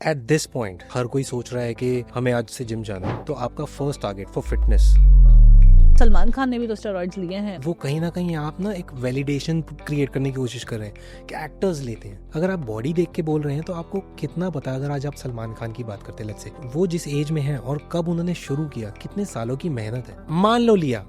At this point हर कोई सोच रहा है कि हमें आज से जिम जाना है, तो आपका first target for fitness. Salman Khan ने भी तो स्टेरॉइड्स लिए हैं। वो कहीं ना कहीं आप ना एक वैलिडेशन क्रिएट करने की कोशिश कर रहे हैं कि एक्टर्स लेते हैं। अगर आप बॉडी देख के बोल रहे हैं तो आपको कितना पता है, अगर आज आप सलमान खान की बात करते हैं, लेट्स से वो जिस एज में है और कब उन्होंने शुरू किया, कितने सालों की मेहनत है, मान लो लिया।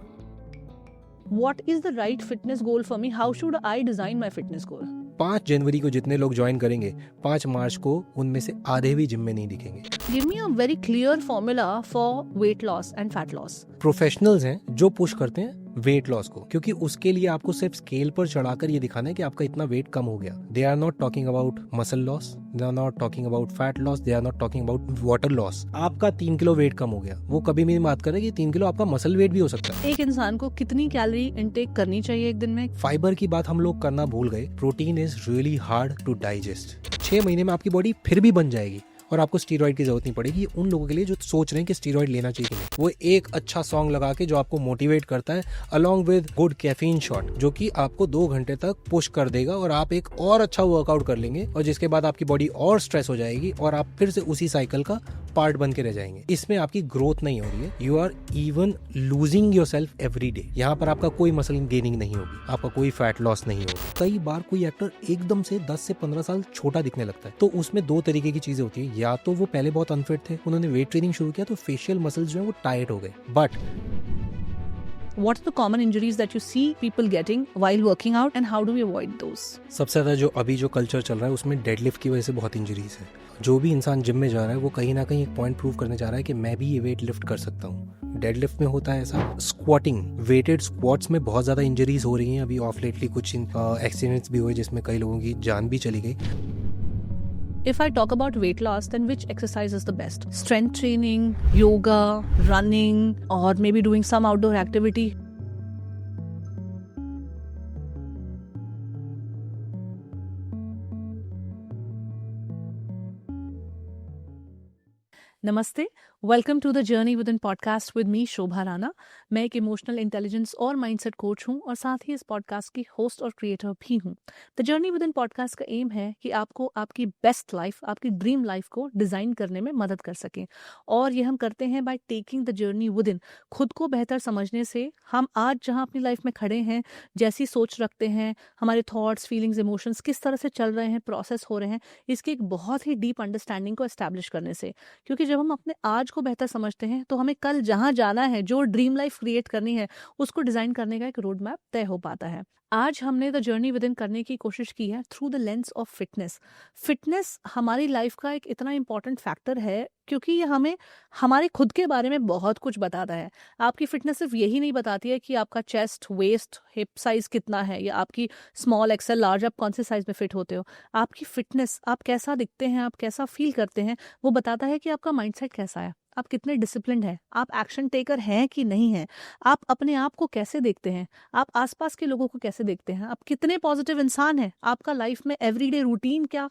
What is the right fitness goal for me? How should I design my fitness goal? 5 जनवरी को जितने लोग ज्वाइन करेंगे, 5 मार्च को उनमें से आधे भी जिम में नहीं दिखेंगे। Give me a very clear formula for weight loss and fat loss. Professionals हैं जो पुश करते हैं वेट लॉस को, क्योंकि उसके लिए आपको सिर्फ स्केल पर चढ़ाकर ये दिखाना है कि आपका इतना वेट कम हो गया। They are not talking about muscle loss, they are not talking about fat loss, they are not talking about water loss. आपका 3 किलो वेट कम हो गया, वो कभी भी बात करे कि 3 किलो आपका मसल वेट भी हो सकता है। एक इंसान को कितनी कैलोरी इनटेक करनी चाहिए एक दिन में? फाइबर की बात हम लोग करना भूल गए। Protein is really hard to digest. 6 महीने में आपकी बॉडी फिर भी बन जाएगी और आपको स्टीरॉइड की जरूरत नहीं पड़ेगी। उन लोगों के लिए जो सोच रहे हैं कि स्टीरॉइड लेना चाहिए कि नहीं, वो एक अच्छा सॉन्ग लगा के जो आपको मोटिवेट करता है along with good caffeine shot, जो कि आपको 2 घंटे तक पुश कर देगा और आप एक और अच्छा वर्कआउट कर लेंगे, और जिसके बाद आपकी बॉडी और स्ट्रेस हो जाएगी और आप फिर से उसी साइकिल का पार्ट बन के रह जाएंगे। इसमें आपकी ग्रोथ नहीं हो रही है, you are even losing yourself every day. यहाँ पर आपका कोई मसल गेनिंग नहीं होगी, आपका कोई फैट लॉस नहीं होगा। कई बार कोई एक्टर एकदम से 10 से 15 साल छोटा दिखने लगता है, तो उसमें 2 तरीके की चीजें होती है। या तो वो पहले बहुत अनफिट थे, उन्होंने वेट ट्रेनिंग शुरू किया तो फेशियल मसल्स जो है वो टाइट हो गए। But What's the common injuries that you see people getting while working out and how do we avoid those? सबसे ज्यादा जो अभी जो कल्चर चल रहा है उसमें डेडलिफ्ट की वजह से बहुत इंजरीज है। जो भी इंसान जिम में जा रहा है वो कहीं ना कहीं एक पॉइंट प्रूव करने जा रहा है कि मैं भी ये वेट लिफ्ट कर सकता हूँ। डेडलिफ्ट में होता है ऐसा। स्क्वाटिंग, वेटेड स्क्वाट्स में बहुत ज्यादा इंजरीज हो रही हैं। अभी ऑफ लेटली कुछ एक्सीडेंट्स भी हुए जिसमें कई लोगों की जान भी चली गई। If I talk about weight loss, then which exercise is the best? Strength training, yoga, running, or maybe doing some outdoor activity? नमस्ते, welcome to the journey with in podcast with me Shobha Rana. मैं एक emotional intelligence और mindset coach हूं और साथ ही इस podcast की host और क्रिएटर भी हूं। The journey with in podcast का एम है कि आपको आपकी बेस्ट लाइफ, आपकी ड्रीम लाइफ को डिजाइन करने में मदद कर सकें, और ये हम करते हैं by taking the journey with in. खुद को बेहतर समझने से हम आज जहां अपनी लाइफ में खड़े हैं, जैसी सोच रखते हैं, हमारे थॉट्स, फीलिंग्स, इमोशंस किस तरह से चल रहे हैं, प्रोसेस हो रहे हैं, इसकी एक बहुत ही डीप अंडरस्टैंडिंग को एस्टैब्लिश करने से। क्योंकि जब हम अपने आज को बेहतर समझते हैं तो हमें कल जहां जाना है, जो ड्रीम लाइफ क्रिएट करनी है, उसको डिजाइन करने का एक रोड मैप तय हो पाता है। आज हमने द जर्नी विद इन करने की कोशिश की है through the lens of fitness. Fitness हमारी लाइफ का एक इतना इंपॉर्टेंट फैक्टर है क्योंकि ये हमें हमारे खुद के बारे में बहुत कुछ बताता है। आपकी फिटनेस सिर्फ यही नहीं बताती है कि आपका चेस्ट, वेस्ट, हिप साइज कितना है, या आपकी स्मॉल, एक्सेल, लार्ज, आप कौन से साइज में फिट होते हो। आपकी फिटनेस, आप कैसा दिखते हैं, आप कैसा फील करते हैं, वो बताता है कि आपका माइंडसेट कैसा है, आप कितने डिसिप्लिन्ड हैं, आप एक्शन टेकर हैं कि नहीं हैं, आप अपने आप को कैसे देखते हैं, आप आसपास के लोगों को कैसे देखते हैं, आप कितने पॉजिटिव इंसान हैं, आपका लाइफ में एवरीडे रूटीन क्या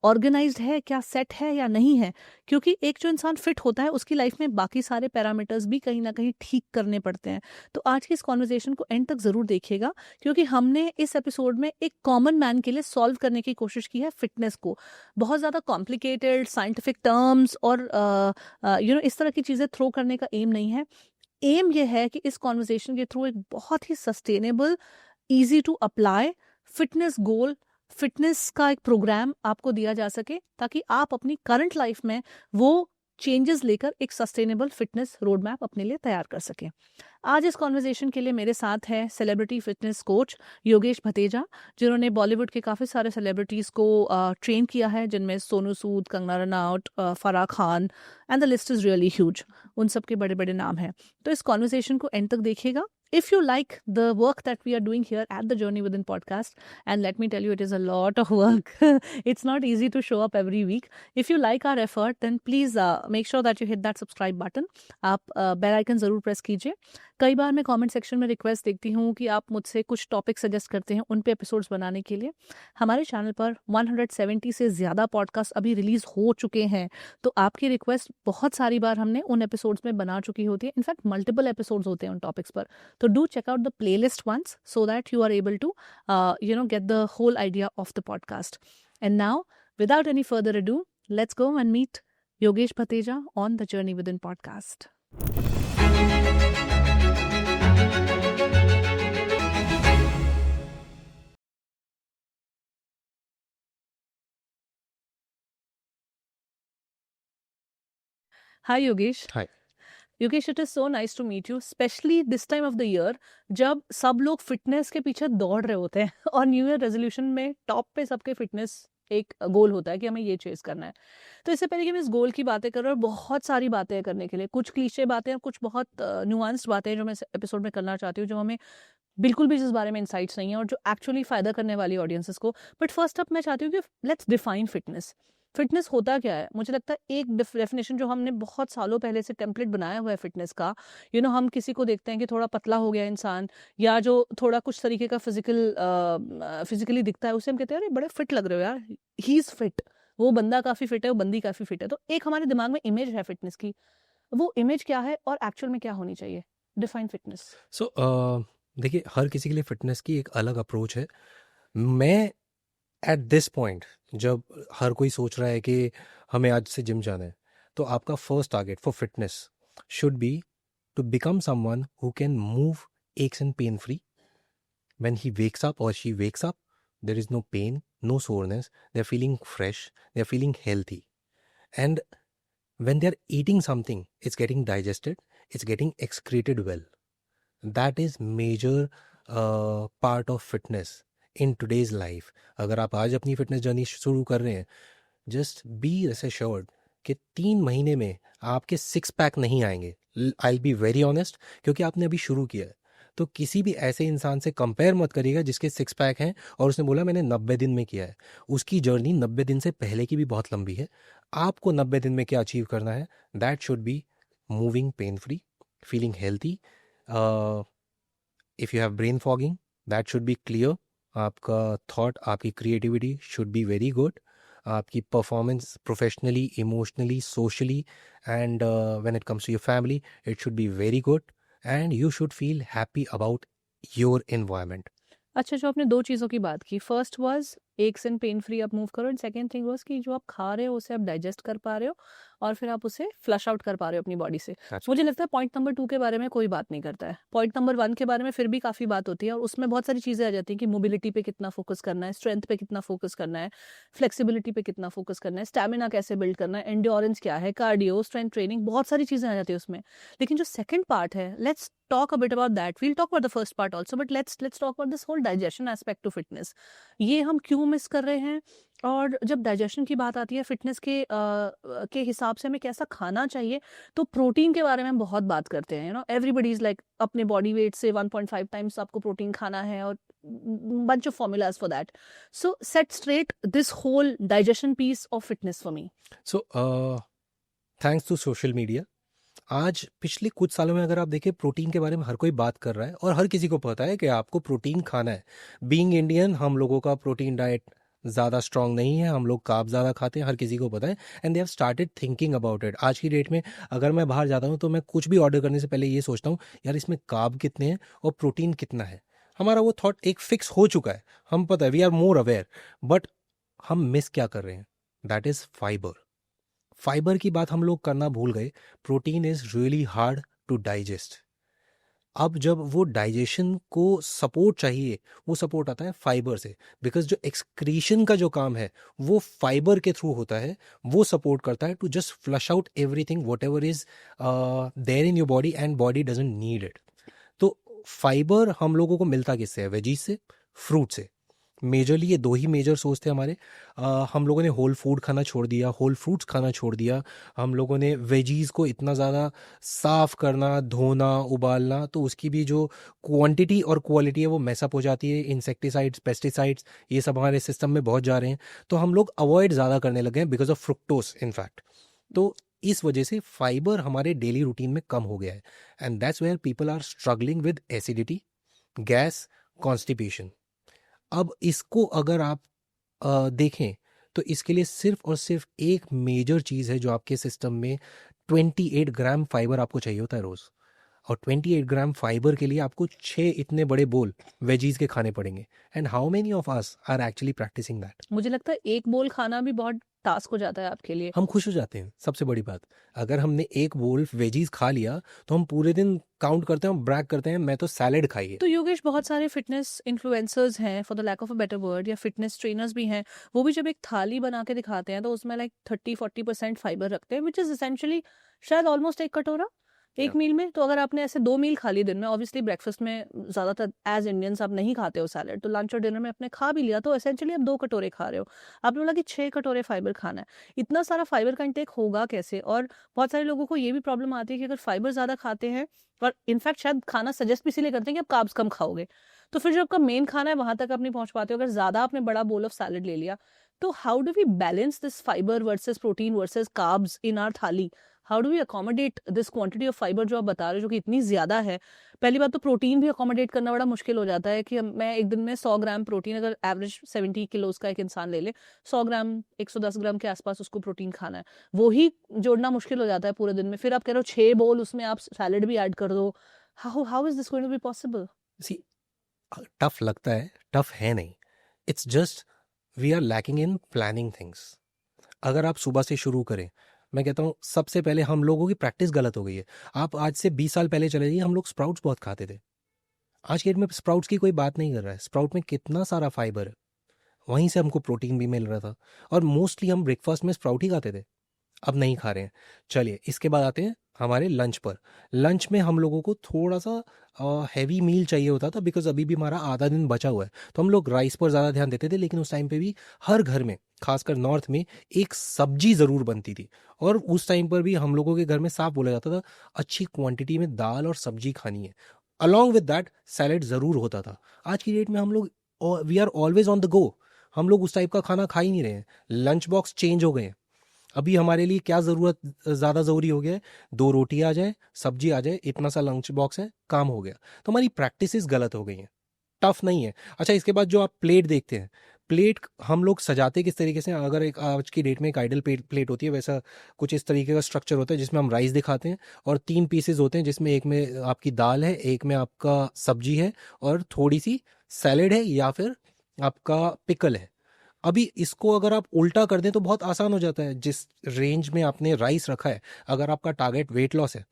ऑर्गेनाइज्ड है, क्या सेट है या नहीं है। क्योंकि एक जो इंसान फिट होता है उसकी लाइफ में बाकी सारे पैरामीटर्स भी कहीं ना कहीं ठीक करने पड़ते हैं। तो आज की इस कॉन्वर्जेशन को एंड तक जरूर देखिएगा, क्योंकि हमने इस एपिसोड में एक कॉमन मैन के लिए सॉल्व करने की कोशिश की है फिटनेस को। बहुत ज़्यादा कॉम्प्लिकेटेड साइंटिफिक टर्म्स और इस तरह की चीज़ें थ्रो करने का एम नहीं है। एम ये है कि इस कॉन्वर्जेशन के थ्रू एक बहुत ही sustainable, easy to apply fitness goal, fitness का एक प्रोग्राम आपको दिया जा सके, ताकि आप अपनी करंट लाइफ में वो चेंजेस लेकर एक सस्टेनेबल फिटनेस रोड मैप अपने लिए तैयार कर सकें। आज इस कॉन्वर्जेशन के लिए मेरे साथ है सेलिब्रिटी फिटनेस कोच योगेश भतेजा, जिन्होंने बॉलीवुड के काफ़ी सारे सेलिब्रिटीज़ को ट्रेन किया है, जिनमें Sonu Sood, Kangana Ranaut, Farah Khan, and the list is really huge. उन सब के बड़े बड़े नाम हैं। तो इस कॉन्वर्जेशन को एंड तक देखिएगा। If you like the work that we are doing here at the Journey Within podcast, and let me tell you, it is a lot of work. It's not easy to show up every week. If you like our effort, then please make sure that you hit that subscribe button. आप bell icon ज़रूर press कीजिए। कई बार मैं comment section में request देखती हूँ कि आप मुझसे कुछ टॉपिक सजेस्ट करते हैं उन पे एपिसोड्स बनाने के लिए। हमारे चैनल पर 170 से ज़्यादा पॉडकास्ट अभी रिलीज़ हो चुके हैं, तो आपकी रिक्वेस्ट बहुत सारी बार हमने उन एपिसोड्स में बना चुकी होती है। इनफैक्ट मल्टीपल एपिसोड्स होते हैं उन टॉपिक्स पर। So do check out the playlist once so that you are able to, get the whole idea of the podcast. And now, without any further ado, Let's go and meet Yogesh Bhateja on the Journey Within podcast. Hi Yogesh. Hi. Yogesh, it is so nice to meet you, especially this time of the year जब सब लोग fitness के पीछे दौड़ रहे होते हैं और न्यू ईयर रेजोल्यूशन में टॉप पे सबके फिटनेस एक गोल होता है कि हमें ये चेज करना है। तो इससे पहले कि हम इस गोल की बातें कर रहे हैं, बहुत सारी बातें हैं करने के लिए, कुछ क्लीशे बातें हैं, कुछ बहुत न्यूआंस्ड बातें हैं जो मैं इस एपिसोड में करना चाहती हूँ, जो हमें बिल्कुल भी जिस बारे में इंसाइट्स नहीं है और जो एक्चुअली फ़ायदा करने वाली ऑडियंसेस को। बट फर्स्ट अप मैं चाहती हूँ कि लेट्स डिफाइन फिटनेस। फिटनेस होता क्या है? मुझे लगता है एक डेफिनेशन जो हमने बहुत सालों पहले से टेम्पलेट बनाया हुआ है फिटनेस का, हम किसी को देखते हैं कि थोड़ा पतला हो गया इंसान या जो थोड़ा कुछ तरीके का फिजिकली दिखता है, उसे हम कहते हैं अरे बड़े फिट लग रहे हो यार, ही इज़ फिट, वो बंदा काफ़ी फिट है, वो बंदी काफ़ी फिट है। तो एक हमारे दिमाग में इमेज है फिटनेस की, वो इमेज क्या है और एक्चुअल में क्या होनी चाहिए? Define fitness. सो देखिए, हर किसी के लिए फिटनेस की एक अलग अप्रोच है। मैं एट दिस पॉइंट, जब हर कोई सोच रहा है कि हमें आज से जिम जाना है, तो आपका first target for fitness should be to become someone who can move aches and pain free. When he wakes up or she wakes up, there is no pain, no soreness, they're feeling fresh, they're feeling healthy. And when they're eating something, it's getting digested, it's getting excreted well. That is major part of fitness in today's life. अगर आप आज अपनी fitness journey शुरू कर रहे हैं, just be assured कि 3 महीने में आपके 6 पैक नहीं आएंगे. I'll be very honest, क्योंकि आपने अभी शुरू किया है. तो किसी भी ऐसे इंसान से कंपेयर मत करिएगा जिसके 6 पैक हैं और उसने बोला मैंने 90 दिन में किया है. उसकी जर्नी 90 दिन से पहले की भी बहुत लंबी है. आपको 90 दिन में क्या अचीव करना है, that should be moving pain free, feeling healthy. If you have brain fogging, that should be clear. आपका थॉट, आपकी creativity should be very good. आपकी performance professionally, emotionally, socially and when it comes to your family, it should be very good and you should feel happy about your environment. अच्छा, जो आपने 2 चीज़ों की बात की, first was X and pain free आप move करो, and second thing was कि जो आप खा रहे हो उसे आप डाइजेस्ट कर पा रहे हो और फिर आप उसे फ्लश आउट कर पा रहे हो अपनी बॉडी से। That's मुझे लगता है पॉइंट नंबर 2 के बारे में कोई बात नहीं करता है। पॉइंट नंबर 1 के बारे में फिर भी काफ़ी बात होती है और उसमें बहुत सारी चीज़ें आ जाती हैं कि मोबिलिटी पे कितना फोकस करना है, स्ट्रेंथ पे कितना फोकस करना है, फ्लेक्सिबिलिटी पे कितना फोकस करना है, स्टैमिना कैसे बिल्ड करना है, एंड्योरेंस क्या है, कार्डियो, स्ट्रेंथ ट्रेनिंग, बहुत सारी चीज़ें आ जाती है उसमें। लेकिन जो सेकंड पार्ट है, let's talk a bit about that. We'll talk about the first part also, but let's talk about this whole digestion aspect to fitness. ये हम क्यों मिस कर रहे हैं? और जब डाइजेशन की बात आती है फिटनेस के हिसाब से हमें कैसा खाना चाहिए, तो प्रोटीन के बारे में हम बहुत बात करते हैं। एवरीबडी इज लाइक अपने बॉडी वेट से 1.5 टाइम्स आपको प्रोटीन खाना है और bunch of formulas for that. So set straight this whole digestion piece of fitness for me. So thanks to social media, आज पिछले कुछ सालों में अगर आप देखें, प्रोटीन के बारे में हर कोई बात कर रहा है और हर किसी को पता है कि आपको प्रोटीन खाना है. बीइंग इंडियन, हम लोगों का प्रोटीन डाइट ज़्यादा स्ट्रांग नहीं है, हम लोग कार्ब ज़्यादा खाते हैं, हर किसी को पता है. And they have started thinking about it. आज की डेट में अगर मैं बाहर जाता हूँ तो मैं कुछ भी ऑर्डर करने से पहले ये सोचता हूँ, यार इसमें कार्ब कितने हैं और प्रोटीन कितना है. हमारा वो थॉट एक फिक्स हो चुका है, हम पता है, we are more aware. But हम मिस क्या कर रहे हैं, दैट इज़ फाइबर. फाइबर की बात हम लोग करना भूल गए. Protein is really hard to digest. अब जब वो डाइजेशन को सपोर्ट चाहिए, वो सपोर्ट आता है फाइबर से, बिकॉज जो एक्सक्रीशन का जो काम है वो फाइबर के थ्रू होता है. वो सपोर्ट करता है to just flush out everything whatever is there in your body and body doesn't need it. तो फाइबर हम लोगों को मिलता किससे है? वेजीज से, फ्रूट से. मेजरली ये 2 ही मेजर सोर्स थे हमारे. हम लोगों ने होल फूड खाना छोड़ दिया, होल फ्रूट्स खाना छोड़ दिया. हम लोगों ने वेजीज़ को इतना ज़्यादा साफ़ करना, धोना, उबालना, तो उसकी भी जो क्वांटिटी और क्वालिटी है वो मैसअप हो जाती है. इंसेक्टिसाइड्स, पेस्टिसाइड्स, ये सब हमारे सिस्टम में बहुत जा रहे हैं. तो हम लोग अवॉइड ज़्यादा करने लगे हैं बिकॉज ऑफ फ्रुक्टोस इनफैक्ट. तो इस वजह से फाइबर हमारे डेली रूटीन में कम हो गया है. And that's where people are struggling with acidity, gas, constipation. अब इसको अगर आप देखें तो इसके लिए सिर्फ और सिर्फ एक मेजर चीज़ है जो आपके सिस्टम में 28 ग्राम फाइबर आपको चाहिए होता है रोज़. और 28 ग्राम फाइबर के लिए आपको 6 इतने बड़े बोल वेजीज के खाने पड़ेंगे. And how many of us are actually practising that? मुझे लगता है एक बोल खाना भी बहुत टास्क हो जाता है आपके लिए। हम खुश हो जाते हैं, सबसे बड़ी बात। अगर हमने एक बोल वेजीज खा लिया तो हम पूरे दिन काउंट करते हैं, ब्रैग करते हैं, मैं तो सैलेड खाई है। तो योगेश, बहुत सारे फिटनेस इन्फ्लुएंसर्स हैं, for the lack of a better word, या फिटनेस ट्रेनर्स भी हैं, वो भी जब एक थाली बना के दिखाते हैं तो उसमें लाइक 30-40% फाइबर रखते हैं, विच इज एसेंशियली शायद ऑलमोस्ट एक कटोरा एक मील में। तो अगर आपने ऐसे 2 मील खा ली दिन में, ऑब्वियसली ब्रेकफास्ट में ज़्यादातर एज इंडियंस आप नहीं खाते हो सैलड, तो लंच और डिनर में आपने खा भी लिया, तो एसेंशियली आप 2 कटोरे खा रहे हो। आपने बोला कि 6 कटोरे फाइबर खाना है, इतना सारा फाइबर का इंटेक होगा कैसे? और बहुत सारे लोगों को ये भी प्रॉब्लम आती है कि अगर फाइबर ज़्यादा खाते हैं, और इनफैक्ट शायद खाना सजेस्ट भी इसीलिए करते हैं कि आप कार्ब्स कम खाओगे, तो फिर जो आपका मेन खाना है वहां तक आप नहीं पहुंच पाते हो। अगर ज्यादा आपने बड़ा बोल ऑफ सैलड ले लिया, तो how do we balance this fibre versus protein versus carbs in our thali? How do we accommodate this quantity of fibre जो आप बता रहे हो, जो कि इतनी ज्यादा है? पहली बात तो प्रोटीन भी अकोमोडेट करना बड़ा मुश्किल हो जाता है कि मैं एक दिन में 100 ग्राम प्रोटीन, अगर एवरेज 70 किलोज का एक इंसान ले ले, 100 ग्राम 110 ग्राम के आसपास उसको प्रोटीन खाना है, वो ही जोड़ना मुश्किल हो जाता है पूरे दिन में। फिर आप कह रहे हो 6 बोल, उसमें आप सैलड भी ऐड कर दो। How is this going to be possible? See, tough लगता है, टफ है नहीं। It's just we are lacking in planning things. अगर आप सुबह से शुरू करें, मैं कहता हूँ सबसे पहले हम लोगों की प्रैक्टिस गलत हो गई है। आप आज से 20 साल पहले चले जाइए, हम लोग स्प्राउट्स बहुत खाते थे। आज के डेट में स्प्राउट्स की कोई बात नहीं कर रहा है। स्प्राउट में कितना सारा फाइबर है, वहीं से हमको प्रोटीन भी मिल रहा था, और मोस्टली हम ब्रेकफास्ट में स्प्राउट ही खाते थे। अब नहीं खा रहे हैं। चलिए, इसके बाद आते हैं हमारे लंच पर। लंच में हम लोगों को थोड़ा सा हैवी मील चाहिए होता था, बिकॉज अभी भी हमारा आधा दिन बचा हुआ है, तो हम लोग राइस पर ज़्यादा ध्यान देते थे। लेकिन उस टाइम पे भी हर घर में, खासकर नॉर्थ में, एक सब्जी ज़रूर बनती थी। और उस टाइम पर भी हम लोगों के घर में साफ बोला जाता था, अच्छी क्वांटिटी में दाल और सब्जी खानी है। अलॉन्ग विद दैट सैलेड ज़रूर होता था। आज की डेट में हम लोग we are always on the go. हम लोग उस टाइप का खाना खा ही नहीं रहे हैं। लंच बॉक्स चेंज हो गए हैं। अभी हमारे लिए क्या ज़रूरत, ज़्यादा ज़रूरी हो गया है, 2 रोटी आ जाए, सब्जी आ जाए, इतना सा लंच बॉक्स है, काम हो गया। तो हमारी प्रैक्टिसेस गलत हो गई हैं। टफ नहीं है। अच्छा, इसके बाद जो आप प्लेट देखते हैं, प्लेट हम लोग सजाते किस तरीके से? अगर एक आज की डेट में एक आइडल प्लेट होती है, वैसा कुछ इस तरीके का स्ट्रक्चर होता है, जिसमें हम राइस दिखाते हैं और 3 पीसेस होते हैं, जिसमें एक में आपकी दाल है, एक में आपका सब्जी है, और थोड़ी सी सैलेड है, या फिर आपका पिकल है। अभी इसको अगर आप उल्टा कर दें तो बहुत आसान हो जाता है। जिस रेंज में आपने राइस रखा है, अगर आपका टारगेट वेट लॉस है,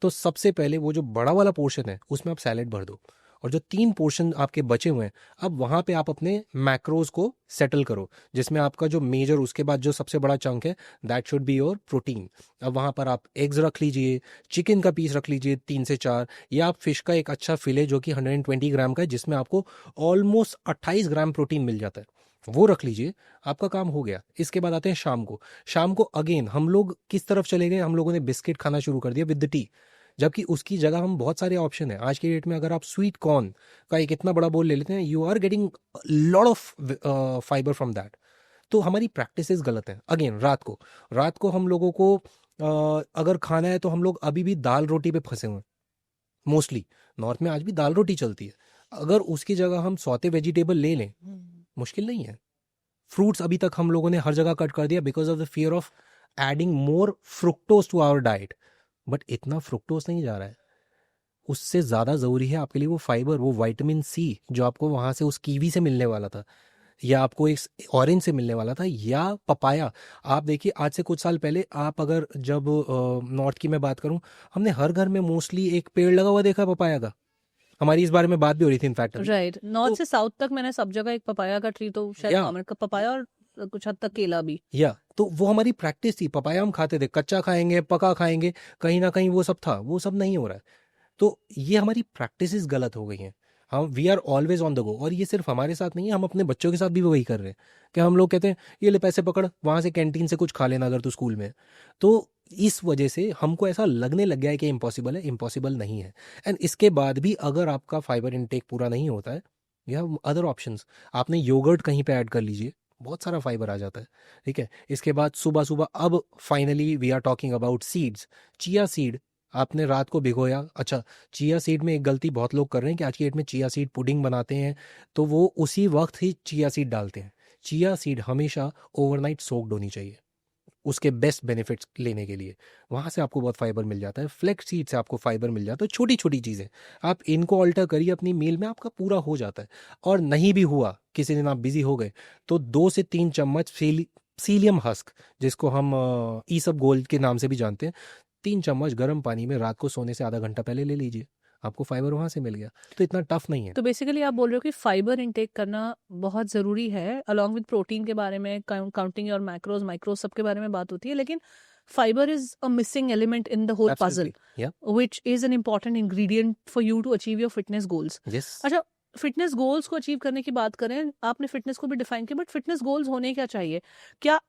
तो सबसे पहले वो जो बड़ा वाला पोर्शन है उसमें आप सैलेड भर दो, और जो 3 पोर्शन आपके बचे हुए हैं, अब वहां पे आप अपने मैक्रोज को सेटल करो, जिसमें आपका जो मेजर, उसके बाद जो सबसे बड़ा चंक है, that should be your protein. अब वहां पर आप एग्स रख लीजिए, चिकन का पीस रख लीजिए 3 से 4, या आप फिश का एक अच्छा फिले जो कि 120 ग्राम का है, जिसमें आपको ऑलमोस्ट 28 ग्राम प्रोटीन मिल जाता है, वो रख लीजिए। आपका काम हो गया। इसके बाद आते हैं शाम को। शाम को अगेन हम लोग किस तरफ चले गए? हम लोगों ने बिस्किट खाना शुरू कर दिया विद द टी, जबकि उसकी जगह हम बहुत सारे ऑप्शन है आज के डेट में। अगर आप स्वीट कॉर्न का एक इतना बड़ा बोल ले लेते हैं, you are getting lot of fibre from that. तो हमारी प्रैक्टिसेस गलत हैं। अगेन रात को हम लोगों को अगर खाना है तो हम लोग अभी भी दाल रोटी पे फंसे हुए हैं। मोस्टली नॉर्थ में आज भी दाल रोटी चलती है। अगर उसकी जगह हम सौते वेजिटेबल ले लें, मुश्किल नहीं है। फ्रूट्स अभी तक हम लोगों ने हर जगह कट कर दिया, because of the fear of adding more fructose to our diet. But इतना फ्रुक्टोज नहीं जा रहा है। उससे ज़्यादा ज़रूरी है आपके लिए वो फाइबर, वो विटामिन सी, जो आपको वहाँ से उस कीवी से मिलने वाला था, या आपको एक ऑरेंज से मिलने वाला था, या पपाया। आप देखिए, आज से कुछ साल पहले आप अगर, जब नॉर्थ की मैं बात करूं, हमने हर घर में मोस्टली एक पेड़ लगा हुआ देखा पपाया का। हमारी इस बारे में बात भी हो रही थी इनफैक्ट। राइट, नॉर्थ से साउथ तक मैंने सब जगह एक पपाया का ट्री तो शायद कॉमन का, पपाया और कुछ हद तक केला भी। या तो वो हमारी प्रैक्टिस थी। पपाया हम खाते थे, कच्चा खाएंगे, पका खाएंगे, कहीं ना कहीं वो सब था। वो सब नहीं हो रहा है। तो ये हमारी प्रैक्टिसेस गलत हो गई हैं। हम we are always on the go. और ये सिर्फ हमारे साथ नहीं है, हम अपने बच्चों के साथ भी वही कर रहे हैं कि हम लोग कहते हैं ये ले पैसे पकड़, वहां से कैंटीन से कुछ खा लेना अगर तू स्कूल में। तो इस वजह से हमको ऐसा लगने लग गया है कि इम्पॉसिबल है। इम्पॉसिबल नहीं है। एंड इसके बाद भी अगर आपका फाइबर इनटेक पूरा नहीं होता है, या अदर ऑप्शंस, आपने योगर्ट कहीं पे ऐड कर लीजिए, बहुत सारा फाइबर आ जाता है। ठीक है। इसके बाद सुबह सुबह, अब finally we are talking about seeds. Chia seed आपने रात को भिगोया। अच्छा, चिया सीड में एक गलती बहुत लोग कर रहे हैं कि आज की डेट में चिया सीड पुडिंग बनाते हैं, तो वो उसी वक्त ही चिया सीड डालते हैं। चिया सीड हमेशा ओवरनाइट सोक्ड होनी चाहिए उसके बेस्ट बेनिफिट्स लेने के लिए। वहाँ से आपको बहुत फाइबर मिल जाता है। फ्लेक्स सीड से आपको फाइबर मिल जाता है। छोटी छोटी चीज़ें आप इनको ऑल्टर करिए अपनी मील में, आपका पूरा हो जाता है। और नहीं भी हुआ, किसी दिन आप बिजी हो गए, तो 2 से 3 चम्मच सीलियम हस्क, जिसको हम ईसब गोल के नाम से भी जानते हैं, 3 चम्मच गर्म पानी में रात को सोने से आधा घंटा पहले ले लीजिए, आपको फाइबर वहाँ से मिल गया। तो इतना टफ नहीं है। तो बेसिकली आप बोल रहे हो कि फाइबर इनटेक करना बहुत ज़रूरी है, अलॉन्ग विद प्रोटीन के बारे में, काउंटिंग और मैक्रोज माइक्रोज सब के बारे में बात होती है, लेकिन fibre is a missing element in the whole puzzle, या which is an important ingredient for you to achieve your fitness goals. Yes, अच्छा, फिटनेस गोल्स को अचीव करने की बात करें, आपने फिटनेस को भी डिफाइन किया, बट फिटनेस गोल्स होने क्या चाहिए? क्या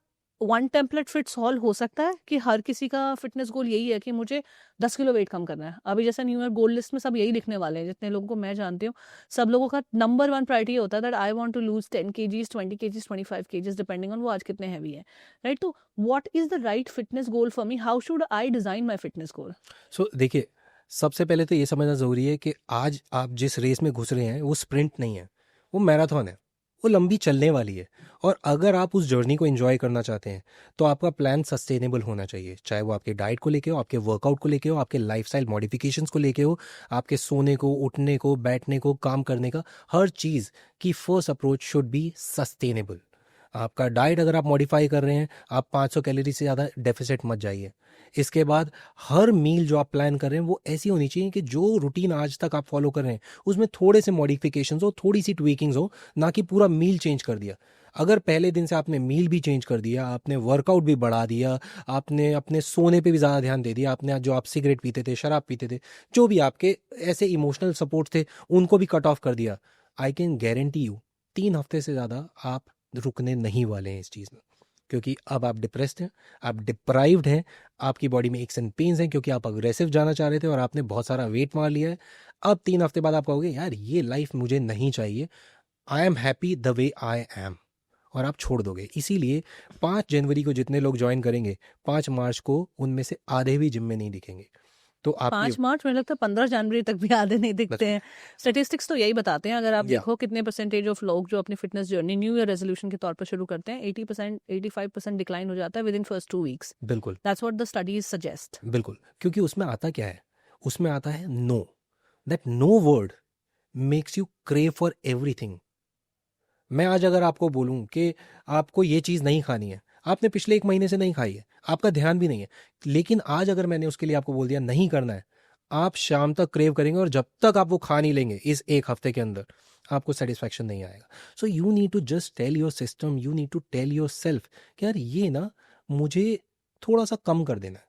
वन टेम्पलेट फिट्स ऑल हो सकता है कि हर किसी का फिटनेस गोल यही है कि मुझे 10 किलो वेट कम करना है? अभी जैसा न्यू ईयर गोल लिस्ट में सब यही लिखने वाले हैं, जितने लोगों को मैं जानती हूँ, सब लोगों का नंबर 1 प्रायोरिटी होता है that I want to lose 10 kgs, 20 kgs, 25 kgs, depending on वो आज कितने हैवी है, राइट? तो what is the right fitness goal for me? How should I design my fitness goal? So देखिए, सबसे पहले तो ये समझना ज़रूरी है कि आज आप जिस रेस में घुस रहे हैं वो स्प्रिंट नहीं है, वो मैराथन है, वो लंबी चलने वाली है। और अगर आप उस जर्नी को एंजॉय करना चाहते हैं तो आपका प्लान सस्टेनेबल होना चाहिए, चाहे वो आपके डाइट को लेके हो, आपके वर्कआउट को लेके हो, आपके लाइफस्टाइल मॉडिफिकेशंस को लेके हो, आपके सोने को, उठने को, बैठने को, काम करने का, हर चीज़ की first approach should be sustainable. आपका डाइट अगर आप मॉडिफाई कर रहे हैं, आप 500 कैलोरी से ज़्यादा डेफिसिट मत जाइए। इसके बाद हर मील जो आप प्लान कर रहे हैं वो ऐसी होनी चाहिए कि जो रूटीन आज तक आप फॉलो कर रहे हैं उसमें थोड़े से मॉडिफिकेशंस हो, थोड़ी सी ट्वीकिंग्स हो, ना कि पूरा मील चेंज कर दिया। अगर पहले दिन से आपने मील भी चेंज कर दिया, आपने वर्कआउट भी बढ़ा दिया, आपने अपने सोने पे भी ज़्यादा ध्यान दे दिया, आपने जो आप सिगरेट पीते थे, शराब पीते थे, जो भी आपके ऐसे इमोशनल सपोर्ट थे उनको भी कट ऑफ कर दिया, आई कैन गारंटी यू 3 हफ्ते से ज़्यादा आप रुकने नहीं वाले हैं इस चीज़ में। क्योंकि अब आप डिप्रेस्ड हैं, आप डिप्राइव्ड हैं, आपकी बॉडी में एक्स एंड पेन्स हैं क्योंकि आप अग्रेसिव जाना चाह रहे थे और आपने बहुत सारा वेट मार लिया है। अब 3 हफ्ते बाद आप कहोगे यार ये लाइफ मुझे नहीं चाहिए, I am happy the way I am, और आप छोड़ दोगे। इसीलिए 5 जनवरी को जितने लोग ज्वाइन करेंगे, 5 मार्च को उनमें से आधे भी जिम में नहीं दिखेंगे। तो आपकी 5 मार्च, मुझे लगता है 15 जनवरी तक भी आधे नहीं दिखते हैं। स्टेटिस्टिक्स तो यही बताते हैं, अगर आप या देखो कितने परसेंटेज ऑफ लोग जो अपनी fitness journey new year resolution के तौर पर शुरू करते हैं, 80%, 85% डिक्लाइन हो जाता है विद इन फर्स्ट 2 वीक्स। बिल्कुल that's what the studies suggest. बिल्कुल, क्योंकि उसमें आता क्या है, उसमें आता है no. That no word makes you crave for everything. मैं आज अगर आपको बोलूं कि आपको ये चीज़ नहीं खानी है, आपने पिछले 1 महीने से नहीं खाई है, आपका ध्यान भी नहीं है, लेकिन आज अगर मैंने उसके लिए आपको बोल दिया नहीं करना है, आप शाम तक क्रेव करेंगे और जब तक आप वो खा नहीं लेंगे इस 1 हफ्ते के अंदर आपको सेटिस्फैक्शन नहीं आएगा। So you need to just tell your system, you need to tell yourself कि यार ये ना मुझे थोड़ा सा कम कर देना है।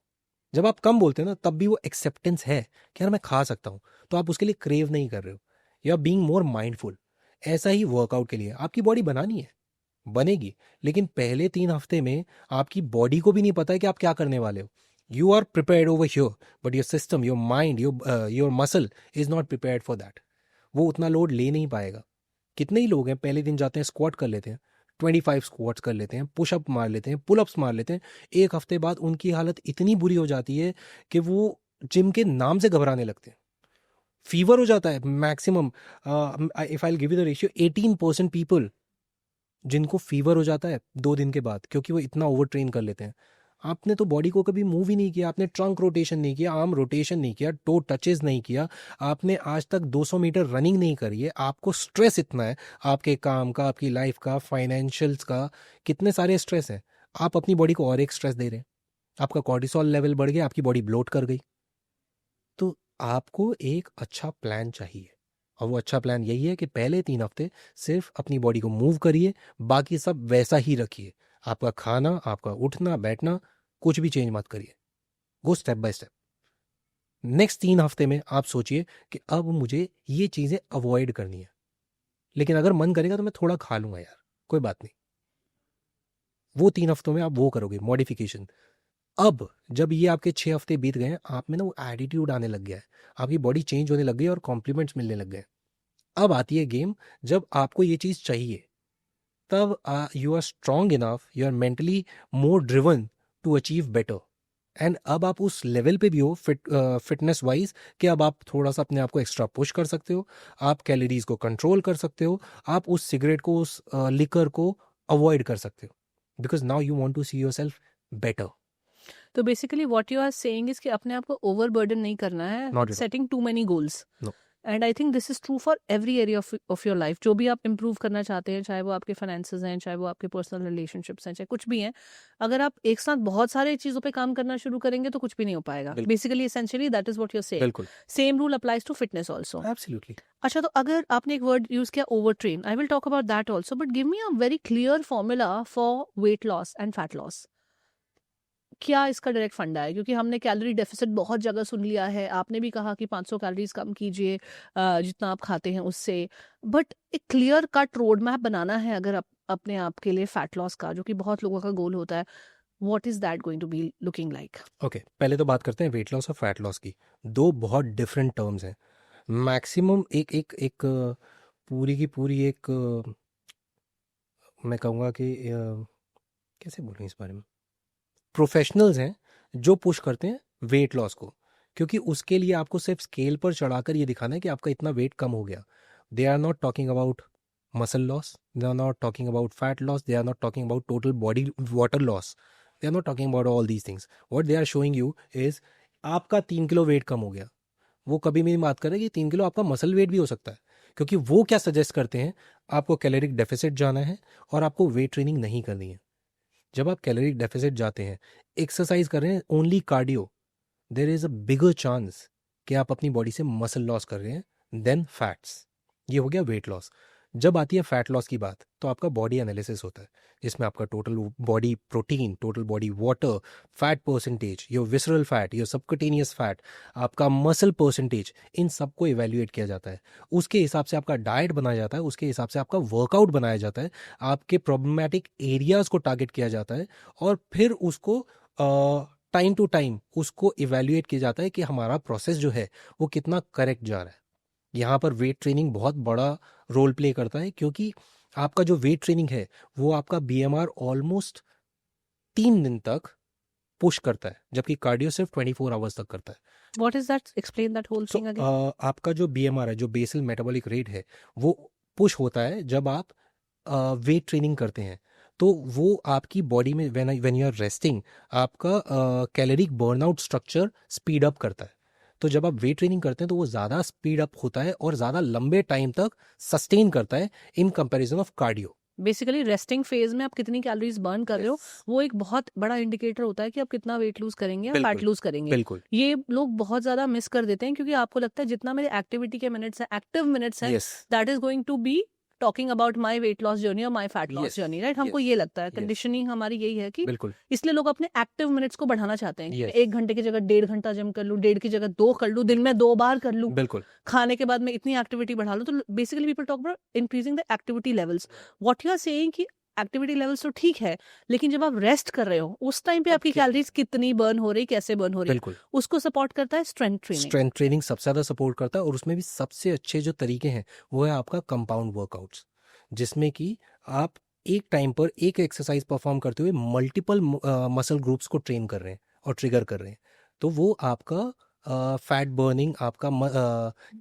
जब आप कम बोलते हैं ना तब भी वो एक्सेप्टेंस है कि यार मैं खा सकता हूँ, तो आप उसके लिए क्रेव नहीं कर रहे हो, you are being more mindful. ऐसा ही वर्कआउट के लिए आपकी बॉडी बनानी है, बनेगी, लेकिन पहले 3 हफ्ते में आपकी बॉडी को भी नहीं पता है कि आप क्या करने वाले हो। You are prepared over here but your system, your mind, your muscle is not prepared for that. वो उतना लोड ले नहीं पाएगा। कितने ही लोग हैं पहले दिन जाते हैं, स्क्वाट कर लेते हैं, 25 स्क्वाट्स कर लेते हैं, पुशअप मार लेते हैं, पुलअप्स मार लेते हैं, 1 हफ्ते बाद उनकी हालत इतनी बुरी हो जाती है कि वो जिम के नाम से घबराने लगते हैं। फीवर हो जाता है maximum, if I give you the ratio, 18% people जिनको फीवर हो जाता है 2 दिन के बाद, क्योंकि वो इतना ओवर ट्रेन कर लेते हैं। आपने तो बॉडी को कभी मूव ही नहीं किया, आपने ट्रंक रोटेशन नहीं किया, आर्म रोटेशन नहीं किया, टो टचेज नहीं किया, आपने आज तक 200 मीटर रनिंग नहीं करी है, आपको स्ट्रेस इतना है आपके काम का, आपकी लाइफ का, फाइनेंशियल्स का, कितने सारे स्ट्रेस हैं। आप अपनी बॉडी को और एक स्ट्रेस दे रहे हैं, आपका कॉर्टिसोल लेवल बढ़ गया, आपकी बॉडी ब्लोट कर गई। तो आपको एक अच्छा प्लान चाहिए, और वो अच्छा प्लान यही है कि पहले 3 हफ्ते सिर्फ अपनी बॉडी को मूव करिए, बाकी सब वैसा ही रखिए। आपका खाना, आपका उठना बैठना, कुछ भी चेंज मत करिए, go step by step. Next 3 हफ्ते में आप सोचिए कि अब मुझे ये चीज़ें अवॉइड करनी है, लेकिन अगर मन करेगा तो मैं थोड़ा खा लूँगा यार, कोई बात नहीं। वो 3 हफ्तों में आप वो करोगे मॉडिफिकेशन। अब जब ये आपके 6 हफ्ते बीत गए हैं, आप में ना वो एटीट्यूड आने लग गया है, आपकी बॉडी चेंज होने लग गई है और कॉम्प्लीमेंट्स मिलने लग गए। अब आती है गेम, जब आपको ये चीज़ चाहिए, तब you are strong enough, you are mentally more driven to achieve better. And अब आप उस लेवल पे भी हो फिटनेस वाइज कि अब आप थोड़ा सा अपने आप को एक्स्ट्रा पुश कर सकते हो, आप कैलोरीज को कंट्रोल कर सकते हो, आप उस सिगरेट को, उस लिकर को अवॉइड कर सकते हो, because now you want to see yourself better. तो basically what you are saying is कि अपने आप को ओवरबर्डन नहीं करना Not है, at all. Setting too many goals. No. And I think this is true for every area of your life. जो भी आप इंप्रूव करना चाहते हैं, चाहे वो आपके फाइनेंसेस हैं, चाहे वो आपके पर्सनल रिलेशनशिप्स हैं, चाहे कुछ भी हैं, अगर आप एक साथ बहुत सारे चीज़ों पे काम करना शुरू करेंगे तो कुछ भी नहीं हो पाएगा। बिल्कुल। Basically essentially that is what you say. बिल्कुल, same rule applies to fitness also. Absolutely. अच्छा, तो अगर आपने एक वर्ड यूज किया overtrain, I will talk about that also, but give me a very clear formula for weight loss and fat loss. क्या इसका direct फंडा है? क्योंकि हमने कैलोरी डेफिसिट बहुत जगह सुन लिया है, आपने भी कहा कि 500 कैलोरीज कम कीजिए जितना आप खाते हैं उससे, बट एक क्लियर कट रोड मैप बनाना है अगर आप अपने आप के लिए फैट लॉस का, जो कि बहुत लोगों का गोल होता है, what is that going to be looking like? Okay, पहले तो बात करते हैं वेट लॉस और फैट लॉस की। दो बहुत डिफरेंट टर्म्स हैं। मैक्सिमम एक एक एक पूरी की पूरी एक मैं कहूँगा कि कैसे बोलूँ इस बारे में, प्रोफेशनल्स हैं जो पुश करते हैं वेट लॉस को, क्योंकि उसके लिए आपको सिर्फ स्केल पर चढ़ाकर ये दिखाना है कि आपका इतना वेट कम हो गया। They are not talking about muscle loss, they are not talking about fat loss, they are not talking about total body water loss, they are not talking about all these things. What they are showing you is आपका 3 kilo weight कम हो गया। वो कभी भी नहीं बात कर रहे कि 3 किलो आपका मसल वेट भी हो सकता है, क्योंकि वो क्या सजेस्ट करते हैं, आपको कैलोरिक डेफिसिट जाना है और आपको वेट ट्रेनिंग नहीं करनी है। जब आप कैलोरिक डेफिसिट जाते हैं, एक्सरसाइज कर रहे हैं, only cardio, there is a bigger chance कि आप अपनी बॉडी से मसल लॉस कर रहे हैं देन फैट्स। ये हो गया वेट लॉस। जब आती है फैट लॉस की बात, तो आपका बॉडी एनालिसिस होता है, जिसमें आपका total body protein, total body water, fat percentage, your visceral fat, your subcutaneous fat, आपका मसल परसेंटेज, इन सबको इवेल्युएट किया जाता है। उसके हिसाब से आपका डाइट बनाया जाता है, उसके हिसाब से आपका वर्कआउट बनाया जाता है, आपके प्रॉब्लमैटिक एरियाज को टारगेट किया जाता है, और फिर उसको टाइम टू टाइम उसको इवेल्युएट किया जाता है कि हमारा प्रोसेस जो है वो कितना करेक्ट जा रहा है। यहाँ पर वेट ट्रेनिंग बहुत बड़ा रोल प्ले करता है, क्योंकि आपका जो वेट ट्रेनिंग है वो आपका बीएमआर ऑलमोस्ट 3 दिन तक पुश करता है, जबकि कार्डियो सिर्फ 24 आवर्स तक करता है। What is that? Explain that whole so thing again. आपका जो बीएमआर है, जो बेसल मेटाबॉलिक रेट है, वो पुश होता है जब आप वेट ट्रेनिंग करते हैं। तो वो आपकी बॉडी में व्हेन यू आर रेस्टिंग, आपका caloric burnout structure speed up करता है। तो जब आप वेट ट्रेनिंग करते हैं तो वो ज़्यादा स्पीड अप होता है और ज़्यादा लंबे टाइम तक सस्टेन करता है in comparison of cardio. Basically resting phase में आप कितनी कैलोरीज बर्न कर रहे हो, Yes. वो एक बहुत बड़ा इंडिकेटर होता है कि आप कितना वेट लूज करेंगे या फैट बिल्कुल, लूज करेंगे। बिल्कुल। ये लोग बहुत ज्यादा मिस कर देते हैं, क्योंकि आपको लगता है जितना मेरे एक्टिविटी के मिनट्स हैं, एक्टिव मिनट्स हैं, yes, that is going to be talking about my weight loss journey और my fat loss Yes, journey, right? हमको yes, ये लगता है, yes. कंडीशनिंग हमारी यही है कि बिल्कुल। इसलिए लोग अपने एक्टिव मिनट्स को बढ़ाना चाहते हैं कि Yes. मैं 1 घंटे की जगह 1.5 घंटा जिम कर लूँ, 1.5 की जगह 2 कर लूँ, दिन में 2 बार कर लूँ, बिल्कुल। खाने के बाद मैं इतनी एक्टिविटी बढ़ा लूँ। तो basically people talk about increasing the activity levels. What you are saying कि एक्टिविटी लेवल्स तो ठीक है, लेकिन जब आप रेस्ट कर रहे हो उस टाइम पे आपकी कितना? कैलोरीज कितनी बर्न हो रही, कैसे बर्न हो रही, बिल्कुल। उसको सपोर्ट करता है स्ट्रेंथ ट्रेनिंग। स्ट्रेंथ ट्रेनिंग सबसे ज़्यादा सपोर्ट करता है, और उसमें भी सबसे अच्छे जो तरीके हैं वो है आपका कंपाउंड वर्कआउट्स, जिसमें कि आप एक टाइम पर एक एक्सरसाइज परफॉर्म करते हुए मल्टीपल मसल ग्रुप्स को ट्रेन कर रहे हैं और ट्रिगर कर रहे हैं। तो वो आपका फैट बर्निंग, आपका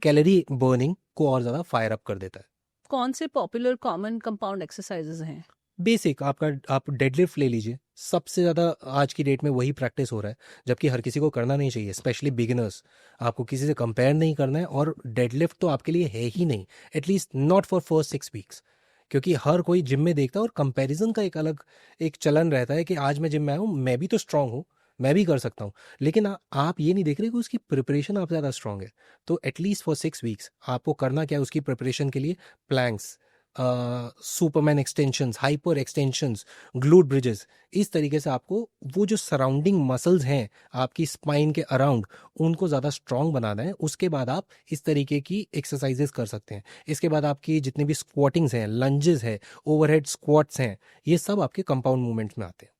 कैलोरी बर्निंग को और ज़्यादा फायर अप कर देता है। कौन से पॉपुलर कॉमन कंपाउंड एक्सरसाइजेज हैं? बेसिक आप डेडलिफ्ट ले लीजिए, सबसे ज़्यादा आज की डेट में वही प्रैक्टिस हो रहा है, जबकि हर किसी को करना नहीं चाहिए, स्पेशली बिगिनर्स। आपको किसी से कंपेयर नहीं करना है, और डेडलिफ्ट तो आपके लिए है ही नहीं, at least not for first 6 weeks, क्योंकि हर कोई जिम में देखता है और कंपैरिजन का एक अलग एक चलन रहता है कि आज मैं जिम में आया हूँ, मैं भी तो स्ट्रांग हूँ, मैं भी कर सकता हूँ। लेकिन आप ये नहीं देख रहे कि उसकी प्रिपरेशन आप ज़्यादा स्ट्रांग है। तो एटलीस्ट फॉर 6 वीक्स आपको करना क्या है उसकी प्रिपरेशन के लिए, planks, superman extensions, hyper extensions, glute bridges, इस तरीके से आपको वो जो सराउंडिंग मसल्स हैं आपकी स्पाइन के अराउंड, उनको ज़्यादा स्ट्रांग बनाना है। उसके बाद आप इस तरीके की एक्सरसाइजेस कर सकते हैं। इसके बाद आपकी जितनी भी स्क्वाटिंग्स हैं, लंजेस है, ओवरहेड स्क्वाट्स हैं, ये सब आपके कंपाउंड मूवमेंट्स में आते हैं।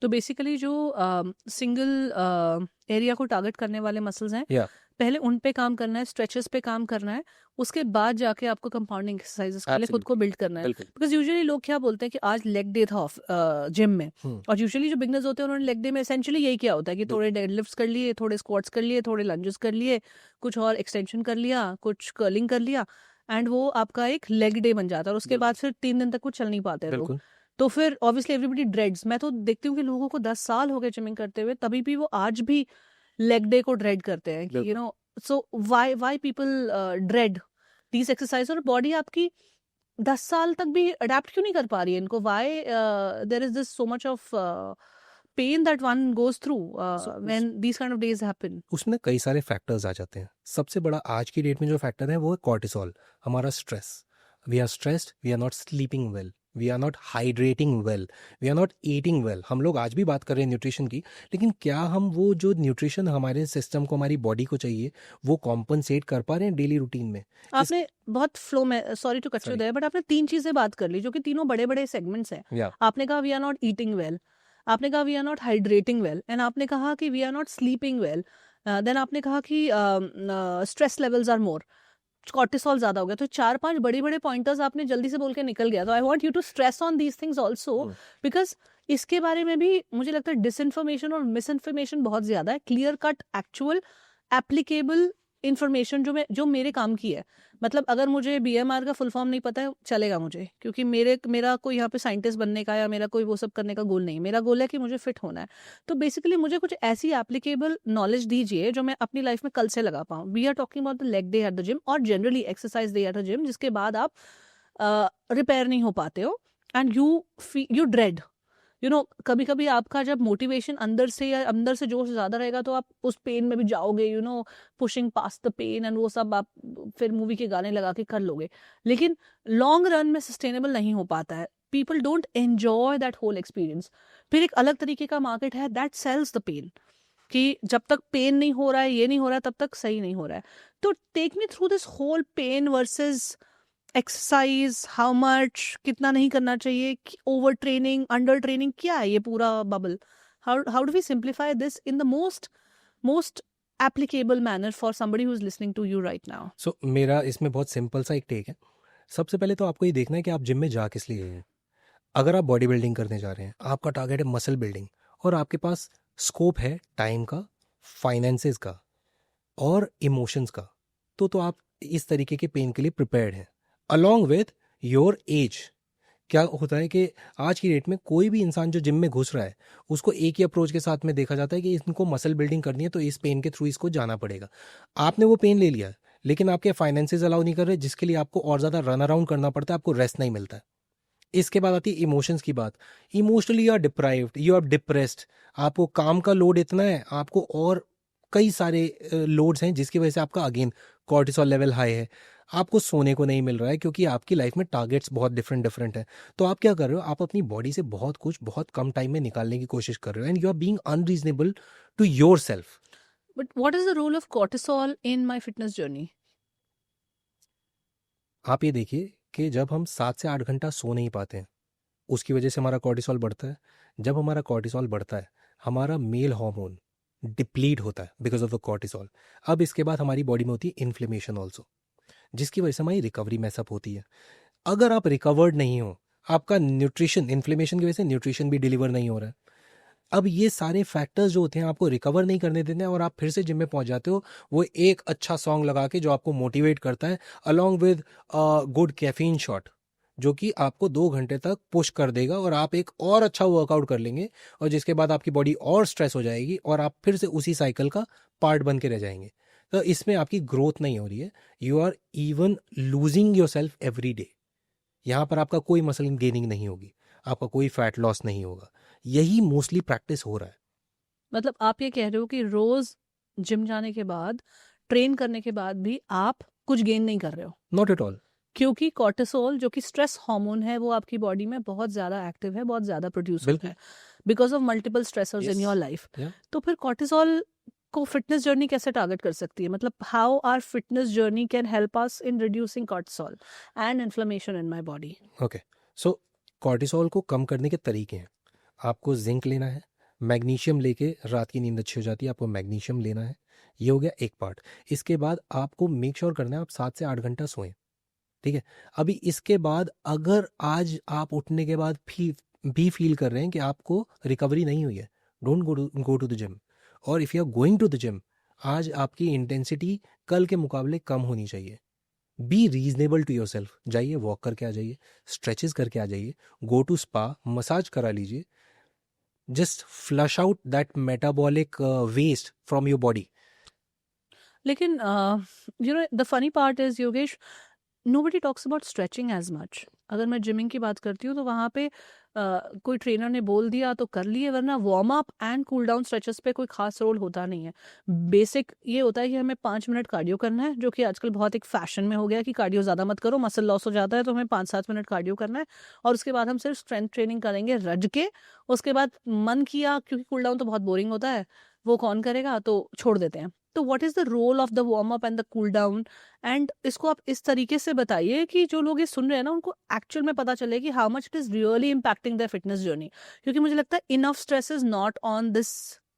तो बेसिकली जो सिंगल एरिया को टारगेट करने वाले मसल्स हैं, या पहले उन पे काम करना है, स्ट्रेचेस पे काम करना है, उसके बाद जाके आपको कंपाउंडिंग एक्सरसाइजेस के लिए खुद को बिल्ड करना है। बिल्कुल। बिकॉज यूजुअली लोग क्या बोलते हैं कि आज लेग डे था जिम में, और यूजुअली जो बिगनर्स होते हैं उन्होंने लेग डे में एसेंशियली यही किया होता है कि थोड़े डेडलिफ्ट्स कर लिए, थोड़े स्क्वाट्स कर लिए, थोड़े लंजेस कर लिए, कुछ और एक्सटेंशन कर लिया, कुछ कर्लिंग कर लिया, एंड वो आपका एक लेग डे बन जाता है। और उसके बाद फिर 3 दिन तक कुछ चल नहीं पाते हैं लोग। बिल्कुल। तो फिर ऑब्वियसली एवरीबडी ड्रेड्स। मैं तो देखती हूँ कि लोगों को 10 साल हो गए जिमिंग करते हुए, तभी भी वो आज भी लेग डे को ड्रेड करते हैं कि बिल्कुल। So why people dread these exercise, और बॉडी आपकी 10 साल तक भी अडेप्ट क्यों नहीं कर पा रही है इनको? Why there is this so much of pain that one goes through when these kind of days happen? उसमें कई सारे फैक्टर्स आ जाते हैं। सबसे बड़ा आज की डेट में जो फैक्टर है वो है कॉर्टिसोल, हमारा stress. We are stressed, we are not sleeping well, we are not hydrating well, we are not eating well. हम लोग आज भी बात कर रहे हैं न्यूट्रिशन की, लेकिन क्या हम वो जो न्यूट्रिशन हमारे सिस्टम को, हमारी बॉडी को चाहिए, वो कॉम्पनसेट कर पा रहे हैं डेली रूटीन में? आपने बहुत फ्लो में, sorry to cut you there, but आपने 3 चीजें बात कर ली जो कि तीनों बड़े बड़े सेगमेंट्स हैं। या आपने कहा we are not eating well, आपने कहा we are not hydrating well, and आपने कहा कि we are not sleeping well, then आपने कहा कि stress levels are more, cortisol ज्यादा हो गया। तो 4-5 बड़े बड़े पॉइंटर्स आपने जल्दी से बोल के निकल गया। तो I want you to stress on these things also, because इसके बारे में भी मुझे लगता है डिसइंफॉर्मेशन और मिस इन्फॉर्मेशन बहुत ज्यादा है। Clear cut actual applicable information जो मेरे काम की है। मतलब अगर मुझे BMR का फुल फॉर्म नहीं पता है चलेगा मुझे, क्योंकि मेरा कोई यहाँ पे साइंटिस्ट बनने का या मेरा कोई वो सब करने का गोल नहीं है। मेरा गोल है कि मुझे फिट होना है। तो बेसिकली मुझे कुछ ऐसी एप्लीकेबल नॉलेज दीजिए जो मैं अपनी लाइफ में कल से लगा पाऊँ। We are talking about the leg day at the gym और generally exercise day at the gym, जिसके बाद आप रिपेयर नहीं हो पाते हो and you dread, you know, कभी कभी आपका जब मोटिवेशन अंदर से या अंदर से जोश ज्यादा रहेगा तो आप उस पेन में भी जाओगे, you know, pushing past the pain and वो सब आप फिर मूवी के गाने लगा के कर लोगे। लेकिन लॉन्ग रन में सस्टेनेबल नहीं हो पाता है। People don't enjoy that whole experience. फिर एक अलग तरीके का मार्केट है दैट सेल्स द पेन, कि जब तक पेन नहीं हो रहा है, ये नहीं हो रहा है, तब तक सही नहीं हो रहा है। तो take me through this whole pain versus exercise, how much, कितना नहीं करना चाहिए, ओवर ट्रेनिंग, अंडर ट्रेनिंग, क्या है ये पूरा bubble? How do we simplify this in the most applicable manner for somebody who is listening to you right now? So मेरा इसमें बहुत सिंपल सा एक टेक है। सबसे पहले तो आपको ये देखना है कि आप जिम में जा किस लिए गए हैं। अगर आप बॉडी बिल्डिंग करने जा रहे हैं, आपका टारगेट है मसल बिल्डिंग, और आपके पास स्कोप है टाइम का, फाइनेंसेस का और इमोशंस का, तो आप इस तरीके के पेन के लिए प्रिपेयर्ड हैं। अलॉन्ग विथ योर एज, क्या होता है कि आज की डेट में कोई भी इंसान जो जिम में घुस रहा है उसको एक ही अप्रोच के साथ में देखा जाता है कि इनको मसल बिल्डिंग करनी है तो इस पेन के थ्रू इसको जाना पड़ेगा। आपने वो पेन ले लिया, लेकिन आपके फाइनेंसेस अलाउ नहीं कर रहे, जिसके लिए आपको और ज़्यादा रन अराउंड करना पड़ता है, आपको रेस्ट नहीं मिलता है। इसके बाद आती है इमोशंस की बात। Emotionally you are deprived, you are depressed, आपको काम का लोड इतना है, आपको और कई सारे लोड्स हैं जिसकी वजह से आपका अगेन कॉर्टिसोल लेवल हाई है। आपको सोने को नहीं मिल रहा है क्योंकि आपकी लाइफ में टारगेट्स बहुत डिफरेंट डिफरेंट हैं। तो आप क्या कर रहे हो, आप अपनी बॉडी से बहुत कुछ बहुत कम टाइम में निकालने की कोशिश कर रहे हो, and you are being unreasonable to yourself. But what is the role of cortisol in my fitness journey? आप ये देखिए कि जब हम 7 से 8 घंटा सो नहीं पाते हैं, उसकी वजह से हमारा कॉर्टिसोल बढ़ता है। जब हमारा कॉर्टिसोल बढ़ता है, हमारा मेल हार्मोन डिप्लीट होता है बिकॉज ऑफ द कॉर्टिसोल। अब इसके बाद हमारी बॉडी में होती है इन्फ्लेमेशन ऑल्सो, जिसकी वजह से हमारी रिकवरी मैसअप होती है। अगर आप रिकवर्ड नहीं हो, आपका न्यूट्रिशन, इन्फ्लेमेशन की वजह से न्यूट्रिशन भी डिलीवर नहीं हो रहा है। अब ये सारे फैक्टर्स जो होते हैं आपको रिकवर नहीं करने देते हैं, और आप फिर से जिम में पहुंच जाते हो वो एक अच्छा सॉन्ग लगा के जो आपको मोटिवेट करता है, along with good caffeine shot, जो कि आपको 2 घंटे तक पुश कर देगा और आप एक और अच्छा वर्कआउट कर लेंगे, और जिसके बाद आपकी बॉडी और स्ट्रेस हो जाएगी और आप फिर से उसी साइकिल का पार्ट बन के रह जाएंगे। तो इसमें आपकी ग्रोथ नहीं हो रही है, you are even losing yourself every day. यहाँ पर आपका कोई मसल गेनिंग नहीं होगी, आपका कोई फैट लॉस नहीं होगा। यही मोस्टली प्रैक्टिस हो रहा है। मतलब आप ये कह रहे हो कि रोज जिम जाने के बाद, ट्रेन करने के बाद भी आप कुछ गेन नहीं कर रहे हो? Not at all. क्योंकि कॉर्टिसोल जो कि स्ट्रेस हार्मोन है वो आपकी बॉडी में बहुत ज्यादा एक्टिव है, बहुत ज्यादा प्रोड्यूस होता है because of multiple stressors in your life. तो फिर कॉर्टिसोल को फिटनेस जर्नी कैसे टारगेट कर सकती है? मतलब how are fitness journey can help us in reducing cortisol and inflammation in my body? Okay, so cortisol को कम करने के तरीके हैं। आपको जिंक लेना है, मैग्नीशियम लेके रात की नींद अच्छी हो जाती है, आपको मैग्नीशियम लेना है। ये हो गया एक पार्ट। इसके बाद आपको मेक श्योर करना है आप 7 से 8 घंटा सोएं, ठीक है। अभी इसके बाद अगर आज आप उठने के बाद भी फील कर रहे हैं कि आपको रिकवरी नहीं हुई है, don't go to the gym. और if you are going to the gym, आज आपकी इंटेंसिटी कल के मुकाबले कम होनी चाहिए। Be reasonable to yourself. जाइए वॉक करके आ जाइए, स्ट्रेचेस करके आ जाइए, गो टू स्पा, मसाज करा लीजिए, just flush out that metabolic waste from your body. लेकिन the funny part is Yogesh, nobody talks about stretching as much. अगर मैं जिमिंग की बात करती हूँ तो वहाँ पे कोई ट्रेनर ने बोल दिया तो कर लिए, वरना warm up and cool down stretches पे कोई खास रोल होता नहीं है. बेसिक ये होता है कि हमें 5 मिनट कार्डियो करना है, जो कि आजकल बहुत एक फैशन में हो गया कि कार्डियो ज़्यादा मत करो, मसल लॉस हो जाता है, तो हमें 5-7 मिनट कार्डियो करना है. और उसके बाद हम सिर्फ स्ट्रेंथ ट्रेनिंग करेंगे रज के. उसके बाद मन किया, क्योंकि कूल डाउन तो बहुत बोरिंग होता है, वो कौन करेगा, तो छोड़ देते हैं. तो what is the role of the warm up and the cool down? And इसको आप इस तरीके से बताइए कि जो लोग ये सुन रहे हैं ना, उनको एक्चुअल में पता चले कि how much it is really impacting their fitness journey. क्योंकि मुझे लगता है enough stress is not on this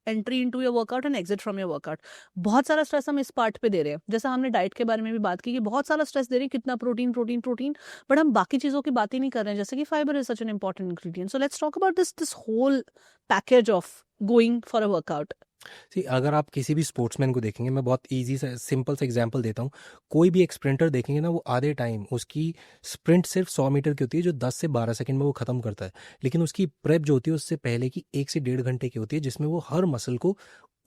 entry into your workout and exit from your workout. बहुत सारा स्ट्रेस हम इस पार्ट पे दे रहे हैं. जैसा हमने डाइट के बारे में भी बात की कि बहुत सारा स्ट्रेस दे रहे हैं, कितना प्रोटीन प्रोटीन प्रोटीन, बट हम बाकी चीज़ों की बात ही नहीं कर रहे हैं, जैसे कि fibre is such an important ingredient. So let's talk about this whole package of going for a workout. See अगर आप किसी भी स्पोर्ट्समैन को देखेंगे, मैं बहुत इजी सा सिंपल सा एग्जांपल देता हूँ. कोई भी एक स्प्रिंटर देखेंगे ना, वो आधे टाइम उसकी स्प्रिंट सिर्फ 100 मीटर की होती है जो 10 से 12 सेकंड में वो ख़त्म करता है. लेकिन उसकी प्रेप जो होती है उससे पहले की 1 से 1.5 घंटे की होती है, जिसमें वो हर मसल को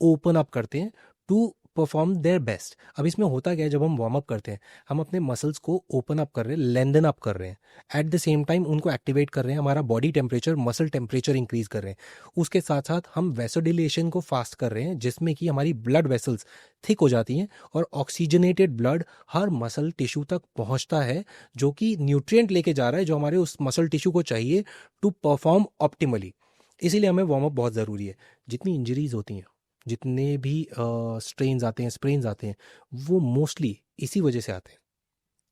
ओपन अप करते हैं टू परफॉर्म देयर बेस्ट. अब इसमें होता क्या है, जब हम वार्म अप करते हैं हम अपने मसल्स को ओपन अप कर रहे हैं, लेंथन अप कर रहे हैं, एट द सेम टाइम उनको एक्टिवेट कर रहे हैं, हमारा body temperature muscle temperature increase कर रहे हैं. उसके साथ साथ हम वैसोडिलेशन को फास्ट कर रहे हैं, जिसमें कि हमारी ब्लड वेसल्स थिक हो जाती हैं और ऑक्सीजनेटेड ब्लड हर मसल टिश्यू तक पहुंचता है, जो कि न्यूट्रिएंट लेके जा रहा है जो हमारे उस मसल टिश्यू को चाहिए टू परफॉर्म ऑप्टिमली. इसीलिए हमें वार्म अप बहुत ज़रूरी है. जितनी इंजरीज होती हैं, जितने भी स्ट्रेन्स आते हैं, स्प्रेन्स आते हैं, वो मोस्टली इसी वजह से आते हैं.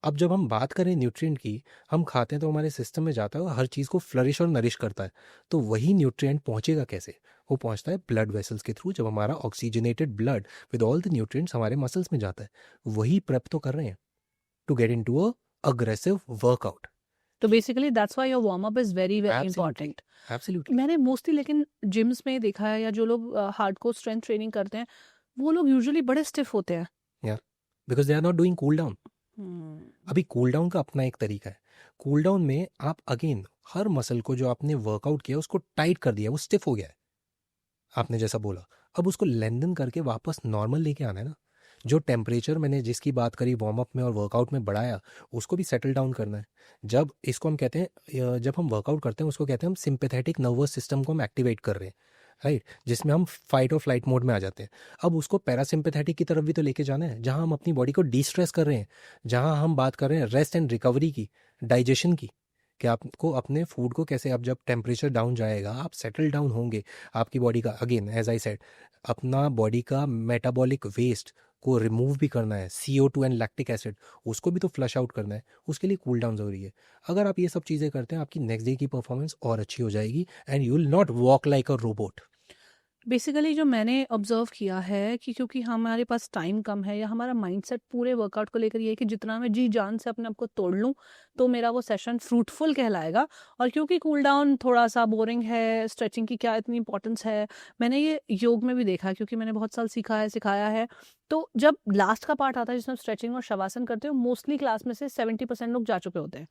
अब जब हम बात करें न्यूट्रिएंट की, हम खाते हैं तो हमारे सिस्टम में जाता है और हर चीज़ को फ्लरिश और नरिश करता है. तो वही न्यूट्रिएंट पहुंचेगा कैसे? वो पहुंचता है ब्लड वेसल्स के थ्रू, जब हमारा oxygenated blood with all the nutrients हमारे मसल्स में जाता है. वही प्रेप तो कर रहे हैं to get into a aggressive workout. तो basically that's why your warm up is very very important. Absolutely. मैंने मोस्टली लेकिन जिम्स में देखा है, या जो लोग हार्डकोर स्ट्रेंथ ट्रेनिंग करते हैं, वो लोग यूजुअली बड़े स्टिफ होते हैं. यार, because they are not doing cool down. अभी कूल डाउन का अपना एक तरीका है. कूल डाउन में आप अगेन हर मसल को जो आपने वर्कआउट किया उसको टाइट कर दिया, वो स्टिफ हो गया है आपने जैसा बोला. अब उसको लेंथन करके वापस नॉर्मल लेके आना है ना. जो टेम्परेचर मैंने जिसकी बात करी वार्म अप में और वर्कआउट में बढ़ाया, उसको भी सेटल डाउन करना है. जब इसको हम कहते हैं, जब हम वर्कआउट करते हैं उसको कहते हैं हम सिंपैथेटिक नर्वस सिस्टम को हम एक्टिवेट कर रहे हैं, राइट, जिसमें हम फाइट और फ्लाइट मोड में आ जाते हैं. अब उसको पैरासिम्पैथेटिक की तरफ भी तो लेके जाना है, जहां हम अपनी बॉडी को डिस्ट्रेस कर रहे हैं, जहां हम बात कर रहे हैं रेस्ट एंड रिकवरी की, डाइजेशन की, कि आपको अपने फूड को कैसे, अब जब टेम्परेचर डाउन जाएगा आप सेटल डाउन होंगे, आपकी बॉडी का अगेन एज आई सेड अपना बॉडी का मेटाबॉलिक वेस्ट को रिमूव भी करना है, CO2 एंड लैक्टिक एसिड, उसको भी तो फ्लश आउट करना है. उसके लिए कूल डाउन ज़रूरी है. अगर आप ये सब चीज़ें करते हैं, आपकी नेक्स्ट डे की परफॉर्मेंस और अच्छी हो जाएगी and you will not walk like a robot. Basically जो मैंने ऑब्जर्व किया है कि क्योंकि हमारे पास टाइम कम है, या हमारा माइंडसेट पूरे वर्कआउट को लेकर ये है कि जितना मैं जी जान से अपने आप को तोड़ लूँ तो मेरा वो सेशन फ्रूटफुल कहलाएगा. और क्योंकि कूल डाउन थोड़ा सा बोरिंग है, स्ट्रेचिंग की क्या इतनी इंपॉर्टेंस है, मैंने ये योग में भी देखा, क्योंकि मैंने बहुत साल सीखा है, सिखाया है. तो जब लास्ट का पार्ट आता है जिसमें स्ट्रेचिंग और शवासन करते हो, मोस्टली क्लास में से 70% लोग जा चुके होते हैं.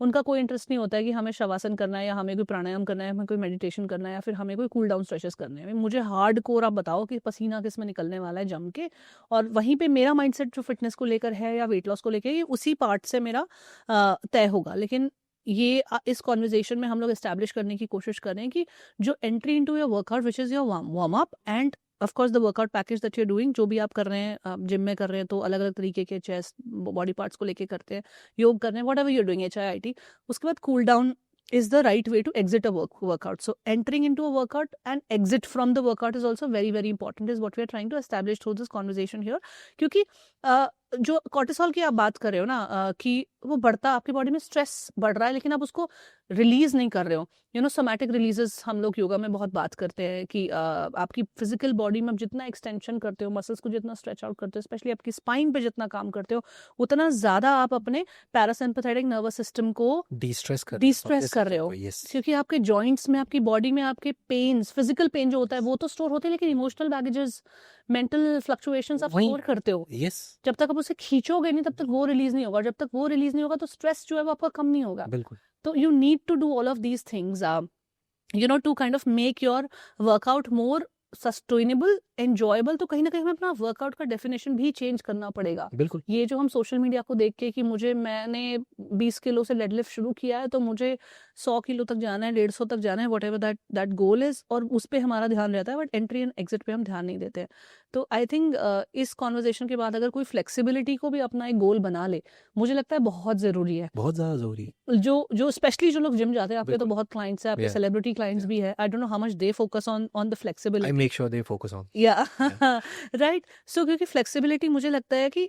उनका कोई इंटरेस्ट नहीं होता है कि हमें शवासन करना है, या हमें कोई प्राणायाम करना है, हमें कोई मेडिटेशन करना है, या फिर हमें कोई कूल डाउन स्ट्रेचेस करने हैं. मुझे हार्ड कोर आप बताओ कि पसीना किस में निकलने वाला है जम के. और वहीं पे मेरा माइंडसेट जो फिटनेस को लेकर है या वेट लॉस को लेकर, ये उसी पार्ट से मेरा तय होगा. लेकिन ये इस कॉन्वर्जेशन में हम लोग एस्टैब्लिश करने की कोशिश कर रहे हैं कि जो entry into your workout which is your warm up and of course the workout package that you are doing, जो भी आप कर रहे हैं, जिम में कर रहे हैं तो अलग अलग तरीके के चेस्ट बॉडी पार्ट्स को लेके करते हैं, योग कर रहे हैं, what ever you're doing, HIIT. उसके बाद cool down is the right way to exit a workout. So entering into a workout and exit from the workout is also very very important, is what we are trying to establish through this conversation here. क्योंकि जो cortisol की आप बात कर रहे हो ना, कि वो बढ़ता, आपकी बॉडी में स्ट्रेस बढ़ रहा है, लेकिन आप उसको रिलीज नहीं कर रहे हो. सोमैटिक रिलीजेस हम लोग योगा में बहुत बात करते हैं कि आपकी फिजिकल बॉडी में आप जितना एक्सटेंशन करते हो, मसल्स को जितना स्ट्रेच आउट करते हो, स्पेशली आपकी स्पाइन पे जितना काम करते हो, उतना ज्यादा आप अपने पैरासिम्पैथेटिक नर्वस सिस्टम को डिस्ट्रेस कर रहे हो. क्योंकि आपके जॉइंट्स में, आपकी बॉडी में आपके पेन्स, फिजिकल पेन जो होता है वो तो स्टोर होते हैं, लेकिन इमोशनल बैगेजेस, मेंटल फ्लक्चुएशंस आप स्टोर करते हो. जब तक आप उसे खींचोगे नहीं तब तक वो रिलीज नहीं होगा. जब तक वो रिलीज नहीं होगा तो स्ट्रेस जो है वो आपका कम नहीं होगा. बिल्कुल. तो you need to do all of these things, to kind of make your workout more sustainable enjoyable, तो कहीं ना कहीं हमें अपना वर्कआउट का डेफिनेशन भी चेंज करना पड़ेगा। बिल्कुल। ये जो हम सोशल मीडिया को देख के कि मैंने 20 किलो से डेडलिफ्ट शुरू किया है तो मुझे 100 किलो तक जाना है, 150 तक जाना है, व्हाटएवर दैट गोल इज, और उस पे हमारा ध्यान रहता है, बट एंट्री एंड एग्जिट पे हम ध्यान नहीं देते हैं। तो आई थिंक इस कॉन्वर्जेशन के बाद अगर कोई फ्लेक्सिबिलिटी को भी अपना एक गोल बना ले, मुझे लगता है बहुत ज़रूरी है। बहुत ज़्यादा ज़रूरी है। जो स्पेशली जो लोग जिम जाते हैं, आपके तो बिल्कुल। बहुत क्लाइंट्स हैं, आपके Yeah. सेलिब्रिटी क्लाइंट्स भी है, I don't know how much they focus on the I flexibility. make sure they focus on. या राइट, सो क्योंकि फ्लेक्सिबिलिटी मुझे लगता है कि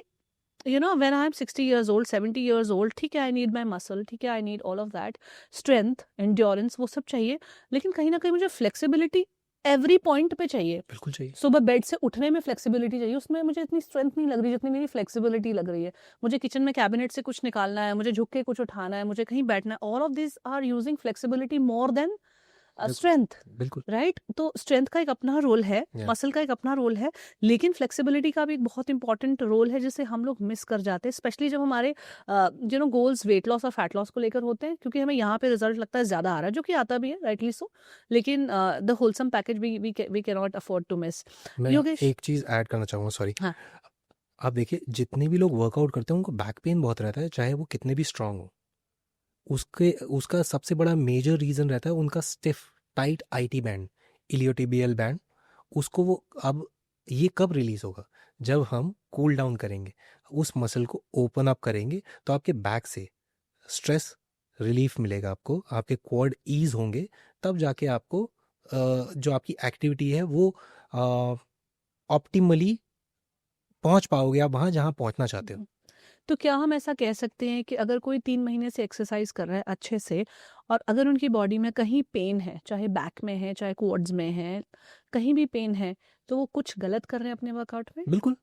when I am 60 years old, 70 years old, ठीक है, आई नीड माई मसल, ठीक है, I need all of that, strength, endurance, वो सब चाहिए, लेकिन कहीं ना कहीं मुझे फ्लेक्सिबिलिटी एवरी पॉइंट पे चाहिए। बिल्कुल चाहिए। सुबह बेड से उठने में फ्लेक्सिबिलिटी चाहिए, उसमें मुझे इतनी स्ट्रेंथ नहीं लग रही जितनी मेरी फ्लेक्सिबिलिटी लग रही है। मुझे किचन में कैबिनेट से कुछ निकालना है, मुझे झुक के कुछ उठाना है, मुझे कहीं बैठना है, all of this are using flexibility more than strength, बिल्कुल। राइट। तो स्ट्रेंथ का एक अपना रोल है, Yeah. मसल का एक अपना रोल है, लेकिन फ्लेक्सिबिलिटी का भी एक बहुत इंपॉर्टेंट रोल है जिसे हम लोग मिस कर जाते हैं, स्पेशली जब हमारे गोल्स वेट लॉस और फैट लॉस को लेकर होते हैं, क्योंकि हमें यहाँ पे रिजल्ट लगता है ज़्यादा आ रहा है, जो कि आता भी है, राइटली सो, लेकिन the wholesome package we can not afford to miss. मैं योगेश, एक चीज़ ऐड करना चाहूँगा, सॉरी। हाँ। आप देखिए, जितने भी लोग वर्कआउट करते हैं उनको बैक पेन बहुत रहता है, चाहे वो कितने भी स्ट्रांग हो। उसका सबसे बड़ा मेजर रीज़न रहता है उनका stiff tight IT band, iliotibial band. उसको वो अब ये कब रिलीज होगा? जब हम कूल डाउन करेंगे, उस मसल को ओपन अप करेंगे, तो आपके बैक से स्ट्रेस रिलीफ मिलेगा आपको, आपके क्वाड ईज होंगे, तब जाके आपको जो आपकी एक्टिविटी है वो ऑप्टिमली पहुंच पाओगे आप वहाँ जहाँ पहुंचना चाहते हो। तो क्या हम ऐसा कह सकते हैं कि अगर कोई 3 महीने से एक्सरसाइज कर रहा है अच्छे से, और अगर उनकी बॉडी में कहीं पेन है, चाहे बैक में है, चाहे क्वाड्स में है, कहीं भी पेन है, तो वो कुछ गलत कर रहे हैं अपने वर्कआउट में? बिल्कुल,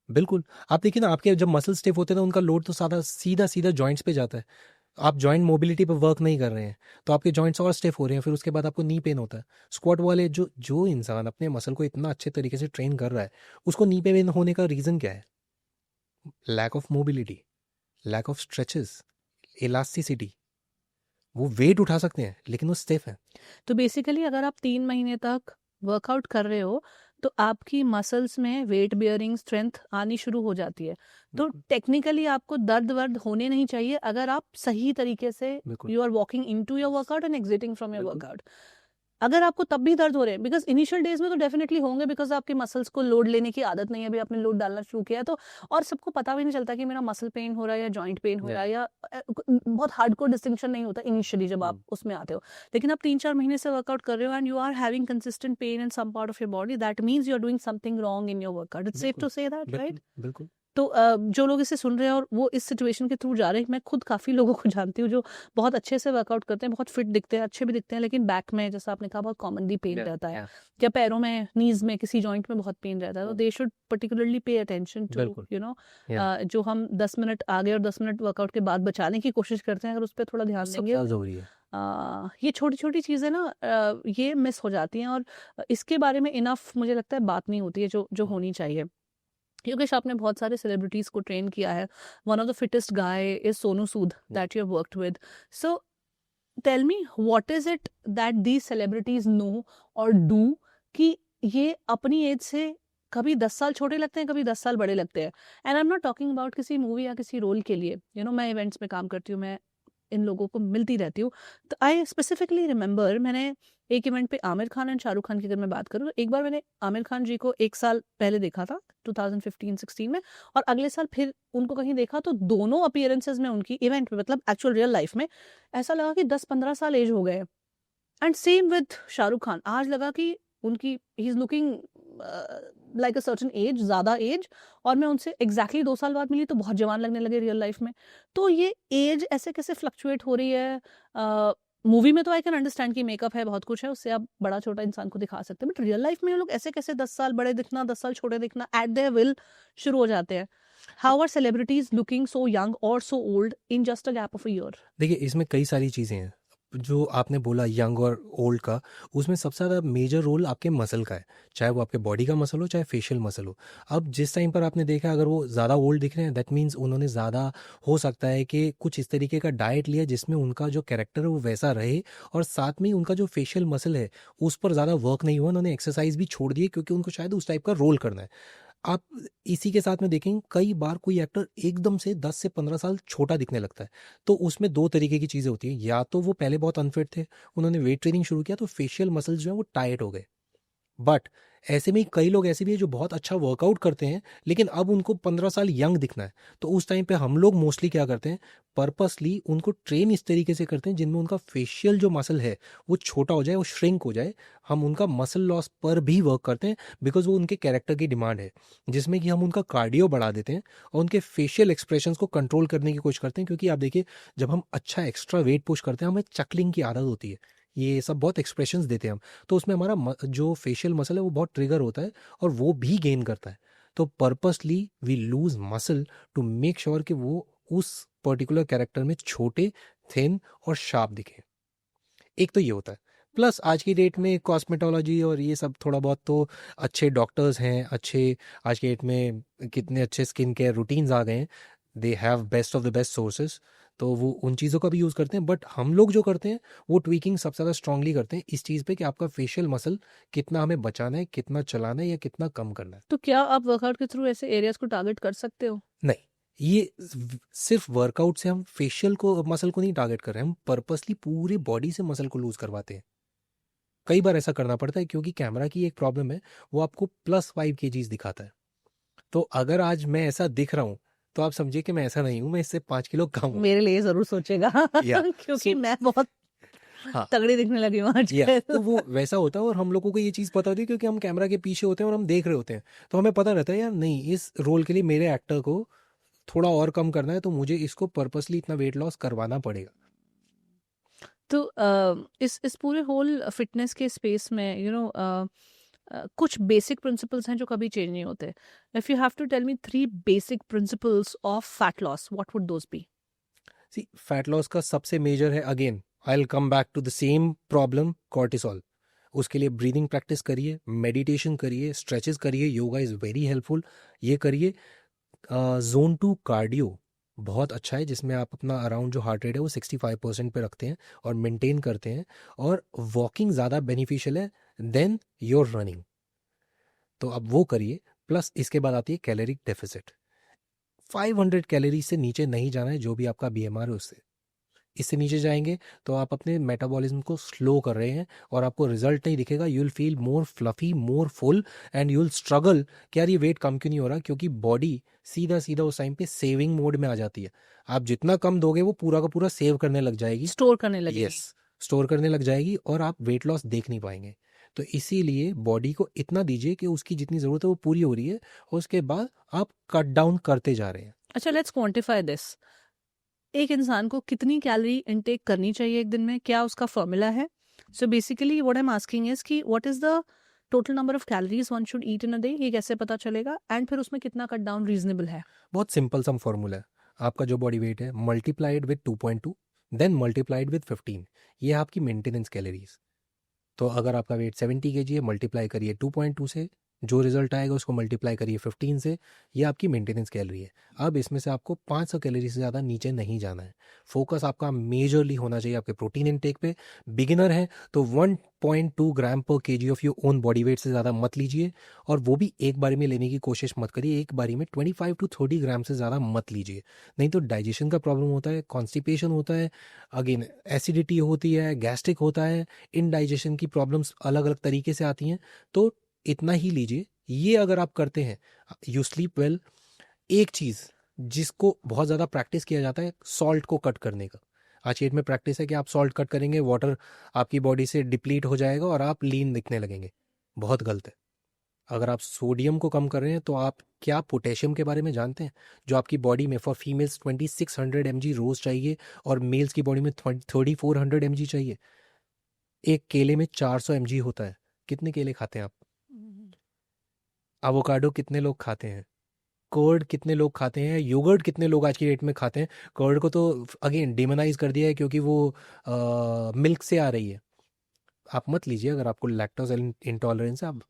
बिल्कुल। आप देखिए ना, आपके जब मसल स्टिफ होते हैं तो उनका लोड तो सीधा सीधा जॉइंट्स पे जाता है। आप जॉइंट मोबिलिटी पे वर्क नहीं कर रहे हैं तो आपके जॉइंट्स और स्टिफ हो रहे हैं, फिर उसके बाद आपको नी पेन होता है। स्क्वाट वाले जो इंसान अपने मसल को इतना अच्छे तरीके से ट्रेन कर रहा है, उसको नी पेन होने का रीज़न क्या है? Lack of mobility, lack of stretches, elasticity. वो वेट उठा सकते हैं लेकिन वो स्टिफ है। तो बेसिकली अगर आप 3 महीने तक वर्कआउट कर रहे हो, तो आपकी मसल्स में वेट बियरिंग स्ट्रेंथ आनी शुरू हो जाती है। तो बिल्कुल। टेक्निकली आपको दर्द वर्द होने नहीं चाहिए अगर आप सही तरीके से बिल्कुल। You are walking into your workout and exiting from your बिल्कुल। वर्कआउट। अगर आपको तब भी दर्द हो रहे हैं, बिकॉज इनिशियल डेज में तो डेफिनेटली होंगे, बिकॉज आपके मसल्स को लोड लेने की आदत नहीं है, अभी आपने लोड डालना शुरू किया है, तो और सबको पता भी नहीं चलता कि मेरा मसल पेन हो रहा है या जॉइंट पेन हो रहा है, या बहुत हार्डकोर डिस्टिंक्शन नहीं होता इनिशियली जब आप उसमें आते हो। लेकिन आप 3-4 महीने से वर्कआउट कर रहे हो and you are having consistent pain in some part of your body, that means you are doing something wrong in your workout. It's safe to say that, right? बिल्कुल। तो जो लोग इसे सुन रहे हैं और वो इस सिचुएशन के थ्रू जा रहे हैं, मैं खुद काफ़ी लोगों को जानती हूँ जो बहुत अच्छे से वर्कआउट करते हैं, बहुत फिट दिखते हैं, अच्छे भी दिखते हैं, लेकिन बैक में, जैसा आपने कहा, बहुत कॉमनली पेन रहता है, या पैरों में, नीज में, किसी जॉइंट में बहुत पेन रहता है। तो they should particularly pay attention to जो हम 10 मिनट आगे और 10 मिनट वर्कआउट के बाद बचाने की कोशिश करते हैं, अगर उस पर थोड़ा ध्यान देंगे, जरूरी है। ये छोटी छोटी चीज़ें ना ये मिस हो जाती हैं, और इसके बारे में इनफ मुझे लगता है बात नहीं होती है जो होनी चाहिए। योगेश, आपने बहुत सारे सेलिब्रिटीज को ट्रेन किया है। One of the fittest guy is Sonu Sood that you have worked with. So tell me, what is it that these celebrities know और डू कि ये अपनी एज से कभी 10 साल छोटे लगते हैं, कभी 10 साल बड़े लगते हैं? And I am not talking about किसी मूवी या किसी रोल के लिए, मैं इवेंट्स में काम करती हूँ, मैं इन लोगों को मिलती रहती हूँ, तो आई स्पेसिफिकली रिमेंबर, मैंने एक इवेंट पे आमिर खान एंड शाहरुख खान की अगर मैं बात करूँ, एक बार मैंने आमिर खान जी को 1 साल पहले देखा था 2015-16 में, और अगले साल फिर उनको कहीं देखा, तो दोनों अपीयरेंसेस में उनकी इवेंट में, मतलब एक्चुअल रियल लाइफ में, ऐसा लगा कि 10-15 साल एज हो गए। And same with Shahrukh Khan, आज लगा कि उनकी he is looking like a certain age, ज़्यादा एज, और मैं उनसे एग्जैक्टली 2 साल बाद मिली तो बहुत जवान लगने लगे रियल लाइफ में। तो ये एज ऐसे कैसे फ्लक्चुएट हो रही है? मूवी में तो आई कैन अंडरस्टैंड कि मेकअप है, बहुत कुछ है, उससे आप बड़ा छोटा इंसान को दिखा सकते हैं, बट रियल लाइफ में ये लोग ऐसे कैसे 10 साल बड़े दिखना, 10 साल छोटे दिखना एट देयर विल शुरू हो जाते हैं? How are celebrities looking so young और so old in just a gap of a year? देखिए, इसमें कई सारी चीज़ें हैं। जो आपने बोला यंग और ओल्ड का, उसमें सबसे ज़्यादा मेजर रोल आपके मसल का है, चाहे वो आपके बॉडी का मसल हो चाहे फेशियल मसल हो। अब जिस टाइम पर आपने देखा अगर वो ज़्यादा ओल्ड दिख रहे हैं, दैट मीन्स उन्होंने ज़्यादा हो सकता है कि कुछ इस तरीके का डाइट लिया जिसमें उनका जो कैरेक्टर है वो वैसा रहे, और साथ में ही उनका जो फेशियल मसल है उस पर ज़्यादा वर्क नहीं हुआ, उन्होंने एक्सरसाइज भी छोड़ दी है क्योंकि उनको शायद उस टाइप का रोल करना है। आप इसी के साथ में देखेंगे कई बार कोई एक्टर एकदम से 10 से 15 साल छोटा दिखने लगता है, तो उसमें दो तरीके की चीज़ें होती हैं, या तो वो पहले बहुत अनफिट थे, उन्होंने वेट ट्रेनिंग शुरू किया तो फेशियल मसल्स जो है वो टाइट हो गए। बट ऐसे में ही कई लोग ऐसे भी हैं जो बहुत अच्छा वर्कआउट करते हैं लेकिन अब उनको 15 साल यंग दिखना है, तो उस टाइम पे हम लोग मोस्टली क्या करते हैं, पर्पसली उनको ट्रेन इस तरीके से करते हैं जिनमें उनका फेशियल जो मसल है वो छोटा हो जाए, वो श्रिंक हो जाए। हम उनका मसल लॉस पर भी वर्क करते हैं बिकॉज वो उनके कैरेक्टर की डिमांड है, जिसमें कि हम उनका कार्डियो बढ़ा देते हैं और उनके फेशियल एक्सप्रेशंस को कंट्रोल करने की कोशिश करते हैं। क्योंकि आप देखिए, जब हम अच्छा एक्स्ट्रा वेट पुश करते हैं हमें चकलिंग की आदत होती है, ये सब बहुत एक्सप्रेशंस देते हैं हम, तो उसमें हमारा जो फेशियल मसल है वो बहुत ट्रिगर होता है और वो भी गेन करता है। तो purposely we lose muscle to make sure कि वो उस पर्टिकुलर कैरेक्टर में छोटे, थिन और शार्प दिखे। एक तो ये होता है, प्लस आज की डेट में कॉस्मेटोलॉजी और ये सब थोड़ा बहुत तो अच्छे डॉक्टर्स हैं, अच्छे आज की डेट में कितने अच्छे स्किन केयर रूटीन्स आ गए हैं, they have best of the best sources, तो वो उन चीज़ों का भी यूज़ करते हैं। बट हम लोग जो करते हैं वो ट्वीकिंग सबसे ज़्यादा स्ट्रांगली करते हैं इस चीज़ पे कि आपका फेशियल मसल कितना हमें बचाना है, कितना चलाना है या कितना कम करना है। तो क्या आप वर्कआउट के थ्रू ऐसे एरियाज को टारगेट कर सकते हो? नहीं, ये सिर्फ वर्कआउट से हम फेशियल को मसल को नहीं टारगेट कर रहे हैं, हम पर्पसली पूरे बॉडी से मसल को लूज करवाते हैं। कई बार ऐसा करना पड़ता है क्योंकि कैमरा की एक प्रॉब्लम है, वो आपको +5 kgs दिखाता है। तो अगर आज मैं ऐसा दिख रहा हूँ तो आप समझिए कि मैं ऐसा नहीं हूँ, मैं इससे 5 किलो कम हूँ। मेरे लिए जरूर सोचेगा या क्योंकि सो मैं बहुत हाँ, तगड़ी दिखने लगी हूँ या आजकल। तो वो वैसा होता है और हम लोगों को ये चीज़ पता होती है क्योंकि हम कैमरा के पीछे होते हैं और हम देख रहे होते हैं, तो हमें पता रहता है यार नहीं, इस रोल के लिए मेरे एक्टर को थोड़ा और कम करना है, तो मुझे इसको पर्पसली इतना वेट लॉस करवाना पड़ेगा। तो इस पूरे होल फिटनेस के स्पेस में कुछ बेसिक प्रिंसिपल्स हैं जो कभी चेंज नहीं होते। If you have to tell me 3 basic principles of fat loss, what would those be? See, fat loss का सबसे मेजर है, again I will come back to the same problem, cortisol. उसके लिए ब्रीदिंग प्रैक्टिस करिए, meditation करिए, stretches करिए, yoga is very helpful, ये करिए। ज़ोन 2 कार्डियो बहुत अच्छा है, जिसमें आप अपना अराउंड जो हार्ट रेट है वो 65% पे रखते हैं और मेंटेन करते हैं, और वॉकिंग ज़्यादा बेनिफिशियल है देन योर रनिंग, तो अब वो करिए। प्लस इसके बाद आती है कैलोरिक डेफिसिट, 500 कैलोरी से नीचे नहीं जाना है, जो भी आपका बीएमआर है उससे। इससे नीचे जाएंगे तो आप अपने मेटाबॉलिज्म को स्लो कर रहे हैं और आपको रिजल्ट नहीं दिखेगा, you will feel more fluffy, more full, and you will struggle कि यार ये वेट कम क्यों नहीं हो रहा, क्योंकि बॉडी सीधा सीधा उस टाइम पे सेविंग मोड में आ जाती है। आप जितना कम दोगे वो पूरा का पूरा सेव करने लग जाएगी, स्टोर करने लगेगी। यस, स्टोर करने लग जाएगी और आप वेट लॉस देख नहीं पाएंगे। तो इसीलिए बॉडी को इतना दीजिए कि उसकी जितनी ज़रूरत है वो पूरी हो रही है, और उसके बाद आप कट डाउन करते जा रहे हैं। अच्छा, लेट्स क्वांटिफाई दिस। एक इंसान को कितनी कैलोरी इनटेक करनी चाहिए एक दिन में, क्या उसका फॉर्मूला है? So basically what I am asking is कि what is the total number of calories one should eat in a day, ये कैसे पता चलेगा, एंड फिर उसमें कितना कट डाउन रीजनेबल है? बहुत सिंपल सा फॉर्मूला है, आपका जो बॉडी वेट है multiplied with 2.2 then multiplied with 15, ये है आपकी मेंटेनेंस कैलोरीज। तो अगर आपका वेट 70 kg है, मल्टीप्लाई करिए 2.2 से, जो रिजल्ट आएगा उसको मल्टीप्लाई करिए 15 से, ये आपकी मेंटेनेंस कैलोरी है। अब इसमें से आपको 500 कैलोरी से ज़्यादा नीचे नहीं जाना है। फोकस आपका मेजरली होना चाहिए आपके प्रोटीन इनटेक पे। बिगिनर है तो 1.2 ग्राम पर KG of your own body weight से ज़्यादा मत लीजिए, और वो भी एक बारी में लेने की कोशिश मत करिए, एक बारी में 25 to 30 ग्राम से ज़्यादा मत लीजिए, नहीं तो डाइजेशन का प्रॉब्लम होता है, कॉन्स्टिपेशन होता है, अगेन एसिडिटी होती है, गैस्ट्रिक होता है, इनडाइजेशन की प्रॉब्लम्स अलग अलग तरीके से आती हैं। तो इतना ही लीजिए, ये अगर आप करते हैं यू स्लीप वेल। एक चीज़ जिसको बहुत ज़्यादा प्रैक्टिस किया जाता है सॉल्ट को कट करने का, आज की डेट में प्रैक्टिस है कि आप सॉल्ट कट करेंगे, वाटर आपकी बॉडी से डिप्लीट हो जाएगा और आप लीन दिखने लगेंगे, बहुत गलत है। अगर आप सोडियम को कम कर रहे हैं तो आप क्या पोटेशियम के बारे में जानते हैं, जो आपकी बॉडी में फॉर फीमेल्स 2600 mg रोज चाहिए और मेल्स की बॉडी में 3400 mg चाहिए। एक केले में 400 mg होता है, कितने केले खाते हैं आप? एवोकाडो कितने लोग खाते हैं? कर्ड कितने लोग खाते हैं, योगर्ट कितने लोग आज की डेट में खाते हैं। कर्ड को तो अगेन डिमोनाइज कर दिया है क्योंकि वो मिल्क से आ रही है। आप मत लीजिए, अगर आपको लैक्टोज इंटॉलरेंस है आप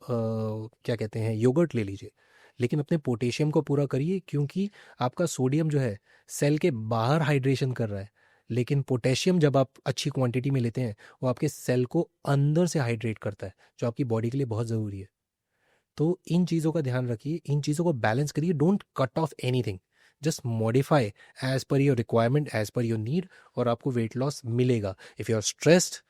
क्या कहते हैं योगर्ट ले लीजिए, लेकिन अपने पोटेशियम को पूरा करिए क्योंकि आपका सोडियम जो है सेल के बाहर हाइड्रेशन कर रहा है, लेकिन पोटेशियम जब आप अच्छी क्वांटिटी में लेते हैं वो आपके सेल को अंदर से हाइड्रेट करता है, जो आपकी बॉडी के लिए बहुत ज़रूरी है। तो इन चीज़ों का ध्यान रखिए, इन चीज़ों को बैलेंस करिए, don't cut off anything, just modify as per your requirement, as per your need, और आपको वेट लॉस मिलेगा। इफ़ यू आर स्ट्रेस्ड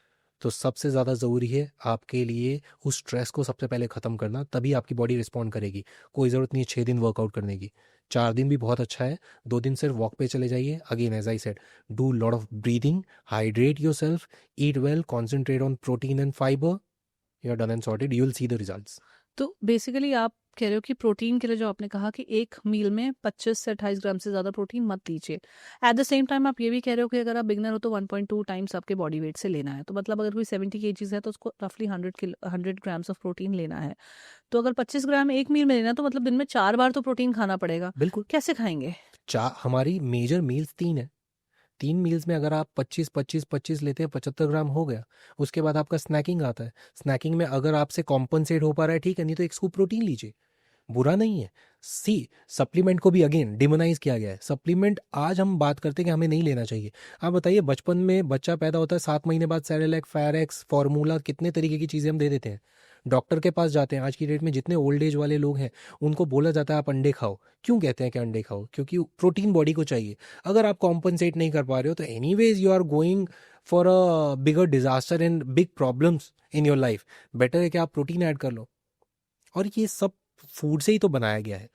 तो सबसे ज़्यादा ज़रूरी है आपके लिए उस स्ट्रेस को सबसे पहले ख़त्म करना, तभी आपकी बॉडी रिस्पॉन्ड करेगी। कोई ज़रूरत नहीं है 6 दिन वर्कआउट करने की, 4 दिन भी बहुत अच्छा है, 2 दिन सिर्फ वॉक पे चले जाइए। Again as I said, do lot of breathing, hydrate yourself, eat well, concentrate on protein and fibre, you are done and sorted, you will see the results. तो बेसिकली आप कह रहे हो कि प्रोटीन के लिए जो आपने कहा कि एक मील में 25 से 28 ग्राम से ज़्यादा प्रोटीन मत लीजिए। एट द सेम टाइम आप ये भी कह रहे हो कि अगर आप बिगनर हो तो 1.2 टाइम्स आपके बॉडी वेट से लेना है। तो मतलब अगर कोई 70 केजीज है तो उसको रफली 100 ग्राम्स ऑफ प्रोटीन लेना है। तो अगर 25 ग्राम एक मील में लेना तो मतलब दिन में 4 बार तो प्रोटीन खाना पड़ेगा। बिल्कुल, कैसे खाएंगे? हमारी मेजर मील्स 3 है। 3 मील्स में अगर आप 25-25-25 लेते हैं, 75 ग्राम हो गया। उसके बाद आपका स्नैकिंग आता है। स्नैकिंग में अगर आपसे कॉम्पनसेट हो पा रहा है ठीक है, नहीं तो एक स्कूप प्रोटीन लीजिए, बुरा नहीं है। सी, सप्लीमेंट को भी अगेन डिमोनाइज किया गया है। सप्लीमेंट आज हम बात करते हैं कि हमें नहीं लेना चाहिए। आप बताइए, बचपन में बच्चा पैदा होता है, 7 महीने बाद सेरेलैक, फेरेक्स, फार्मूला, कितने तरीके की चीज़ें हम दे देते हैं। डॉक्टर के पास जाते हैं, आज की डेट में जितने ओल्ड एज वाले लोग हैं उनको बोला जाता है आप अंडे खाओ। क्यों कहते हैं कि अंडे खाओ? क्योंकि प्रोटीन बॉडी को चाहिए। अगर आप कॉम्पनसेट नहीं कर पा रहे हो तो anyways you are going for a bigger disaster and big problems in your life. Better है कि आप प्रोटीन ऐड कर लो, और ये सब फूड से ही तो बनाया गया है।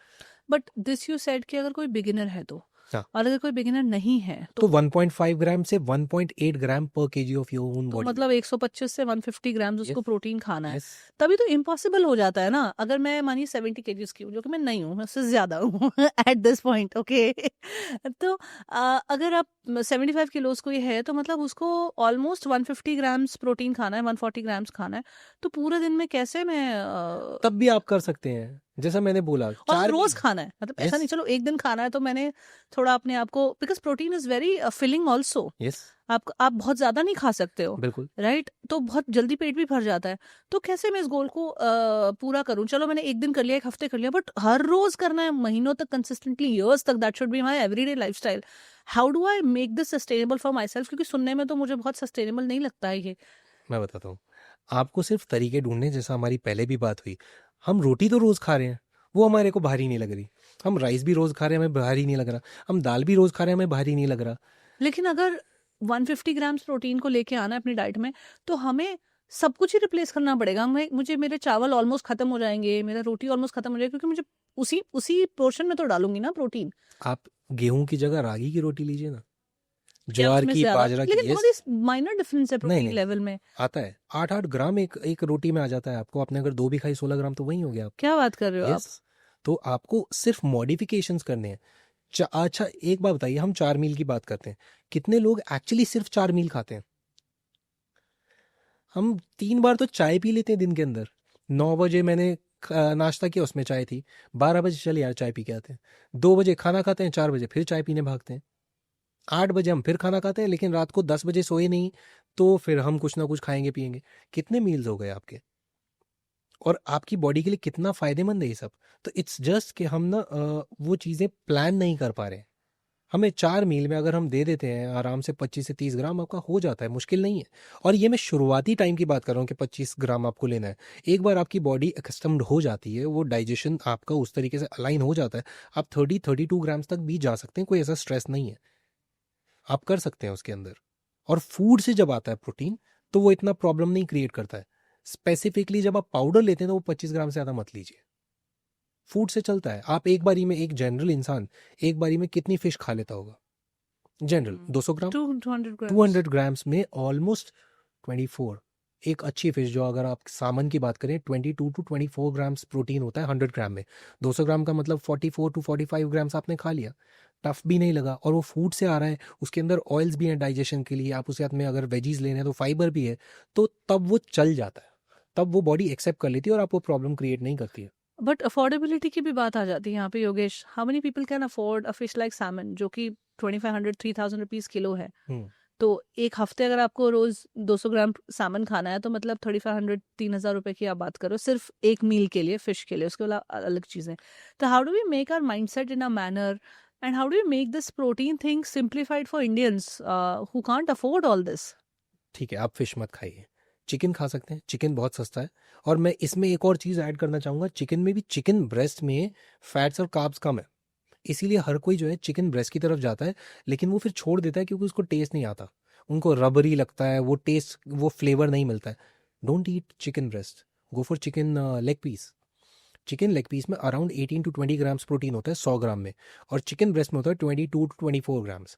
बट दिस यू सेड कि अगर कोई बिगिनर है तो, हाँ, और अगर कोई बिगिनर नहीं है तो 1.5 ग्राम से 1.8 ग्राम पर केजी ऑफ योर ओन तो बॉडी। मतलब 125 से 150 ग्राम उसको यस, प्रोटीन खाना है। यस, तभी तो इम्पॉसिबल हो जाता है ना। अगर मैं मानिए 70 केजीज की हूँ, जो कि मैं नहीं हूँ, मैं उससे ज्यादा हूँ एट दिस पॉइंट, ओके। तो अगर आप 75 किलोज कोई है तो मतलब उसको ऑलमोस्ट 150 ग्राम्स प्रोटीन खाना है, 140 ग्राम्स खाना है। तो पूरे दिन में कैसे मैं तब भी आप कर सकते हैं, जैसा मैंने बोला और 4 रोज मील। खाना है, मतलब ऐसा यस, नहीं चलो एक दिन खाना है तो मैंने थोड़ा अपने आप को, because protein is very filling also. Yes, आप बहुत ज्यादा नहीं खा सकते हो, बिल्कुल। राइट? तो बहुत जल्दी पेट भी भर जाता है। तो कैसे मैं इस गोल को पूरा करूं? चलो मैंने एक दिन कर लिया, एक हफ्ते कर लिया, बट हर रोज करना है, महीनों तक, कंसिस्टेंटली, इयर्स तक, that should be my everyday lifestyle. How do I make this sustainable for my self? क्योंकि सुनने में तो मुझे बहुत सस्टेनेबल नहीं लगता है ये। मैं बताता हूँ, आपको सिर्फ तरीके ढूंढने, जैसा हमारी पहले भी बात हुई। हम रोटी तो रोज खा रहे हैं, वो हमारे को भारी नहीं लग रही। हम राइस भी रोज खा रहे हैं, हमें भारी नहीं लग रहा। हम दाल भी रोज खा रहे हैं, हमें भारी नहीं लग रहा। लेकिन अगर 150 ग्राम्स प्रोटीन को लेके आना है अपनी डाइट में, तो हमें सब कुछ ही रिप्लेस करना पड़ेगा। मुझे मेरे चावल ऑलमोस्ट खत्म हो जाएंगे, मेरा रोटी ऑलमोस्ट खत्म हो जाएगा, क्योंकि मुझे उसी उसी पोर्शन में तो डालूंगी ना प्रोटीन। आप गेहूं की जगह रागी की रोटी लीजिए ना, या ज्वार उसमें की, ज्यादा, बाजरा की। लेकिन यस, बहुत ही माइनर डिफरेंस है नहीं प्रोटीन नहीं, लेवल में। आता है 8-8 ग्राम एक एक रोटी में आ जाता है आपको। आपने अगर 2 भी खाई, 16 ग्राम तो वही हो गया आपका। क्या बात कर रहे हो आप? यस, तो आपको सिर्फ मॉडिफिकेशंस करने हैं। अच्छा, एक बात बताइए, हम 4 मील की बात करते हैं, कितने लोग एक्चुअली सिर्फ 4 मील खाते हैं? हम 3 बार तो चाय पी लेते हैं दिन के अंदर। 9 बजे मैंने नाश्ता किया, उसमें चाय थी। 12 बजे चल यार चाय पी के आते हैं। 2 बजे खाना खाते हैं, 4 बजे फिर चाय पीने भागते हैं। 8 बजे हम फिर खाना खाते हैं, लेकिन रात को 10 बजे सोए नहीं तो फिर हम कुछ ना कुछ खाएंगे पिएंगे। कितने मील्स हो गए आपके? और आपकी बॉडी के लिए कितना फायदेमंद है ये सब? तो इट्स जस्ट कि हम ना वो चीज़ें प्लान नहीं कर पा रहे हैं। हमें 4 मील में अगर हम दे देते हैं आराम से 25 से 30 ग्राम आपका हो जाता है, मुश्किल नहीं है। और ये मैं शुरुआती टाइम की बात कर रहा हूँ कि 25 ग्राम आपको लेना है। एक बार आपकी बॉडी अकस्टम्ड हो जाती है, वो डाइजेशन आपका उस तरीके से अलाइन हो जाता है, आप 30-32 ग्राम्स तक भी जा सकते हैं, कोई ऐसा स्ट्रेस नहीं है, आप कर सकते हैं उसके अंदर। और फूड से जब आता है प्रोटीन तो वो इतना प्रॉब्लम नहीं क्रिएट करता है। स्पेसिफिकली जब आप पाउडर लेते हैं तो वो 25 ग्राम से ज़्यादा मत लीजिए। फूड से चलता है। आप एक बारी में, एक जनरल इंसान एक बारी में कितनी फिश खा लेता होगा? जनरल 200 ग्राम। 200 ग्राम्स। 200 ग्राम्स में ऑलमोस्ट 24, एक अच्छी फिश जो अगर आप सामन की बात करें 22 टू 24 ग्राम्स प्रोटीन होता है 100 ग्राम में। 200 ग्राम का मतलब 44 टू 45 ग्राम्स आपने खा लिया। टफ भी नहीं लगा, और वो फूड से आ रहा है, उसके अंदर ऑयल्स भी हैं डाइजेशन के लिए, आप उसे साथ में अगर वेजीज ले रहे हैं तो फाइबर भी है, तो तब वो चल जाता है, तब वो बॉडी एक्सेप्ट कर लेती है और आपको प्रॉब्लम क्रिएट नहीं करती है। बट अफोर्डेबिलिटी की भी बात आ जाती है यहाँ पे Yogesh. How many people can afford a fish like Simon जो कि 2500 3000 रुपीज किलो है. तो एक हफ्ते अगर आपको रोज 200 ग्राम सैमन खाना है तो मतलब 3500 3000 रुपए की आप बात करो सिर्फ एक मील के लिए, फिश के लिए. उसके अलावा अलग चीजें. तो how do we make our mindset in a manner and how do we make this protein thing simplified for Indians who can't afford all this. ठीक है, आप फिश मत खाइए, चिकन खा सकते हैं, चिकन बहुत सस्ता है. और मैं इसमें एक और चीज़ ऐड करना चाहूँगा, चिकन में भी, चिकन ब्रेस्ट में फैट्स और कार्ब्स कम है. इसीलिए हर कोई जो है चिकन ब्रेस्ट की तरफ जाता है, लेकिन वो फिर छोड़ देता है क्योंकि उसको टेस्ट नहीं आता, उनको रबरी लगता है, वो टेस्ट, वो फ्लेवर नहीं मिलता है. Don't eat chicken breast, go for chicken leg piece. Chicken leg piece में अराउंड 18 to 20 ग्राम्स प्रोटीन होता है 100 ग्राम में, और चिकन ब्रेस्ट में होता है 22 to 24 ग्राम्स.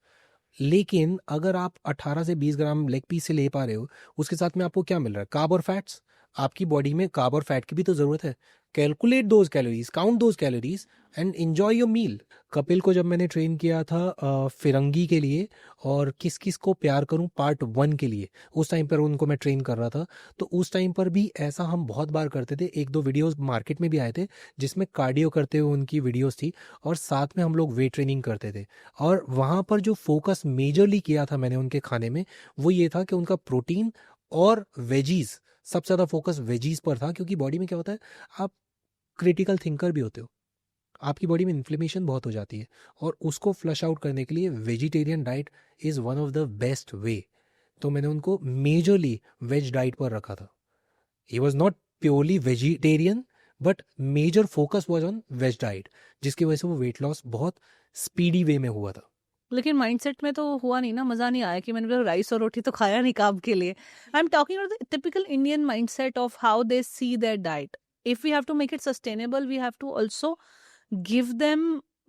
लेकिन अगर आप 18 से 20 ग्राम लेग पीस से ले पा रहे हो, उसके साथ में आपको क्या मिल रहा है? कार्ब और फैट्स. आपकी बॉडी में कार्ब और फैट की भी तो ज़रूरत है. Calculate those calories, count those calories and enjoy your meal. Kapil को जब मैंने ट्रेन किया था फिरंगी के लिए और किस किस को प्यार करूं पार्ट 1 के लिए, उस टाइम पर उनको मैं ट्रेन कर रहा था. तो उस टाइम पर भी ऐसा हम बहुत बार करते थे. एक दो वीडियोस मार्केट में भी आए थे जिसमें कार्डियो करते हुए उनकी वीडियोस थी, और साथ में हम लोग वेट ट्रेनिंग करते थे. और वहाँ पर जो फोकस मेजरली किया था मैंने उनके खाने में, वो ये था कि उनका प्रोटीन और वेजीज, सबसे ज़्यादा फोकस वेजीज पर था. क्योंकि बॉडी में क्या होता है, आप क्रिटिकल थिंकर भी होते हो, आपकी बॉडी में इन्फ्लेमेशन बहुत हो जाती है, और उसको फ्लश आउट करने के लिए vegetarian diet is one of the best way. तो मैंने उनको मेजरली वेज डाइट पर रखा था. He was not purely vegetarian, but major focus was on veg diet, जिसकी वजह से वो वेट लॉस बहुत स्पीडी वे में हुआ था. लेकिन माइंडसेट में तो हुआ नहीं ना, मजा नहीं आया कि मैंने राइस और रोटी तो खाया नहीं काम के लिए. I am talking about the typical Indian mindset of how they see their diet. If we have to make it sustainable we have to also give them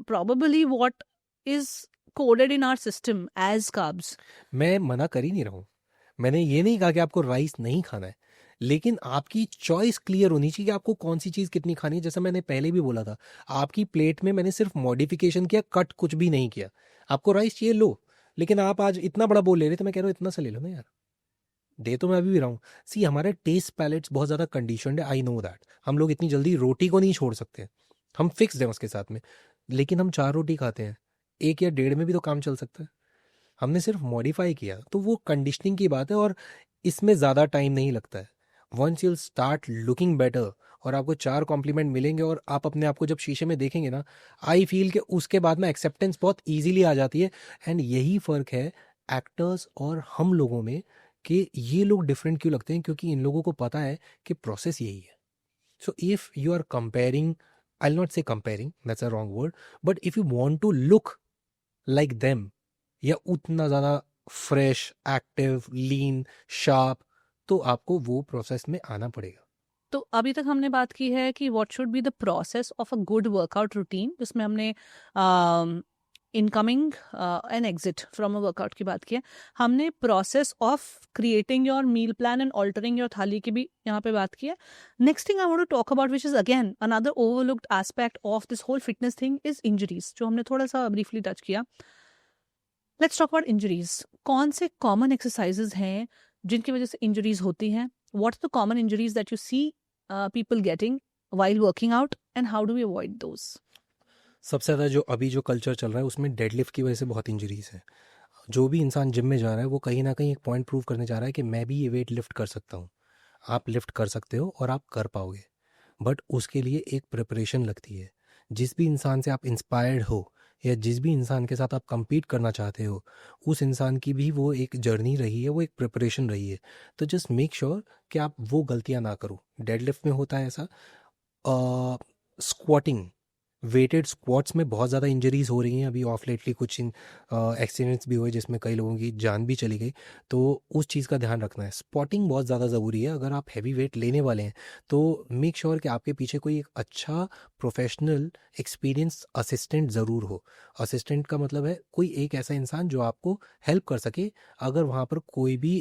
probably what is coded in our system as carbs. मैं मना कर ही नहीं रहा हूँ, मैंने ये नहीं कहा कि आपको राइस नहीं खाना है, लेकिन आपकी चॉइस क्लियर होनी चाहिए कि आपको कौन सी चीज़ कितनी खानी है. जैसा मैंने पहले भी बोला था, आपकी प्लेट में मैंने सिर्फ मॉडिफिकेशन किया, कट कुछ भी नहीं किया. आपको राइस चाहिए लो, लेकिन आप आज इतना बड़ा बोल ले रहे थे, मैं कह रहा हूँ इतना सा ले लो ना यार. दे तो मैं अभी भी रहा हूँ. सी, हमारे टेस्ट पैलेट्स बहुत ज़्यादा कंडीशनड है, आई नो दैट. हम लोग इतनी जल्दी रोटी को नहीं छोड़ सकते, हम फिक्स हैं उसके साथ में. लेकिन हम 4 रोटी खाते हैं, 1 या 1.5 में भी तो काम चल सकता है. हमने सिर्फ मॉडिफाई किया, तो वो कंडीशनिंग की बात है, और इसमें ज़्यादा टाइम नहीं लगता है. Once you'll start looking better और आपको 4 कॉम्प्लीमेंट मिलेंगे और आप अपने आप को जब शीशे में देखेंगे ना, आई फील कि उसके बाद में एक्सेप्टेंस बहुत ईजिली आ जाती है. एंड यही फ़र्क है एक्टर्स और हम लोगों में, कि ये लोग डिफरेंट क्यों लगते हैं, क्योंकि इन लोगों को पता है कि प्रोसेस यही है. So if you are comparing, I will not say comparing, that's a wrong word, but if you want to look like them, या उतना ज़्यादा फ्रेश, एक्टिव, लीन, शार्प, तो आपको वो प्रोसेस में आना पड़ेगा. तो अभी तक हमने बात की है कि what should be the process of a good workout routine, जिसमें हमने incoming and exit from a workout की बात की है. हमने process of creating your meal plan and altering your thali की भी यहाँ पे बात की है. Next thing I want to talk about which is again another overlooked aspect of this whole fitness thing is injuries, जो हमने थोड़ा सा ब्रीफली टच किया. Let's talk about injuries. कौन से कॉमन एक्सरसाइजेज हैं जिनकी वजह से इंजरीज होती हैं? What are the common injuries that you see people getting while working out and how do we avoid those? सबसे ज़्यादा जो अभी जो कल्चर चल रहा है उसमें डेडलिफ्ट की वजह से बहुत इंजरीज है. जो भी इंसान जिम में जा रहा है वो कहीं ना कहीं एक पॉइंट प्रूव करने जा रहा है कि मैं भी ये वेट लिफ्ट कर सकता हूँ. आप लिफ्ट कर सकते हो और आप कर पाओगे, बट उसके लिए एक प्रिपरेशन लगती है. जिस भी इंसान से आप इंस्पायर्ड हो, या जिस भी इंसान के साथ आप compete करना चाहते हो, उस इंसान की भी वो एक जर्नी रही है, वो एक प्रिपरेशन रही है. तो जस्ट मेक श्योर कि आप वो गलतियां ना करो. डेडलिफ्ट में होता है ऐसा. स्क्वाटिंग, वेटेड स्क्वाट्स में बहुत ज़्यादा इंजरीज हो रही हैं अभी ऑफ लेटली. कुछ एक्सीडेंट्स भी हुए जिसमें कई लोगों की जान भी चली गई. तो उस चीज़ का ध्यान रखना है. स्पॉटिंग बहुत ज़्यादा ज़रूरी है. अगर आप हैवी वेट लेने वाले हैं तो मेक श्योर कि आपके पीछे कोई एक अच्छा प्रोफेशनल एक्सपीरियंस असिस्टेंट ज़रूर हो. असिस्टेंट का मतलब है कोई एक ऐसा इंसान जो आपको हेल्प कर सके अगर वहाँ पर कोई भी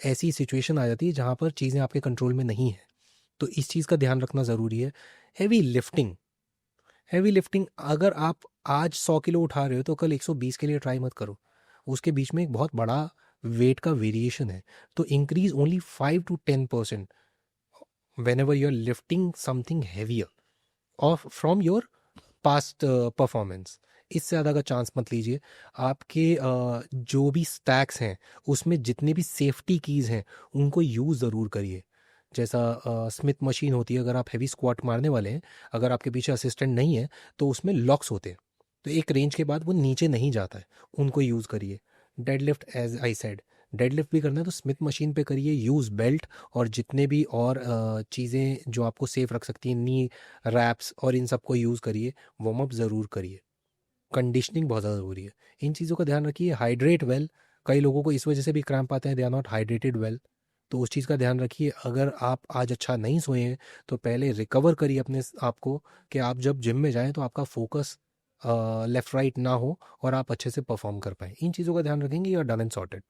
ऐसी सिचुएशन आ जाती है जहाँ पर चीज़ें आपके कंट्रोल में नहीं है. तो इस चीज़ का ध्यान रखना ज़रूरी है. हैवी लिफ्टिंग, हैवी लिफ्टिंग अगर आप आज 100 किलो उठा रहे हो तो कल 120 के लिए ट्राई मत करो. उसके बीच में एक बहुत बड़ा वेट का वेरिएशन है. तो increase only 5 to 10% whenever you are lifting something heavier. Off from your past performance. इससे ज़्यादा का चांस मत लीजिए। आपके जो भी स्टैक्स हैं उसमें जितने भी सेफ्टी कीज़ हैं उनको यूज़ ज़रूर करिए। जैसा स्मिथ मशीन होती है, अगर आप हैवी स्क्वाट मारने वाले हैं, अगर आपके पीछे असिस्टेंट नहीं है तो उसमें लॉक्स होते हैं, तो एक रेंज के बाद वो नीचे नहीं जाता है, उनको यूज़ करिए। Deadlift as I said, deadlift भी करना है तो स्मिथ मशीन पे करिए। यूज़ बेल्ट और जितने भी और चीज़ें जो आपको सेफ रख सकती हैं, नी रैप्स और इन सबको यूज़ करिए। वार्म अप ज़रूर करिए। कंडीशनिंग बहुत ज़्यादा ज़रूरी है। इन चीज़ों का ध्यान रखिए। Hydrate well. कई लोगों को इस वजह से भी क्रैम्प आते हैं, they are not hydrated well. तो उस चीज़ का ध्यान रखिए। अगर आप आज अच्छा नहीं सोए हैं तो पहले रिकवर करिए अपने आप को, कि आप जब जिम में जाएं तो आपका फोकस लेफ्ट राइट ना हो और आप अच्छे से परफॉर्म कर पाएँ। इन चीज़ों का ध्यान रखेंगे, you are done and sorted.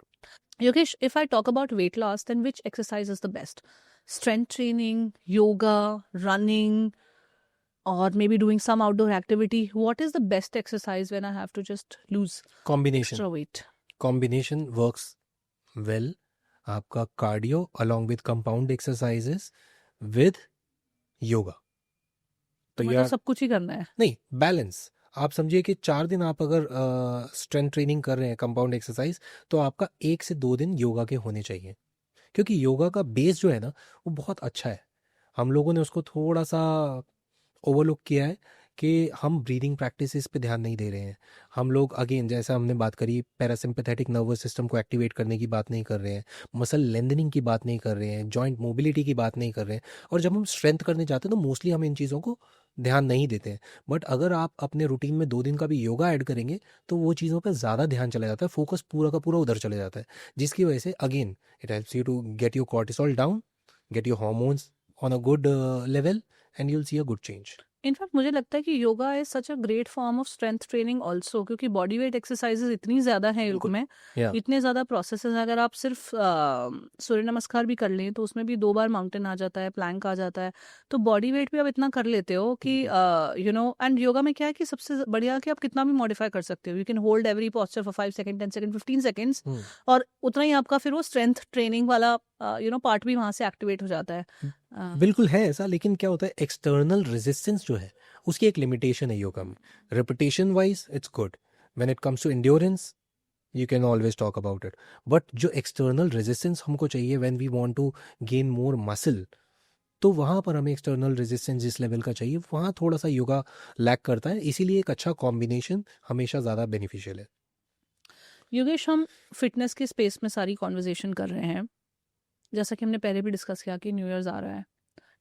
Yogesh, if I talk about weight loss, then which exercise is the best? Strength training, yoga, running, or maybe doing some outdoor activity? What is the best exercise when I have to just lose combination extra weight? Combination works well. आपका cardio along with compound exercises with yoga, तो मतलब यार सब कुछ ही करना है। नहीं, balance. आप समझिए कि 4 दिन आप अगर स्ट्रेंथ ट्रेनिंग कर रहे हैं कंपाउंड एक्सरसाइज, तो आपका 1 से 2 दिन योगा के होने चाहिए, क्योंकि योगा का बेस जो है ना वो बहुत अच्छा है। हम लोगों ने उसको थोड़ा सा ओवरलुक किया है कि हम ब्रीदिंग प्रैक्टिसेस पे ध्यान नहीं दे रहे हैं। हम लोग अगेन जैसा हमने बात करी, पैरासिम्पैथेटिक नर्वस सिस्टम को एक्टिवेट करने की बात नहीं कर रहे हैं, मसल लेंथनिंग की बात नहीं कर रहे हैं, जॉइंट मोबिलिटी की बात नहीं कर रहे हैं। और जब हम स्ट्रेंथ करने जाते हैं तो मोस्टली हम इन चीज़ों को ध्यान नहीं देते हैं। बट अगर आप अपने रूटीन में 2 दिन का भी योगा ऐड करेंगे तो वो चीज़ों पर ज़्यादा ध्यान चला जाता है, फोकस पूरा का पूरा उधर चले जाता है, जिसकी वजह से again it helps you to get your cortisol down, get your hormones on a good level, and you will see a good change. In fact मुझे लगता है कि yoga is such a great form of strength training also, क्योंकि body weight exercises इतनी ज़्यादा हैं योग बिल्कुल। में, Yeah. इतने ज़्यादा प्रोसेसेस हैं। अगर आप सिर्फ सूर्य नमस्कार भी कर लें तो उसमें भी 2 बार माउंटेन आ जाता है, प्लैंक आ जाता है। तो बॉडी वेट भी आप इतना कर लेते हो कि एंड योगा में क्या है कि सबसे बढ़िया कि आप कितना भी मॉडिफाई कर सकते हो। You can hold every posture for 5 second, 10 second, 15 seconds, hmm. और उतना ही आपका फिर वो स्ट्रेंथ ट्रेनिंग वाला पार्ट भी वहाँ से एक्टिवेट हो जाता है। बिल्कुल है ऐसा, लेकिन क्या होता है, एक्सटर्नल रेजिस्टेंस जो है उसकी एक लिमिटेशन है योगा में। Repetition wise it's good, when it comes to endurance you can always talk about it. But जो एक्सटर्नल रेजिस्टेंस हमको चाहिए when we want to gain more muscle, तो वहाँ पर हमें एक्सटर्नल रेजिस्टेंस जिस लेवल का चाहिए वहाँ थोड़ा सा योगा लैक करता है। इसीलिए एक अच्छा कॉम्बिनेशन हमेशा ज़्यादा बेनिफिशियल है। योगेश, हम फिटनेस के स्पेस में सारी कॉन्वर्जेशन कर रहे हैं, जैसा कि हमने पहले भी डिस्कस किया कि न्यू ईयर्स आ रहा है।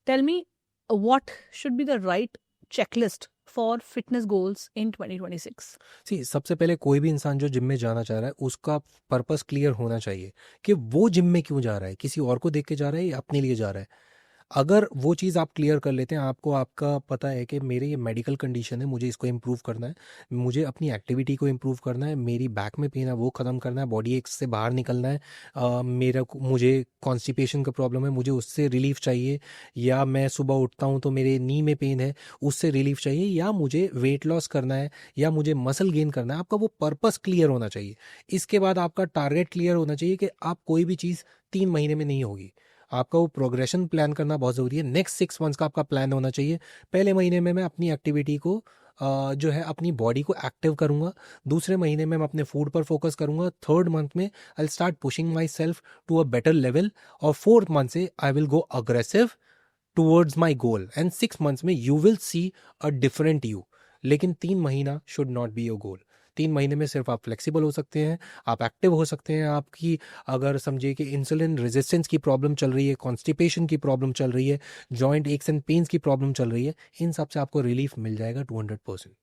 Tell me, what should be the right checklist for fitness goals in 2026? See, सबसे पहले कोई भी इंसान जो जिम में जाना चाह रहा है उसका पर्पस क्लियर होना चाहिए कि वो जिम में क्यों जा रहा है, किसी और को देख के जा रहा है या अपने लिए जा रहा है। अगर वो चीज़ आप क्लियर कर लेते हैं, आपको आपका पता है कि मेरे ये मेडिकल कंडीशन है, मुझे इसको इम्प्रूव करना है, मुझे अपनी एक्टिविटी को इम्प्रूव करना है, मेरी बैक में पेन है वो ख़त्म करना है, बॉडी एक्स से बाहर निकलना है, मुझे कॉन्स्टिपेशन का प्रॉब्लम है, मुझे उससे रिलीफ चाहिए, या मैं सुबह उठता हूँ तो मेरे नी में पेन है उससे रिलीफ चाहिए, या मुझे वेट लॉस करना है, या मुझे मसल गेन करना है। आपका वो पर्पस क्लियर होना चाहिए। इसके बाद आपका टारगेट क्लियर होना चाहिए कि आप कोई भी चीज़ 3 महीने में नहीं होगी। आपका वो प्रोग्रेशन प्लान करना बहुत ज़रूरी है। नेक्स्ट 6 मंथ्स का आपका प्लान होना चाहिए। पहले महीने में मैं अपनी एक्टिविटी को जो है अपनी बॉडी को एक्टिव करूँगा, दूसरे महीने में मैं अपने फूड पर फोकस करूँगा, थर्ड मंथ में I start pushing myself to a better level, और फोर्थ मंथ से I will go aggressive towards my goal, and 6 months में you will see a different you. लेकिन 3 महीना should not be your goal. 3 महीने में सिर्फ आप flexible हो सकते हैं, आप एक्टिव हो सकते हैं। आपकी अगर समझिए कि इंसुलिन रेजिस्टेंस की प्रॉब्लम चल रही है, कॉन्स्टिपेशन की प्रॉब्लम चल रही है, जॉइंट एक्स एंड पेन्स की प्रॉब्लम चल रही है, इन सब से आपको रिलीफ मिल जाएगा 200%।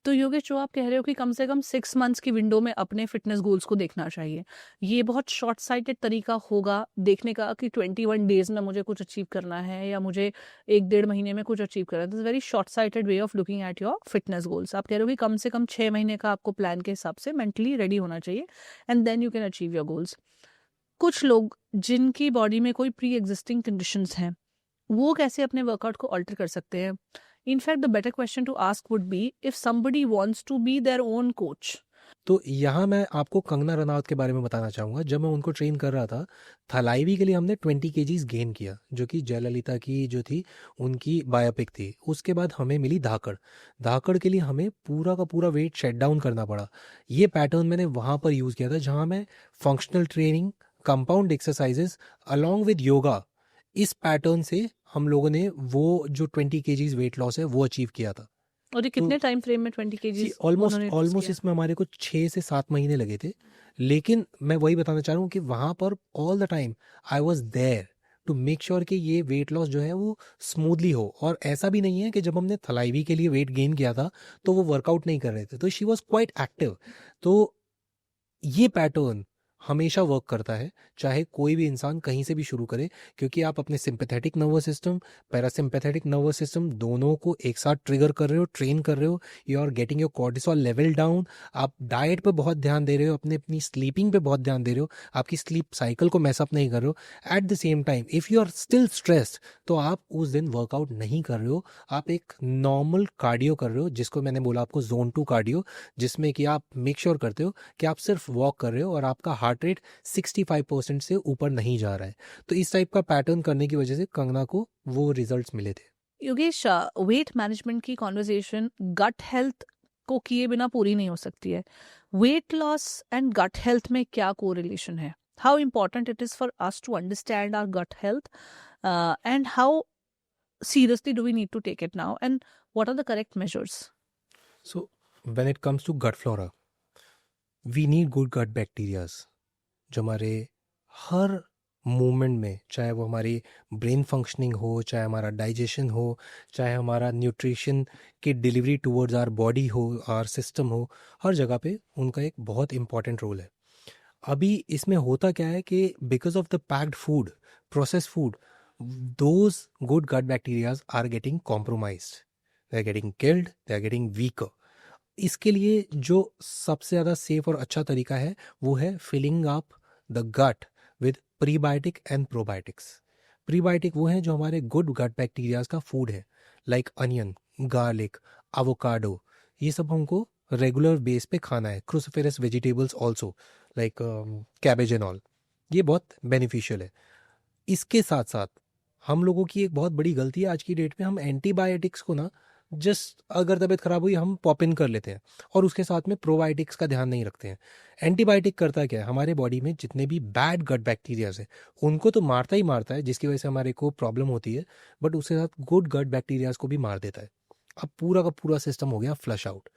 तो योगेश, जो आप कह रहे हो कि कम से कम 6 मंथ्स की विंडो में अपने फिटनेस गोल्स को देखना चाहिए, ये बहुत शॉर्ट साइटेड तरीका होगा देखने का कि 21 डेज में मुझे कुछ अचीव करना है या मुझे 1-1.5 महीने में कुछ अचीव करना है। This is very short sighted way of looking at your fitness goals. आप कह रहे हो कि कम से कम 6 महीने का आपको प्लान के हिसाब से मेंटली रेडी होना चाहिए, and then you can achieve your goals. कुछ लोग जिनकी बॉडी में कोई प्री एग्जिस्टिंग कंडीशंस हैं, वो कैसे अपने वर्कआउट को अल्टर कर सकते हैं? In fact, the better question to ask would be, if somebody wants to be their own coach, तो यहाँ मैं आपको कंगना रनावत के बारे में बताना चाहूँगा। जब मैं उनको ट्रेन कर रहा था, थलाइवी के लिए हमने 20 केजीज गेन किया, जो कि जयललिता की जो थी उनकी बायोपिक थी। उसके बाद हमें मिली धाकड़। धाकड़ के लिए हमें पूरा का पूरा वेट शेट डाउन करना पड़ा। ये पैटर्न मैंने वहाँ पर यूज़ किया था जहाँ मैं functional training, compound exercises along with yoga, इस पैटर्न से हम लोगों ने वो जो 20 केजीज वेट लॉस है वो अचीव किया था। और ये कितने टाइम फ्रेम में 20 केजीज ऑलमोस्ट इसमें हमारे को 6 से 7 महीने लगे थे। लेकिन मैं वही बताना चाह रहा हूँ कि वहाँ पर all the time I was there to make sure कि ये वेट लॉस जो है वो स्मूथली हो। और ऐसा भी नहीं है कि जब हमने थलाइवी के लिए वेट गेन किया था तो वो वर्कआउट नहीं कर रहे थे, तो शी वॉज क्वाइट एक्टिव। तो ये पैटर्न हमेशा वर्क करता है, चाहे कोई भी इंसान कहीं से भी शुरू करे, क्योंकि आप अपने sympathetic nervous system, parasympathetic nervous system दोनों को एक साथ ट्रिगर कर रहे हो, ट्रेन कर रहे हो। You are getting your cortisol level down. आप डाइट पे बहुत ध्यान दे रहे हो, अपनी स्लीपिंग पे बहुत ध्यान दे रहे हो, आपकी स्लीप साइकिल को मैसअप नहीं कर रहे हो। At the same time if you are still stressed तो आप उस दिन वर्कआउट नहीं कर रहे हो, आप एक नॉर्मल कार्डियो कर रहे हो, जिसको मैंने बोला आपको जोन 2 कार्डियो, जिसमें कि आप मेक श्योर करते हो कि आप सिर्फ वॉक कर रहे हो और आपका हार्ट रेट 65% से ऊपर नहीं जा रहा है। तो इस टाइप का पैटर्न करने की वजह से कंगना को वो रिजल्ट्स मिले थे। योगेश, वेट मैनेजमेंट की कॉन्वर्जेशन गट हेल्थ को किए बिना पूरी नहीं हो सकती है। Weight loss and gut health में क्या कोरिलेशन है? How important it is for us to understand our gut health and how seriously do we need to take it now, and what are the correct measures? So when it comes to gut flora, we need good gut bacterias जो हमारे हर movement में, चाहे वो हमारी brain functioning हो, चाहे हमारा digestion हो, चाहे हमारा न्यूट्रिशन की डिलीवरी टूवर्ड्स आवर बॉडी हो, आवर सिस्टम हो, हर जगह पे उनका एक बहुत इंपॉर्टेंट रोल है। अभी इसमें होता क्या है कि because of the packed food, process food, those good gut bacterias are getting compromised, they are getting killed, they are getting weaker. इसके लिए जो सबसे ज़्यादा सेफ और अच्छा तरीका है वो है filling up the gut with prebiotic and probiotics. Prebiotic वो हैं जो हमारे गुड गट बैक्टीरियाज का फूड है, लाइक अनियन, गार्लिक, एवोकाडो। ये सब हमको रेगुलर बेस पे खाना है। Cruciferous vegetables also like cabbage and all, ये बहुत बेनिफिशियल है। इसके साथ साथ हम लोगों की एक बहुत बड़ी गलती है आज की डेट में, हम एंटीबायोटिक्स को ना जस्ट अगर तबीयत खराब हुई हम पॉप इन कर लेते हैं और उसके साथ में प्रोबायोटिक्स का ध्यान नहीं रखते हैं। एंटीबायोटिक करता क्या है, हमारे बॉडी में जितने भी बैड गट बैक्टीरियाज हैं उनको तो मारता ही मारता है, जिसकी वजह से हमारे को प्रॉब्लम होती है, बट उसके साथ गुड गट बैक्टीरियाज को भी मार देता है। अब पूरा का पूरा सिस्टम हो गया फ्लश आउट।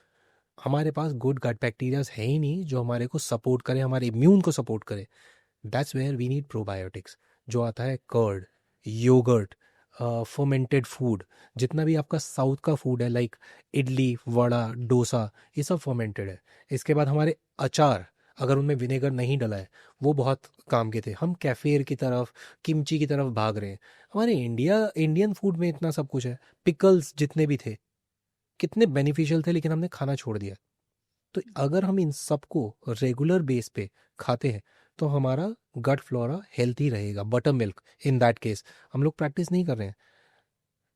हमारे पास गुड गट बैक्टीरियाज है ही नहीं जो हमारे को सपोर्ट करे, हमारे इम्यून को सपोर्ट करे। That's where we need probiotics, जो आता है कर्ड, योगर्ट, फर्मेंटेड फूड, जितना भी आपका साउथ का फूड है लाइक इडली, वड़ा, डोसा, ये सब फर्मेंटेड है। इसके बाद हमारे अचार, अगर उनमें विनेगर नहीं डला है, वो बहुत काम के थे। हम कैफेर की तरफ, किमची की तरफ भाग रहे हैं। हमारे इंडियन फूड में इतना सब कुछ है। पिकल्स जितने भी थे कितने बेनिफिशियल थे, लेकिन हमने खाना छोड़ दिया। तो अगर हम इन सबको रेगुलर बेस पे खाते हैं तो हमारा गट फ्लोरा हेल्थी रहेगा। Butter milk in that case हम लोग प्रैक्टिस नहीं कर रहे हैं।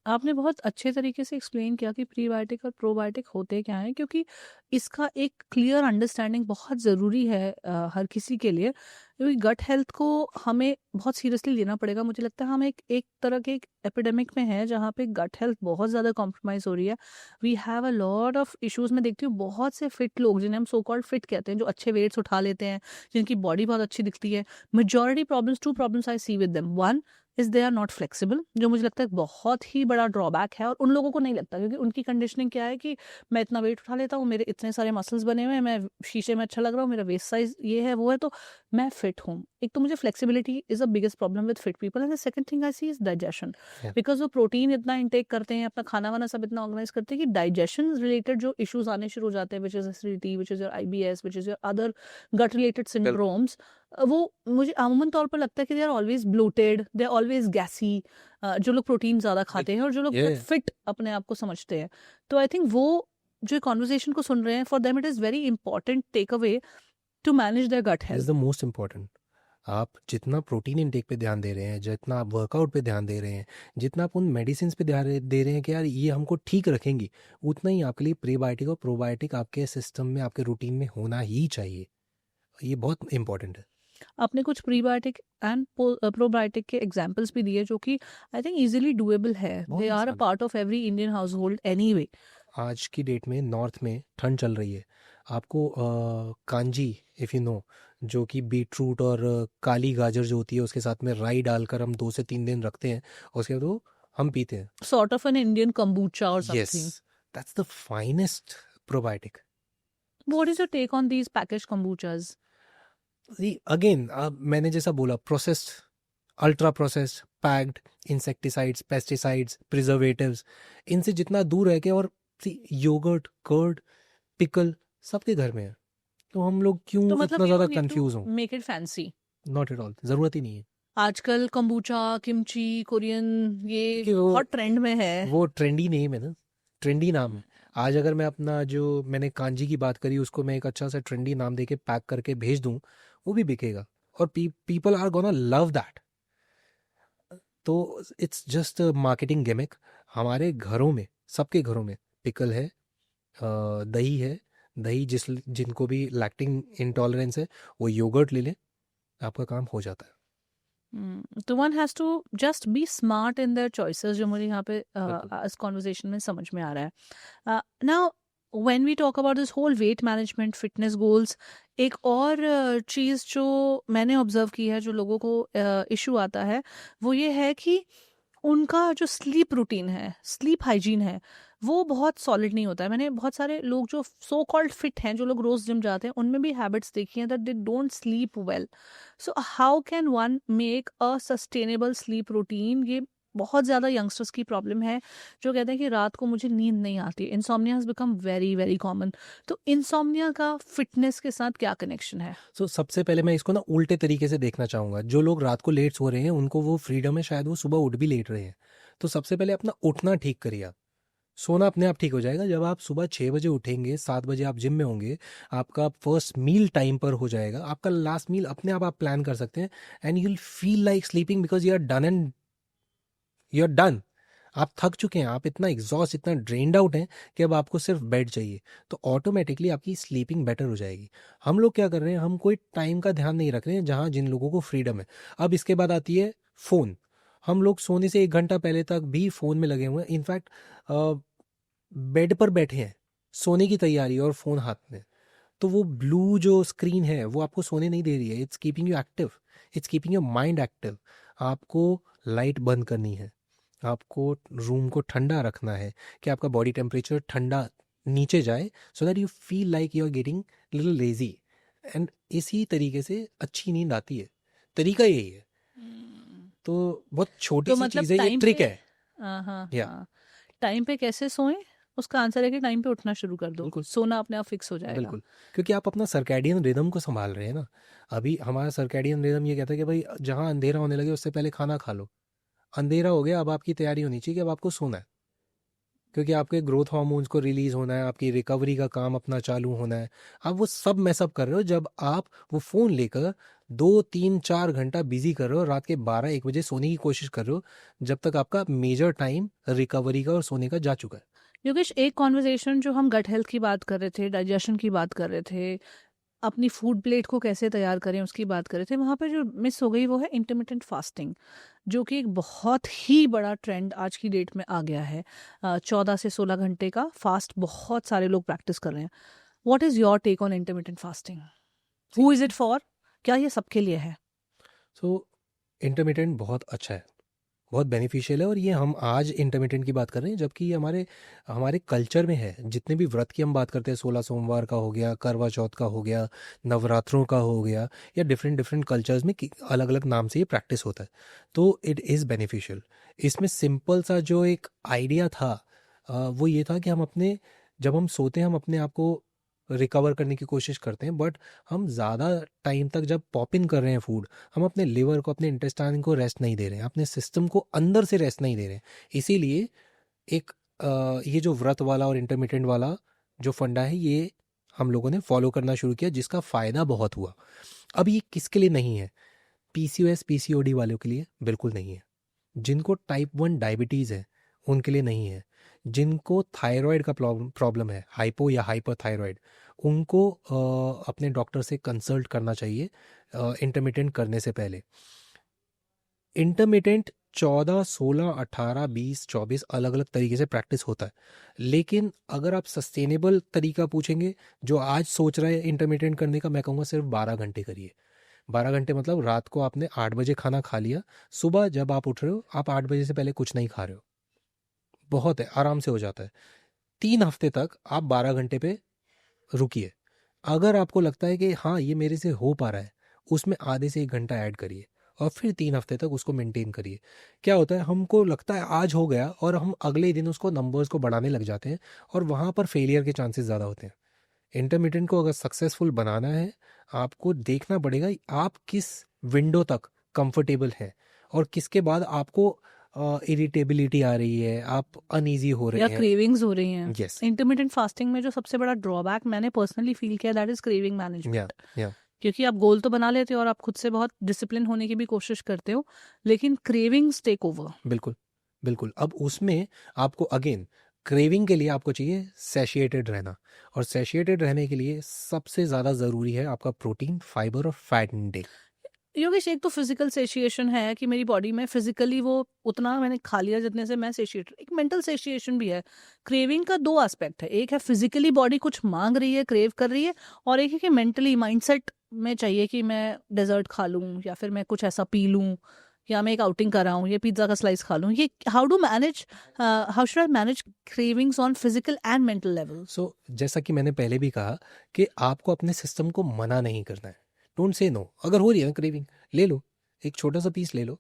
आपने बहुत अच्छे तरीके से एक्सप्लेन किया कि प्रीबायोटिक और प्रोबायोटिक होते क्या हैं, क्योंकि इसका एक क्लियर अंडरस्टैंडिंग बहुत ज़रूरी है हर किसी के लिए, क्योंकि गट हेल्थ को हमें बहुत सीरियसली लेना पड़ेगा। मुझे लगता है हम एक तरह के एक एपिडेमिक में है जहाँ पे गट हेल्थ बहुत ज़्यादा कॉम्प्रोमाइज़ हो रही है। We have a lot of issues. मैं देखती हूँ बहुत से फिट लोग, जिन्हें हम सो कॉल्ड फिट कहते हैं, जो अच्छे वेट्स उठा लेते हैं, जिनकी बॉडी बहुत अच्छी दिखती है, majority problems, 2 problems I see with them. One is they are not flexible, जो मुझे लगता है बहुत ही बड़ा ड्रॉबैक है, और उन लोगों को नहीं लगता, क्योंकि उनकी कंडीशनिंग क्या है कि मैं इतना वेट उठा लेता हूँ, मेरे इतने सारे मसल्स बने हुए हैं, मैं शीशे में अच्छा लग रहा हूँ, मेरा वेस्ट साइज ये है वो है, तो मैं फिट हूँ। एक तो मुझे flexibility is a biggest problem with fit people, and the second thing I see is digestion. Because वो प्रोटीन इतना इंटेक करते हैं, अपना खाना वाना सब इतना ऑर्गेनाइज करते हैं कि डाइजेशन रिलेटेड जो इश्यूज आने शुरू हो जाते हैं, which is acidity, which is your IBS, which is your other gut related syndromes, वो मुझे अमूमन तौर पर लगता है कि they are always bloated, they are always gassy, जो लोग प्रोटीन ज़्यादा खाते हैं और जो लोग फिट अपने आप को समझते हैं। तो आई थिंक वो जो कॉन्वर्जेशन को सुन रहे हैं, for them it is very important takeaway to manage their gut health. Is the most important. आप जितना प्रोटीन इनटेक पे ध्यान दे रहे हैं, जितना आप वर्कआउट पे ध्यान दे रहे हैं, जितना आप उन मेडिसिन पे ध्यान दे रहे हैं कि यार ये हमको ठीक रखेंगी, उतना ही आपके लिए प्रीबायोटिक और प्रोबायोटिक आपके सिस्टम में, आपके रूटीन में होना ही चाहिए। ये बहुत इंपॉर्टेंट है। आपने कुछ प्रीबायोटिक एंड प्रोबायोटिक के एग्जांपल्स भी दिए जो कि आई थिंक इजीली डूएबल है, बहुत दे आर अ आसान है। Part of every Indian house hold anyway. आज की डेट में नॉर्थ में ठंड चल रही है, आपको कांजी, इफ़ यू नो, जो कि बीटरूट और काली गाजर जो होती है उसके साथ में राई डालकर हम 2 से 3 दिन रखते हैं, और उसके बाद वो हम पीते हैं। Sort of an Indian kombucha or yes, something. That's the finest probiotic. What is your take on these packaged kombuchas? Again मैंने जैसा बोला, processed, ultra processed, packed, insecticides, pesticides, preservatives, इनसे जितना दूर रह के, और योगर्ट, कर्ड, पिकल सबके घर में है, तो हम लोग क्यों तो इतना मतलब you ज़्यादा need to कंफ्यूज हों? make it fancy. Not at all, ज़रूरत ही नहीं है। आजकल kombucha, किमची, कोरियन ये कि वो हॉट ट्रेंड में है। वो ट्रेंडी नेम है ना, ट्रेंडी नाम है। आज अगर मैं अपना, जो मैंने कांजी की बात करी, उसको मैं एक अच्छा सा ट्रेंडी नाम देके पैक करके भेज दूं, वो भी बिकेगा, और people are gonna love that. तो इट्स जस्ट मार्केटिंग गिमिक। हमारे घरों में, सबके घरों में पिकल है, दही है। दही जिनको भी लैक्टिन इंटॉलरेंस है, वो योगर्ट ले लें, आपका काम हो जाता है। तो one has to just be smart in their choices, जो मुझे यहाँ पे बिल्कुल। इस कॉन्वर्सेशन में समझ में आ रहा है। Now when we talk about this whole weight management, fitness goals, एक और चीज़ जो मैंने ऑब्जर्व की है, जो लोगों को इशू आता है, वो ये है कि उनका जो स्लीप रूटीन है, स्लीप हाइजीन है, वो बहुत सॉलिड नहीं होता है। मैंने बहुत सारे लोग जो सो कॉल्ड फिट हैं, जो लोग रोज जिम जाते हैं, उनमें भी हैबिट्स देखी हैं that they don't sleep well. So how can one make a sustainable sleep routine? ये बहुत ज़्यादा यंगस्टर्स की प्रॉब्लम है, जो कहते हैं कि रात को मुझे नींद नहीं आती। Insomnia has become very very common. तो इंसोम्निया का फिटनेस के साथ क्या कनेक्शन है? सो सबसे पहले मैं इसको ना उल्टे तरीके से देखना चाहूँगा। जो लोग रात को लेट सो रहे हैं, उनको वो फ्रीडम है, शायद वो सुबह उठ भी लेट रहे हैं। तो सबसे पहले अपना उठना ठीक करिए आप। सोना अपने आप ठीक हो जाएगा। जब आप सुबह 6 बजे उठेंगे, 7 बजे आप जिम में होंगे, आपका फर्स्ट मील टाइम पर हो जाएगा, आपका लास्ट मील अपने आप प्लान कर सकते हैं, and you will feel like sleeping because you are done. आप थक चुके हैं, आप इतना एग्जॉस्ट, इतना ड्रेन्ड आउट हैं कि अब आपको सिर्फ बेड चाहिए, तो ऑटोमेटिकली आपकी स्लीपिंग बेटर हो जाएगी। हम लोग क्या कर रहे हैं, हम कोई टाइम का ध्यान नहीं रख रहे हैं, जहाँ जिन लोगों को फ्रीडम है। अब इसके बाद आती है फ़ोन। हम लोग सोने से 1 घंटा पहले तक भी फ़ोन में लगे हुए हैं। इनफैक्ट बेड पर बैठे हैं, सोने की तैयारी, और फ़ोन हाथ में। तो वो ब्लू जो स्क्रीन है, वो आपको सोने नहीं दे रही है। It's keeping you active, it's keeping your mind active. आपको लाइट बंद करनी है, आपको रूम को ठंडा रखना है कि आपका बॉडी टेम्परेचर ठंडा नीचे जाए, so that you feel like you are getting little lazy. And इसी तरीके से अच्छी नींद आती है। तरीका यही है। तो बहुत छोटी तो सी मतलब चीज़ है, ये टाइम ट्रिक पे, है। हाँ हाँ या हाँ, टाइम पे कैसे सोएं? उसका आंसर है कि टाइम पे उठना शुरू कर दो, बिल्कुल, सोना अपने आप फिक्स हो जाएगा। बिल्कुल, क्योंकि आप अपना सर्कैडियन रिदम को संभाल रहे हैं ना। अभी हमारा सर्कैडियन रिदम ये कहता है कि भाई जहाँ अंधेरा होने लगे उससे पहले खाना खा लो। अंधेरा हो गया, अब आपकी तैयारी होनी चाहिए कि अब आपको सोना है, क्योंकि आपके ग्रोथ हार्मोन्स को रिलीज होना है, आपकी रिकवरी का काम अपना चालू होना है। आप वो सब मैसअप कर रहे हो जब आप वो फ़ोन लेकर 2 3 4 घंटा बिजी कर रहे हो, रात के 12 1 बजे सोने की कोशिश कर रहे हो, जब तक आपका मेजर टाइम रिकवरी का और सोने का जा चुका है। योगेश, एक कॉन्वर्सेशन जो हम गट हेल्थ की बात कर रहे थे, डाइजेशन की बात कर रहे थे, अपनी फूड प्लेट को कैसे तैयार करें उसकी बात कर रहे थे, वहाँ पे जो मिस हो गई वो है इंटरमिटेंट फास्टिंग, जो कि एक बहुत ही बड़ा ट्रेंड आज की डेट में आ गया है। 14 से 16 घंटे का फास्ट बहुत सारे लोग प्रैक्टिस कर रहे हैं। What is your take on intermittent fasting? Who is it for? क्या ये सबके लिए है? सो इंटरमिटेंट बहुत अच्छा है, बहुत बेनिफिशियल है, और ये हम आज इंटरमिटेंट की बात कर रहे हैं, जबकि ये हमारे हमारे कल्चर में है। जितने भी व्रत की हम बात करते हैं, 16 सोमवार का हो गया, करवा चौथ का हो गया, नवरात्रों का हो गया, या डिफरेंट डिफरेंट कल्चर्स में अलग अलग नाम से ये प्रैक्टिस होता है। तो इट इज़ बेनिफिशियल। इसमें सिंपल सा जो एक आइडिया था, वो ये था कि जब हम सोते हैं, हम अपने आप को रिकवर करने की कोशिश करते हैं, बट हम ज़्यादा टाइम तक जब पॉप इन कर रहे हैं फूड, हम अपने लिवर को, अपने इंटेस्टाइन को रेस्ट नहीं दे रहे हैं, अपने सिस्टम को अंदर से रेस्ट नहीं दे रहे हैं। इसीलिए एक ये जो व्रत वाला और इंटरमिटेंट वाला जो फंडा है, ये हम लोगों ने फॉलो करना शुरू किया, जिसका फ़ायदा बहुत हुआ। अब ये किसके लिए नहीं है? PCOS PCOD वालों के लिए बिल्कुल नहीं है। जिनको टाइप 1 डायबिटीज़ है उनके लिए नहीं है। जिनको थायराइड का प्रॉब्लम है, हाइपो या हाइपरथायराइड, उनको अपने डॉक्टर से कंसल्ट करना चाहिए इंटरमिटेंट करने से पहले। इंटरमिटेंट 14, 16, 18, 20, 24 अलग अलग तरीके से प्रैक्टिस होता है। लेकिन अगर आप सस्टेनेबल तरीका पूछेंगे, जो आज सोच रहे हैं इंटरमिटेंट करने का, मैं कहूँगा सिर्फ 12 घंटे करिए। 12 घंटे मतलब रात को आपने 8 बजे खाना खा लिया, सुबह जब आप उठ रहे हो आप 8 बजे से पहले कुछ नहीं खा रहे हो, बहुत है, आराम से हो जाता है। 3 हफ्ते तक आप 12 घंटे पे रुकिए। अगर आपको लगता है कि हाँ ये मेरे से हो पा रहा है, उसमें आधे से 1 घंटा ऐड करिए और फिर 3 हफ्ते तक उसको मेंटेन करिए। क्या होता है, हमको लगता है आज हो गया और हम अगले दिन उसको नंबर्स को बढ़ाने लग जाते हैं और वहाँ पर फेलियर के चांसेस ज़्यादा होते हैं। इंटरमिटेंट को अगर सक्सेसफुल बनाना है, आपको देखना पड़ेगा आप किस विंडो तक कंफर्टेबल हैं और किसके बाद आपको इरिटेबिलिटी आ रही है, आप अनईजी हो रहे या हैं। क्रेविंग्स हो रही हैं। यस, इंटरमिटेंट फास्टिंग में जो सबसे बड़ा ड्रॉबैक मैंने पर्सनली फील किया, दैट इज क्रेविंग मैनेजमेंट। या क्योंकि आप गोल तो बना लेते हो और आप खुद से बहुत डिसिप्लिन होने की भी कोशिश करते हो, लेकिन क्रेविंग्स टेक ओवर। बिल्कुल बिल्कुल। अब उसमें आपको अगेन क्रेविंग के लिए आपको चाहिए सैशिएटेड रहना, और सैशिएटेड रहने के लिए सबसे ज़्यादा ज़रूरी है आपका प्रोटीन, फाइबर और फैट इनटेक। योगेश, एक तो फिजिकल सेशिएशन है कि मेरी बॉडी में फिजिकली वो उतना मैंने खा लिया जितने से मैं सेशिएट, एक मेंटल सेशिएशन भी है। क्रेविंग का दो एस्पेक्ट है, एक है फिजिकली बॉडी कुछ मांग रही है, क्रेव कर रही है, और एक है कि मेंटली माइंडसेट में चाहिए कि मैं डेजर्ट खा लूं या फिर मैं कुछ ऐसा पी लूं या मैं एक आउटिंग कर रहा हूँ, ये पिज्जा का स्लाइस खा लूं। ये how should I manage cravings on physical and mental level? So जैसा कि मैंने पहले भी कहा कि आपको अपने सिस्टम को मना नहीं करना है। Don't say no. अगर हो रही है ना क्रेविंग, ले लो, एक छोटा सा पीस ले लो,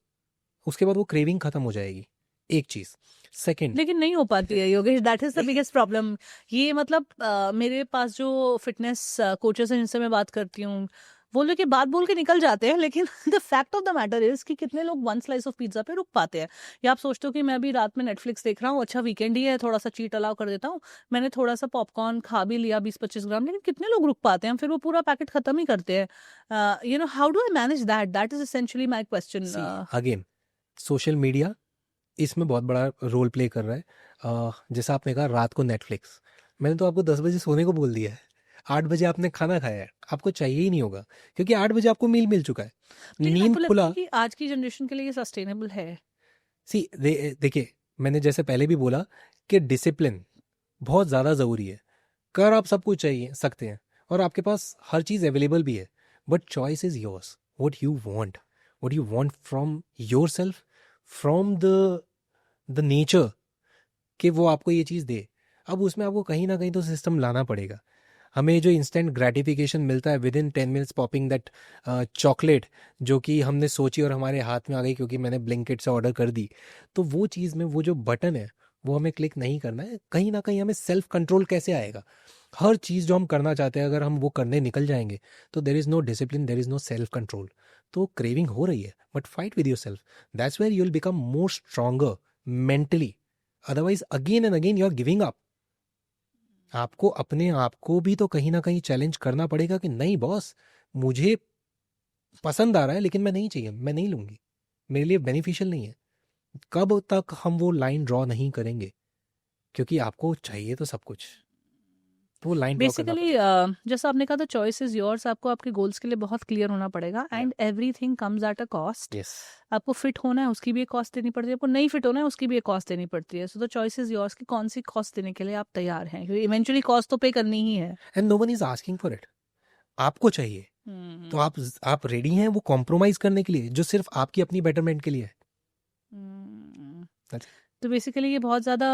उसके बाद वो क्रेविंग खत्म हो जाएगी। एक चीज़। सेकंड, लेकिन नहीं हो पाती है Yogesh, that is the biggest problem. ये मतलब मेरे पास जो फिटनेस कोचेस हैं जिनसे मैं बात करती हूँ, वो लोग ये बात बोल के निकल जाते हैं, लेकिन the fact of the matter is कि कितने लोग वन स्लाइस ऑफ पिज्जा पे रुक पाते हैं। या आप सोचते हो कि मैं अभी रात में नेटफ्लिक्स देख रहा हूँ, अच्छा वीकेंड ही है, थोड़ा सा चीट अलाउ कर देता हूँ, मैंने थोड़ा सा पॉपकॉर्न खा भी लिया 20-25 ग्राम, लेकिन कितने लोग रुक पाते हैं, फिर वो पूरा पैकेट खत्म ही करते हैं। How do I manage that? That is essentially my question. Again social media इसमें बहुत बड़ा रोल प्ले कर रहा है। जैसा आपने कहा रात को नेटफ्लिक्स, मैंने तो आपको 10 बजे सोने को बोल दिया है, 8 बजे आपने खाना खाया है, आपको चाहिए ही नहीं होगा क्योंकि 8 बजे आपको मील मिल चुका है, नींद आपको लगता खुला। है कि आज की जनरेशन के लिए ये सस्टेनेबल है? सी देखिए, मैंने जैसे पहले भी बोला कि डिसिप्लिन बहुत ज़्यादा ज़रूरी है। कर आप सब कुछ चाहिए सकते हैं और आपके पास हर चीज़ अवेलेबल भी है, but choice is yours. What you want from your self, from the nature, कि वो आपको ये चीज़ दे। अब उसमें आपको कहीं ना कहीं तो सिस्टम लाना पड़ेगा। हमें जो इंस्टेंट ग्रेटिफिकेशन मिलता है with in 10 minutes popping that chocolate, जो कि हमने सोची और हमारे हाथ में आ गई क्योंकि मैंने ब्लिंकिट से ऑर्डर कर दी, तो वो चीज़ में वो जो बटन है वो हमें क्लिक नहीं करना है। कहीं ना कहीं हमें सेल्फ कंट्रोल कैसे आएगा? हर चीज़ जो हम करना चाहते हैं अगर हम वो करने निकल जाएंगे तो there is no discipline, there is no self control. तो क्रेविंग हो रही है but fight with yourself, that's where you will become more stronger mentally. Otherwise again and again you are giving up. आपको अपने आप को भी तो कहीं ना कहीं चैलेंज करना पड़ेगा कि नहीं बॉस, मुझे पसंद आ रहा है लेकिन मैं नहीं चाहिए, मैं नहीं लूंगी, मेरे लिए बेनिफिशियल नहीं है। कब तक हम वो लाइन ड्रॉ नहीं करेंगे? क्योंकि आपको चाहिए तो सब कुछ, तो वो लाइन ड्रॉ करना बेसिकली जैसा आपने कहा था, चॉइस इज योर्स। आपको आपके गोल्स के लिए बहुत क्लियर होना पड़ेगा, and everything comes at a cost. पड़ेगा। यस, आपको फिट होना है उसकी भी एक कॉस्ट देनी पड़ती है, आपको नहीं फिट होना है उसकी भी एक कॉस्ट देनी पड़ती है। So the choice is yours कि कौन सी कॉस्ट देने के लिए आप तैयार हैं, क्योंकि इवेंचुअली कॉस्ट तो पे करनी ही है। And no one is asking for it. आपको चाहिए तो आप रेडी हैं वो कॉम्प्रोमाइज करने के लिए जो सिर्फ आपकी अपनी बेटरमेंट के लिए है। That's it. तो बेसिकली ये बहुत ज़्यादा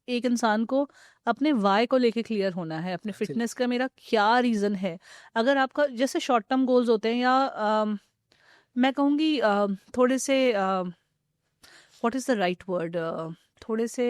एक इंसान को अपने वाई को लेके क्लियर होना है, अपने Absolutely. फिटनेस का मेरा क्या रीज़न है। अगर आपका जैसे शॉर्ट टर्म गोल्स होते हैं, या मैं कहूँगी थोड़े से what is the right word, थोड़े से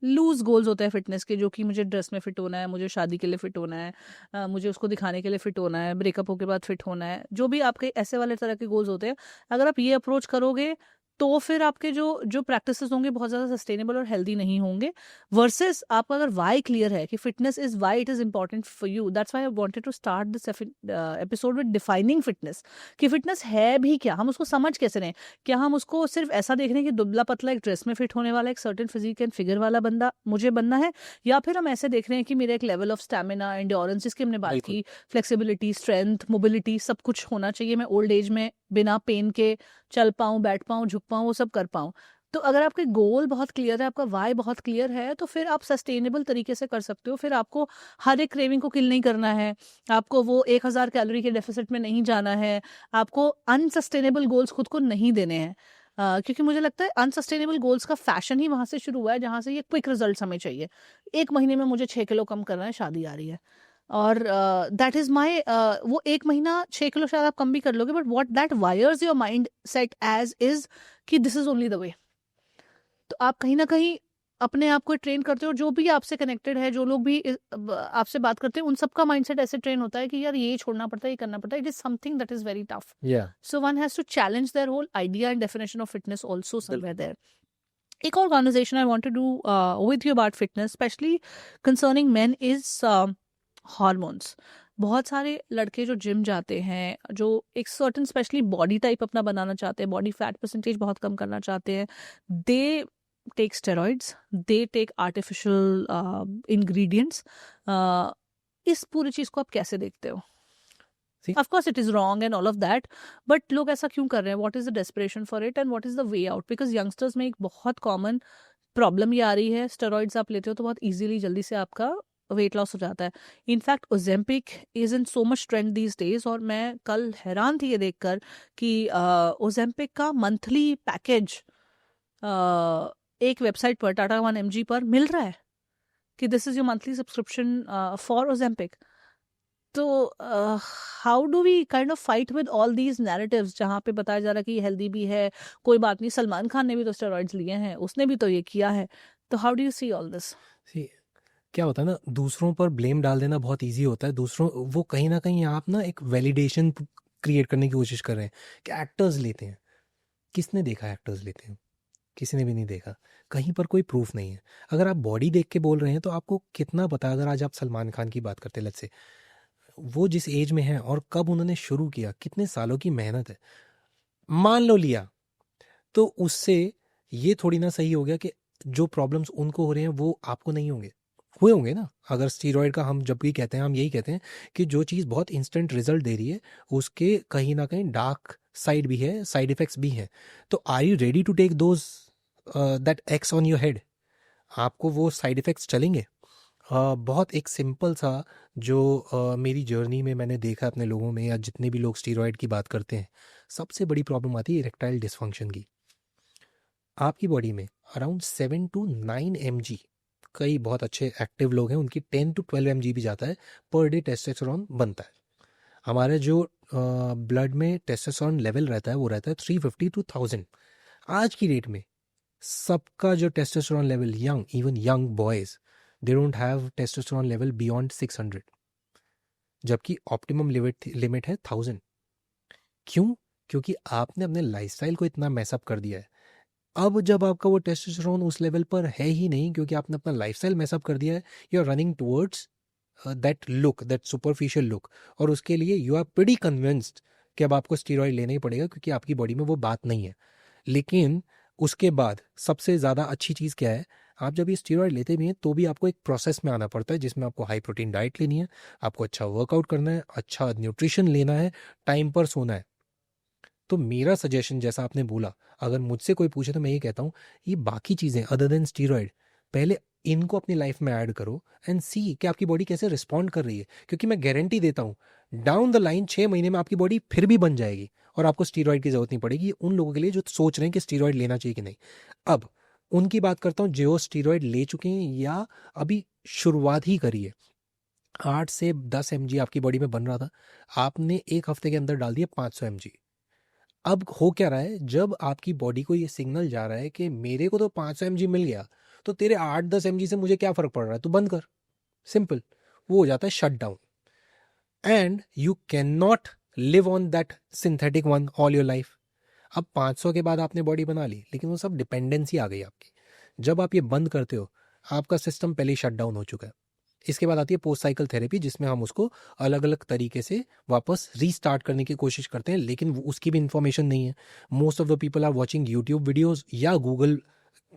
लूज गोल्स होते हैं फिटनेस के, जो कि मुझे ड्रेस में फिट होना है, मुझे शादी के लिए फिट होना है, मुझे उसको दिखाने के लिए फिट होना है, ब्रेकअप के बाद फिट होना है, जो भी आपके ऐसे वाले तरह के गोल्स होते हैं, अगर आप ये अप्रोच करोगे तो फिर आपके जो जो प्रैक्टिसेस होंगे बहुत ज़्यादा सस्टेनेबल और हेल्दी नहीं होंगे। वर्सेस आपका अगर वाई क्लियर है कि fitness is why it is important for you, that's why I wanted to start this episode with defining fitness, कि फिटनेस है भी क्या, हम उसको समझ कैसे रहे हैं। क्या हम उसको सिर्फ ऐसा देख रहे हैं कि दुबला पतला एक ड्रेस में फिट होने वाला एक सर्टेन फिजिक एंड फिगर वाला बंदा मुझे बनना है, या फिर हम ऐसे देख रहे हैं कि मेरा एक लेवल ऑफ स्टैमिना, एंड्योरेंस, जिसकी हमने बात बिल्कुल। की, फ्लेक्सिबिलिटी, स्ट्रेंथ, मोबिलिटी, सब कुछ होना चाहिए, मैं ओल्ड एज में बिना पेन के चल पाऊँ, बैठ पाऊँ, झुक पाऊँ, वो सब कर पाऊँ। तो अगर आपके गोल बहुत क्लियर है, आपका वाई बहुत क्लियर है, तो फिर आप सस्टेनेबल तरीके से कर सकते हो। फिर आपको हर एक क्रेविंग को किल नहीं करना है, आपको वो 1000 कैलोरी के डेफिसिट में नहीं जाना है, आपको अनसस्टेनेबल गोल्स खुद को नहीं देने हैं। क्योंकि मुझे लगता है अनसस्टेनेबल गोल्स का फैशन ही वहाँ से शुरू हुआ है, जहाँ से ये क्विक रिजल्ट हमें चाहिए। 1 महीने में मुझे 6 किलो कम करना है, शादी आ रही है। और दैट इज माई वो 1 महीना 6 किलो शायद आप कम भी कर लोगे, but what that wires your mindset as is कि this is only the way. तो आप कहीं ना कहीं अपने आप को ट्रेन करते हो, जो भी आपसे कनेक्टेड है, जो लोग भी आपसे बात करते हैं, उन सबका माइंडसेट ऐसे ट्रेन होता है कि यार ये छोड़ना पड़ता है, ये करना पड़ता है, it is something that is very tough. या so one has to challenge their whole idea and definition of fitness also somewhere there. एक और conversation I want to do with you about fitness, specially concerning men, is hormones. बहुत सारे लड़के जो gym जाते हैं, जो एक सर्टन स्पेशली बॉडी टाइप अपना बनाना चाहते हैं, बॉडी फैट परसेंटेज बहुत कम करना चाहते हैं, they take steroids, they take artificial ingredients. इस पूरी चीज़ को आप कैसे देखते हो? See- Of course it is wrong and all of that, but लोग ऐसा क्यों कर रहे हैं? What is the desperation for it and what is the way out? Because youngsters में एक बहुत common प्रॉब्लम ये आ रही है, स्टेरॉइड्स आप लेते हो तो बहुत इजीली जल्दी से आपका वेट लॉस हो जाता है। In fact Ozempic is in so much trend these days, और मैं कल हैरान थी ये देखकर कि ओजेम्पिक का मंथली पैकेज एक वेबसाइट पर टाटा 1mg पर मिल रहा है कि this is your monthly subscription for Ozempic. तो how do we kind of fight with all these narratives, जहाँ पे बताया जा रहा है कि हेल्दी भी है, कोई बात नहीं, सलमान खान ने भी तो स्टेरॉइड्स लिए हैं, उसने भी तो ये किया है। तो how do you see all this? See, क्या होता है ना, दूसरों पर ब्लेम डाल देना बहुत इजी होता है। दूसरों वो कहीं ना कहीं आप ना एक वैलिडेशन क्रिएट करने की कोशिश कर रहे हैं कि एक्टर्स लेते हैं। किसने देखा एक्टर्स लेते हैं? किसी ने भी नहीं देखा। कहीं पर कोई प्रूफ नहीं है। अगर आप बॉडी देख के बोल रहे हैं तो आपको कितना पता, अगर आज आप सलमान खान की बात करते हैं, लेट्स से, वो जिस एज में है और कब उन्होंने शुरू किया, कितने सालों की मेहनत है, मान लो लिया, तो उससे ये थोड़ी ना सही हो गया कि जो प्रॉब्लम्स उनको हो रहे हैं वो आपको नहीं होंगे, हुए होंगे ना। अगर स्टीरॉयड का हम जब भी कहते हैं, हम यही कहते हैं कि जो चीज़ बहुत इंस्टेंट रिजल्ट दे रही है उसके कहीं ना कहीं डार्क साइड भी है, साइड इफेक्ट्स भी हैं। तो are you ready to take those that axe on your head? आपको वो साइड इफेक्ट्स चलेंगे। बहुत एक सिंपल सा जो मेरी जर्नी में मैंने देखा अपने लोगों में, या जितने भी लोग स्टीरॉयड की बात करते हैं, सबसे बड़ी प्रॉब्लम आती है इरेक्टाइल डिसफंक्शन की। आपकी बॉडी में अराउंड 7 to 9 mg, कई बहुत अच्छे एक्टिव लोग हैं उनकी 10 to 12 mg भी जाता है पर डे टेस्टोस्टेरोन बनता है। हमारे जो ब्लड में टेस्टोस्टेरोन लेवल रहता है वो रहता है 350 to 1000। आज की डेट में सबका जो testosterone level, young, even young boys, they don't have testosterone level beyond 600, जबकि ऑप्टिमम लिमिट है 1000। क्यों? क्योंकि आपने अपने लाइफस्टाइल को इतना मैसअप कर दिया है। अब जब आपका वो टेस्टोस्टेरोन उस लेवल पर है ही नहीं, क्योंकि आपने अपना लाइफस्टाइल मैसअप कर दिया है, you are running towards that look, that superficial look, और उसके लिए यू आर प्रीटी कन्विंस्ड कि अब आपको स्टीरॉयड लेना ही पड़ेगा क्योंकि आपकी बॉडी में वो बात नहीं है। लेकिन उसके बाद सबसे ज़्यादा अच्छी चीज़ क्या है, आप जब ये स्टीरॉयड लेते भी हैं तो भी आपको एक प्रोसेस में आना पड़ता है जिसमें आपको हाई प्रोटीन डाइट लेनी है, आपको अच्छा वर्कआउट करना है, अच्छा न्यूट्रिशन लेना है, टाइम पर सोना है। तो मेरा सजेशन, जैसा आपने बोला, अगर मुझसे कोई पूछे तो मैं ये कहता हूँ, ये बाकी चीज़ें अदर देन स्टीरॉयड, पहले इनको अपनी लाइफ में ऐड करो एंड सी कि आपकी बॉडी कैसे रिस्पॉन्ड कर रही है। क्योंकि मैं गारंटी देता हूँ डाउन द लाइन 6 महीने में आपकी बॉडी फिर भी बन जाएगी और आपको स्टीरॉयड की ज़रूरत नहीं पड़ेगी। उन लोगों के लिए जो सोच रहे हैं कि स्टीरॉयड लेना चाहिए कि नहीं। अब उनकी बात करता हूँ जो स्टीरॉयड ले चुके हैं या अभी शुरुआत ही करी है। 8 से 10 mg आपकी बॉडी में बन रहा था, आपने एक हफ्ते के अंदर डाल दिया 500 mg। अब हो क्या रहा है, जब आपकी बॉडी को ये सिग्नल जा रहा है कि मेरे को तो 500 mg मिल गया, तो तेरे 8-10 mg से मुझे क्या फ़र्क पड़ रहा है, तू बंद कर। सिंपल, वो हो जाता है shut down. And you can not live on that synthetic one all your life. अब 500 के बाद आपने बॉडी बना ली, लेकिन वो सब डिपेंडेंसी आ गई आपकी। जब आप ये बंद करते हो, आपका सिस्टम पहले ही शट डाउन हो चुका है। इसके बाद आती है पोस्ट साइकिल थेरेपी, जिसमें हम उसको अलग अलग तरीके से वापस रीस्टार्ट करने की कोशिश करते हैं, लेकिन उसकी भी इंफॉर्मेशन नहीं है। Most of the people are watching YouTube videos या गूगल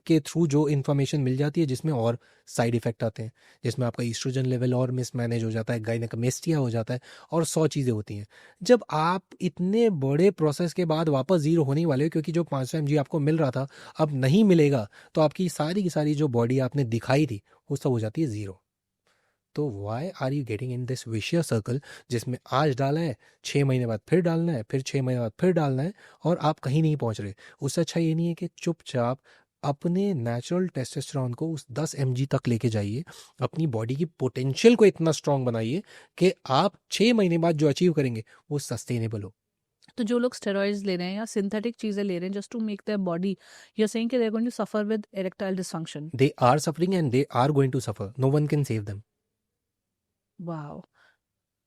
के थ्रू जो इन्फॉर्मेशन मिल जाती है, जिसमें और साइड इफेक्ट आते हैं, जिसमें आपका ईस्ट्रोजन लेवल और मिसमैनेज हो जाता है, गायनेकोमेस्टिया हो जाता है, और 100 चीज़ें होती हैं। जब आप इतने बड़े प्रोसेस के बाद वापस ज़ीरो होने वाले हो, क्योंकि जो 500 mg आपको मिल रहा था अब नहीं मिलेगा, तो आपकी सारी की सारी जो बॉडी आपने दिखाई थी वो सब हो जाती है ज़ीरो। तो why are you getting in this vicious circle, जिसमें आज डाला है, 6 महीने बाद फिर डालना है, फिर 6 महीने बाद फिर डालना है, और आप कहीं नहीं पहुंच रहे। उससे अच्छा ये नहीं है कि चुपचाप अपने नेचुरल टेस्टोस्टेरोन को उस 10 mg तक लेके जाइए, अपनी बॉडी की पोटेंशियल को इतना स्ट्रांग बनाइए कि आप 6 महीने बाद जो अचीव करेंगे वो सस्टेनेबल हो। तो जो लोग स्टेरॉइड्स ले रहे हैं या सिंथेटिक चीजें ले रहे हैं just to make their body, you are saying कि they are going to suffer with erectile dysfunction. They are suffering and they are going to suffer, no one can save them. Wow.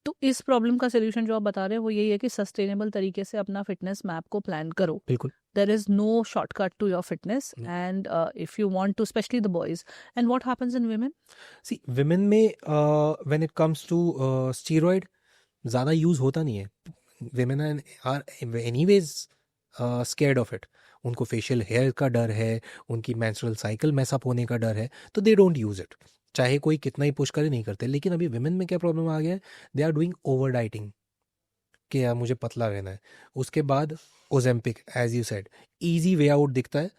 तो इस problem का solution जो आप बता रहे हैं वो यही है कि सस्टेनेबल तरीके से अपना फिटनेस मैप को प्लान करो। बिल्कुल। There is no shortcut to your fitness and if you want to, specially the boys. And what happens in women? See women में when it comes to steroid ज़्यादा use होता नहीं है। women are anyways scared of it. उनको facial hair का डर है, उनकी मेंस्ट्रुअल साइकिल मैसअप होने का डर है, तो दे डोंट यूज़ इट, चाहे कोई कितना ही पुश करे नहीं करते। लेकिन अभी विमेन में क्या प्रॉब्लम आ गया है, they are doing over dieting कि यार मुझे पतला रहना है। उसके बाद Ozempic, as you said, easy way out दिखता है,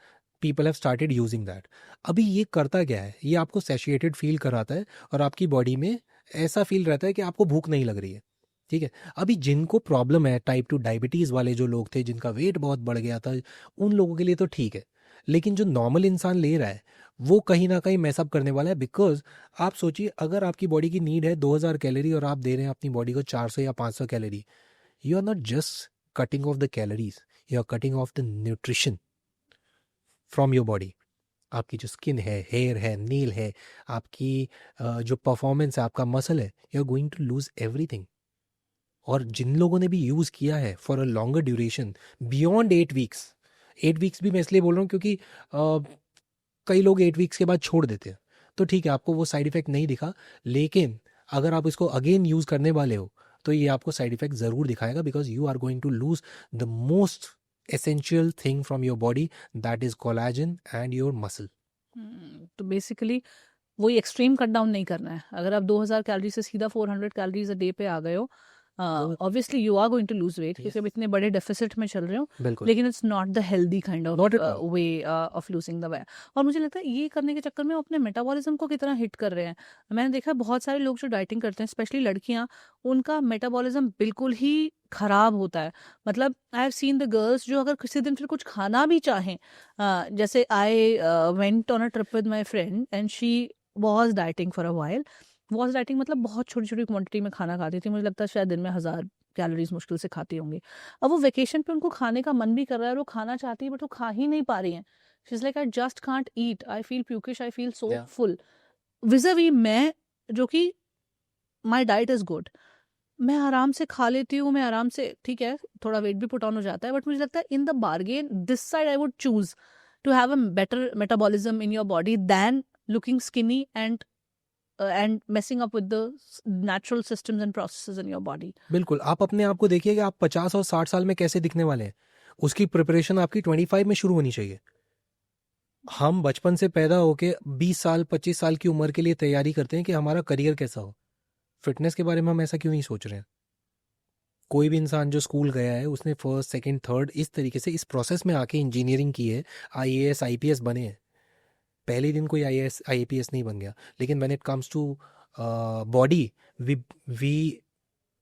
people have started using that. अभी ये करता क्या है, ये आपको सैचुरेटेड फील कराता है और आपकी बॉडी में ऐसा फील रहता है कि आपको भूख नहीं लग रही है। ठीक है, अभी जिनको प्रॉब्लम है, टाइप 2 डायबिटीज़ वाले जो लोग थे, जिनका वेट बहुत बढ़ गया था, उन लोगों के लिए तो ठीक है। लेकिन जो नॉर्मल इंसान ले रहा है वो कहीं ना कहीं मैसअप करने वाला है। बिकॉज आप सोचिए, अगर आपकी बॉडी की नीड है 2000 कैलोरी और आप दे रहे हैं अपनी बॉडी को 400 या 500 calorie, you are not just cutting off the calories, you are cutting off the nutrition from your body. आपकी जो स्किन है, हेयर है, नील है, आपकी जो परफॉर्मेंस है, आपका मसल है, you are going to lose everything. और जिन लोगों ने भी यूज़ किया है for a longer duration beyond 8 weeks, 8 weeks भी मैं इसलिए बोल रहा हूँ क्योंकि कई लोग 8 वीक्स के बाद छोड़ देते हैं, तो ठीक है आपको वो साइड इफेक्ट नहीं दिखा, लेकिन अगर आप इसको अगेन यूज़ करने वाले हो तो ये आपको साइड इफेक्ट ज़रूर दिखाएगा, because you are going to lose the most essential thing from your body, that is collagen and your muscle. तो बेसिकली वही एक्सट्रीम कट डाउन नहीं करना है। अगर आप 2000 कैलोरी से सीधा 400 कैलोरीज अ डे पे आ गए हो, obviously you are going to lose weight क्योंकि अब इतने बड़े डेफिसिट में चल रहे हो, बिल्कुल लेकिन it's not the healthy kind of Not at all. Way of losing the weight. और मुझे लगता है ये करने के चक्कर में वो अपने मेटाबॉलिज्म को कितना हिट कर रहे हैं। मैंने देखा है बहुत सारे लोग जो डाइटिंग करते हैं, स्पेशली लड़कियां, उनका मेटाबॉलिज्म बिल्कुल ही खराब होता है। मतलब I have seen the girls जो अगर किसी दिन फिर कुछ खाना भी चाहें, जैसे I went on a trip with my friend and she was dieting for a while. Was dieting मतलब बहुत छोटी छोटी क्वांटिटी में खाना खाती थी, मुझे लगता है शायद दिन में 1000 कैलोरीज मुश्किल से खाती होंगी। अब वो वेकेशन पे उनको खाने का मन भी कर रहा है और वो खाना चाहती है, बट वो खा ही नहीं पा रही हैं। She is like I just can't eat, I feel pukish, I feel so Yeah. Full. Vis-a-vis मैं, जो कि माई डाइट इज गुड, मैं आराम से खा लेती हूँ, मैं आराम से, ठीक है थोड़ा वेट भी पुट ऑन हो जाता है, बट मुझे लगता है in the bargain this side I would choose to have a better metabolism in your body than looking skinny and messing up with the natural systems and processes in your body. बिल्कुल, आप अपने आप को देखिए कि आप 50 और 60 साल में कैसे दिखने वाले हैं, उसकी प्रिपरेशन आपकी 25 में शुरू होनी चाहिए। हम बचपन से पैदा होके 20 साल 25 साल की उम्र के लिए तैयारी करते हैं कि हमारा करियर कैसा हो। फिटनेस के बारे में हम ऐसा क्यों नहीं सोच रहे हैं? कोई भी इंसान जो स्कूल गया है, उसने फर्स्ट सेकंड थर्ड इस तरीके से इस प्रोसेस में आके इंजीनियरिंग की है, IAS IPS बने हैं। पहले दिन कोई IAS IPS नहीं बन गया। लेकिन when it comes to body, we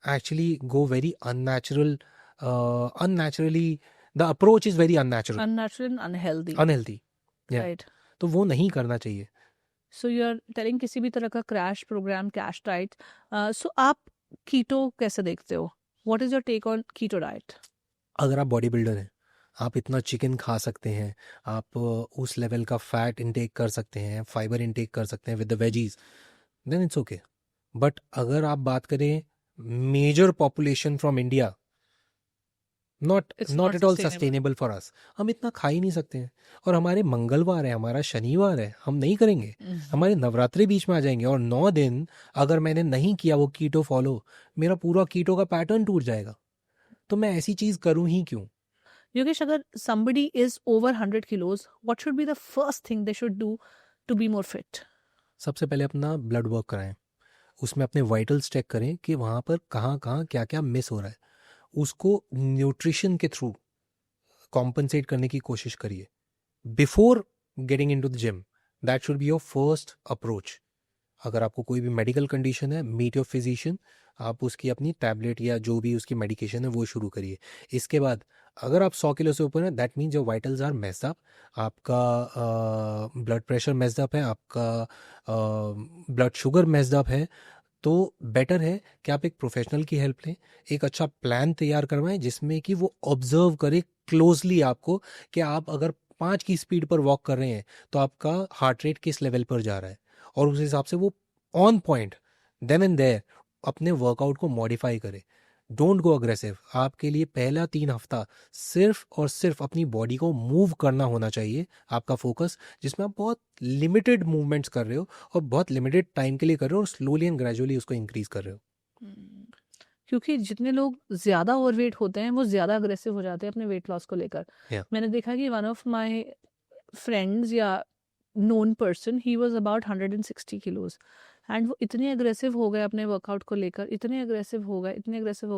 actually go very unnaturally, the approach is very unnatural, Unnatural and unhealthy. unhealthy. Yeah. Right. तो वो नहीं करना चाहिए। So you are telling किसी भी तरह का crash program, crash diet, so आप कीटो कैसे देखते हो? What is your take on keto diet? अगर आप बॉडी बिल्डर हैं, आप इतना चिकन खा सकते हैं, आप उस लेवल का फैट इनटेक कर सकते हैं, फाइबर इनटेक कर सकते हैं with the veggies, then it's okay. But अगर आप बात करें major population from India, not It's not not at all sustainable. Sustainable for us. हम इतना खा ही नहीं सकते हैं, और हमारे मंगलवार है, हमारा शनिवार है, हम नहीं करेंगे। हमारे नवरात्रि बीच में आ जाएंगे, और 9 दिन अगर मैंने नहीं किया वो कीटो फॉलो, मेरा पूरा कीटो का पैटर्न टूट जाएगा। तो मैं ऐसी चीज करूं ही क्यों? Yogesh, अगर somebody is over 100 kilos, what should be the first thing they should do to be more fit? सबसे पहले अपना ब्लड वर्क कराएं, उसमें अपने वाइटल्स चेक करें कि वहाँ पर कहाँ कहाँ क्या क्या मिस हो रहा है, उसको न्यूट्रिशन के थ्रू कॉम्पनसेट करने की कोशिश करिए before getting into the gym. That should be your first approach. अगर आपको कोई भी मेडिकल कंडीशन है, मीट योर फिजिशियन, आप उसकी अपनी टैबलेट या जो भी उसकी मेडिकेशन है वो शुरू करिए। इसके बाद अगर आप 100 किलो से ऊपर हैं, that means your vitals are messed up, आपका ब्लड प्रेशर मेस्ड अप है, आपका ब्लड शुगर मेस्ड अप है, तो बेटर है कि आप एक प्रोफेशनल की हेल्प लें, एक अच्छा प्लान तैयार करवाएं जिसमें कि वो ऑब्जर्व करे क्लोजली आपको, कि आप अगर 5 की स्पीड पर वॉक कर रहे हैं तो आपका हार्ट रेट किस लेवल पर जा रहा है, और उस हिसाब से वो on point then and there अपने वर्कआउट को मॉडिफाई करे। Don't go aggressive. आपके लिए पहला 3 हफ्ता सिर्फ और सिर्फ अपनी बॉडी को मूव करना होना चाहिए आपका फोकस, जिसमें आप बहुत लिमिटेड मूवमेंट्स कर रहे हो और बहुत लिमिटेड टाइम के लिए कर रहे हो, और स्लोली एंड ग्रेजुअली उसको इंक्रीज कर रहे हो। क्योंकि जितने लोग ज्यादा ओवरवेट होते हैं वो ज्यादा अग्रेसिव हो जाते हैं अपने वेट लॉस को लेकर। Yeah. मैंने देखा कि वन ऑफ माय फ्रेंड्स या known person, he was about 160 kilos, and वो इतने अग्रेसिव हो गए अपने वर्कआउट को लेकर, इतने अग्रेसिव हो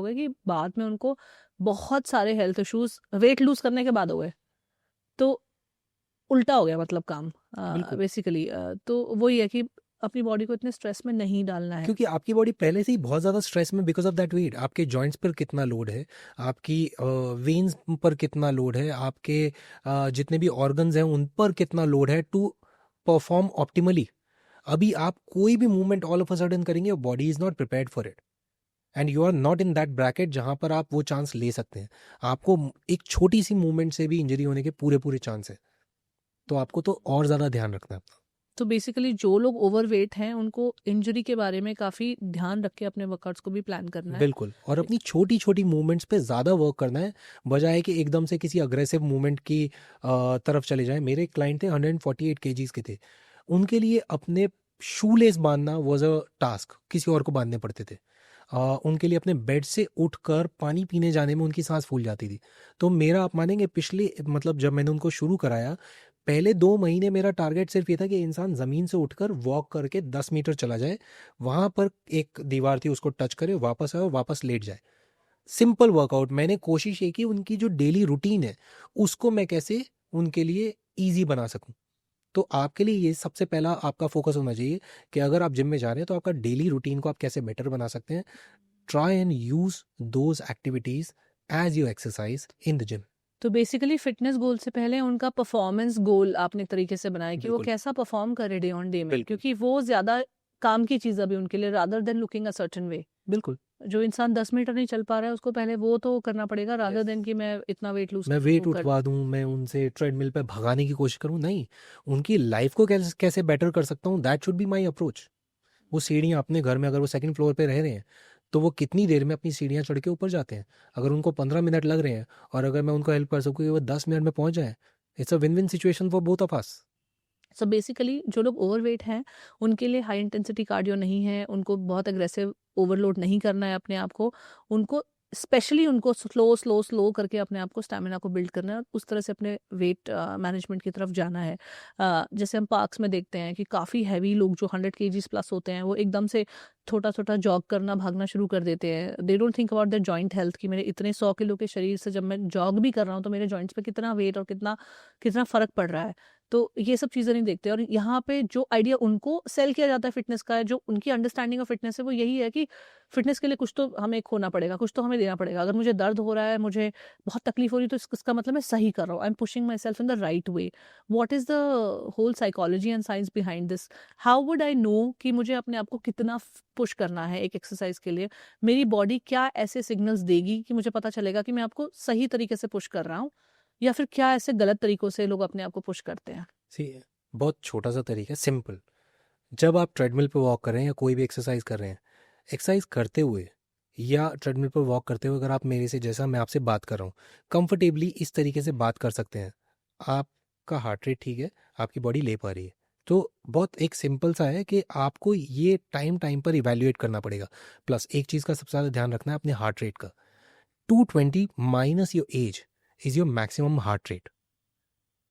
गए कि बाद में उनको बहुत सारे हेल्थ इश्यूज वेट लूज करने के बाद हो गए। तो उल्टा हो गया मतलब काम बिल्कुल। बेसिकली। तो वही है कि अपनी बॉडी को इतने स्ट्रेस में नहीं डालना है। क्योंकि आपकी बॉडी पहले से ही बहुत ज़्यादा स्ट्रेस में बिकॉज ऑफ दैट वेट। आपके जॉइंट्स पर कितना लोड है, आपकी वेन्स पर कितना लोड है, आपके जितने भी ऑर्गन्स हैं उन पर कितना लोड है टू परफॉर्म ऑप्टिमली। अभी आप कोई भी movement all of a sudden करेंगे, your body is not prepared for it, and you are not in that bracket जहां पर आप वो चांस ले सकते हैं। आपको एक छोटी सी मूवमेंट से भी इंजरी होने के पूरे पूरे चांस है, तो आपको तो और ज़्यादा ध्यान रखना है अपना। तो बेसिकली जो लोग ओवरवेट हैं उनको इंजरी के बारे में काफ़ी ध्यान रख के अपने वर्कआउट्स को भी प्लान करना है। बिल्कुल, और अपनी छोटी छोटी मूवमेंट्स पे ज़्यादा वर्क करना है, बजाय कि एकदम से किसी अग्रेसिव मूवमेंट की तरफ चले जाएं। मेरे एक क्लाइंट थे 148 केजीज के थे, उनके लिए अपने शूलेस बांधना वॉज अ टास्क, किसी और को बांधने पड़ते थे। उनके लिए अपने बेड से उठकर पानी पीने जाने में उनकी सांस फूल जाती थी। तो मेरा, आप मानेंगे, पिछले मतलब जब मैंने उनको शुरू कराया, पहले 2 महीने मेरा टारगेट सिर्फ ये था कि इंसान ज़मीन से उठकर वॉक करके 10 मीटर चला जाए, वहाँ पर एक दीवार थी उसको टच करे, वापस आए और वापस लेट जाए। Simple workout. मैंने कोशिश ये की उनकी जो डेली रूटीन है उसको मैं कैसे उनके लिए ईजी बना सकूं। तो आपके लिए ये सबसे पहला आपका फोकस होना चाहिए कि अगर आप जिम में जा रहे हैं तो आपका डेली रूटीन को आप कैसे बेटर बना सकते हैं। Try and use those activities as you exercise in the gym. तो बेसिकली फिटनेस गोल से पहले उनका परफॉर्मेंस गोल आपने एक तरीके से बनाया कि वो बिल्कुल। कैसा परफॉर्म करे डे ऑन डे में, बिल्कुल। क्योंकि वो ज्यादा काम की चीज़ अभी उनके लिए, rather than looking a certain way. बिल्कुल। जो इंसान 10 मीटर नहीं चल पा रहा है उसको पहले वो तो करना पड़ेगा, रादर Yes. देन कि मैं इतना वेट लूज मैं वेट उठवा दूं, मैं उनसे ट्रेडमिल पे भगाने की कोशिश करूं, नहीं। उनकी लाइफ को कैसे कैसे बेटर कर सकता हूं, that should be my approach. वो सीढ़ियाँ अपने घर में, अगर वो सेकंड फ्लोर पे रह रहे हैं तो वो कितनी देर में अपनी सीढ़ियाँ चढ़ के ऊपर जाते हैं। अगर उनको 15 मिनट लग रहे हैं और अगर मैं उनको हेल्प कर सकूँ कि वो 10 मिनट में पहुंच जाए, it's a win win situation for both of us. So basically जो लोग ओवरवेट हैं उनके लिए हाई इंटेंसिटी कार्डियो नहीं है, उनको बहुत अग्रेसिव ओवरलोड नहीं करना है अपने आप को, उनको स्पेशली उनको स्लो स्लो स्लो करके अपने आप को, स्टैमिना को बिल्ड करना है और उस तरह से अपने वेट मैनेजमेंट की तरफ जाना है। जैसे हम पार्क्स में देखते हैं कि काफ़ी हैवी लोग जो 100 केजीज प्लस होते हैं वो एकदम से छोटा छोटा जॉग करना, भागना शुरू कर देते हैं। They don't think about the joint health कि मेरे इतने 100 किलो के शरीर से जब मैं जॉग भी कर रहा हूँ तो मेरे जॉइंट्स पे कितना वेट और कितना कितना फ़र्क पड़ रहा है। तो ये सब चीज़ें नहीं देखते, और यहाँ पे जो आइडिया उनको सेल किया जाता है फिटनेस का, जो उनकी अंडरस्टैंडिंग ऑफ फिटनेस है वो यही है कि फिटनेस के लिए कुछ तो हमें खोना पड़ेगा, कुछ तो हमें देना पड़ेगा। अगर मुझे दर्द हो रहा है, मुझे बहुत तकलीफ हो रही है, तो इसका मतलब मैं सही कर रहा हूँ, I am pushing myself in the right way. What is the whole psychology and science behind this? How would I know कि मुझे अपने आप को कितना पुश करना है एक एक्सरसाइज के लिए? मेरी बॉडी क्या ऐसे सिग्नल्स देगी कि मुझे पता चलेगा कि मैं आपको सही तरीके से पुश कर रहा हूँ, या फिर क्या ऐसे गलत तरीकों से लोग अपने आप को पुश करते हैं? सी, बहुत छोटा सा तरीका है, सिंपल। जब आप ट्रेडमिल पे वॉक कर रहे हैं या कोई भी एक्सरसाइज कर रहे हैं, एक्सरसाइज करते हुए या ट्रेडमिल पर वॉक करते हुए अगर आप मेरे से, जैसा मैं आपसे बात कर रहा हूँ, कंफर्टेबली इस तरीके से बात कर सकते हैं, आपका हार्ट रेट ठीक है, आपकी बॉडी ले पा रही है, तो बहुत एक सिंपल सा है कि आपको ये टाइम टाइम पर इवैल्यूएट करना पड़ेगा। प्लस एक चीज़ का सबसे ज़्यादा ध्यान रखना है अपने हार्ट रेट का। 220 minus your age is your maximum heart rate.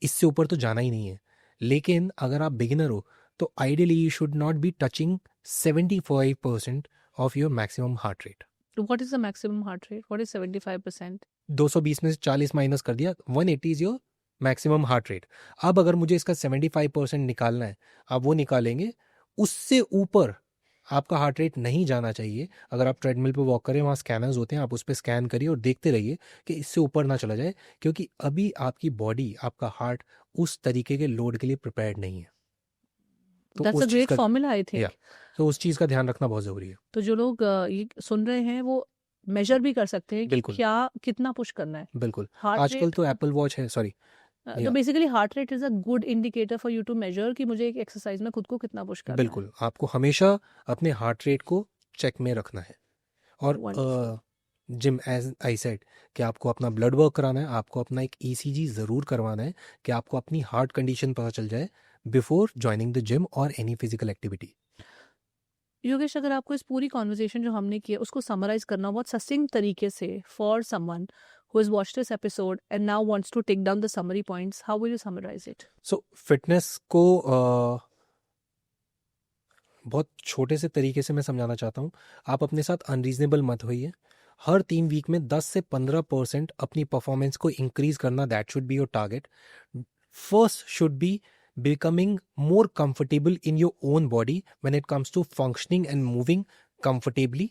इससे ऊपर तो जाना ही नहीं है। लेकिन अगर आप बिगिनर हो तो ideally you should not B touching 75% of your maximum heart rate. What is the maximum heart rate? What is 75%? 220 में से 40 माइनस कर दिया, 180 is your maximum heart rate. अब अगर मुझे इसका 75% निकालना है, आप वो निकालेंगे, उससे ऊपर आपका हार्ट रेट नहीं जाना चाहिए। अगर आप ट्रेडमिल पे वॉक करें, वहाँ स्कैनर्स होते हैं, आप उस पर स्कैन करिए और देखते रहिए कि इससे ऊपर ना चला जाए, क्योंकि अभी आपकी बॉडी, आपका हार्ट उस तरीके के लोड के लिए प्रिपेयर्ड नहीं है। तो That's उस a चीज़ great का formula, I या think. तो उस चीज़ का ध्यान रखना बहुत ज़रूरी है। तो जो लोग ये सुन रहे हैं वो मेजर भी कर सकते हैं कि बिल्कुल क्या कितना पुश करना है। बिल्कुल। हार्ट आजकल रेट, तो एप्पल वॉच है, सॉरी, तो basically heart rate is a good indicator for you to measure कि मुझे एक एक्सरसाइज में खुद को कितना पुश करना है। बिल्कुल आपको हमेशा अपने हार्ट रेट को चेक में रखना है। और Wonderful. Gym, as I said, कि आपको अपना ब्लड वर्क कराना है, आपको अपना एक ईसीजी ज़रूर करवाना है कि आपको अपनी हार्ट कंडीशन पता चल जाए बिफोर ज्वाइनिंग द जिम और एनी फिजिकल एक्टिविटी। योगेश, अगर आपको इस पूरी कॉन्वर्जेशन जो हमने की है उसको समराइज करना बहुत सस्टिंग तरीके से for someone who has watched this episode and now wants to take down the summary points, how will you summarize it? So fitness को बहुत छोटे से तरीके से मैं समझाना चाहता हूँ। आप अपने साथ अनरीजनेबल मत होइए। हर 3 वीक में 10 से 15% अपनी परफॉर्मेंस को इंक्रीज करना, that should be your target. First should be becoming more comfortable in your own body when it comes to functioning and moving comfortably.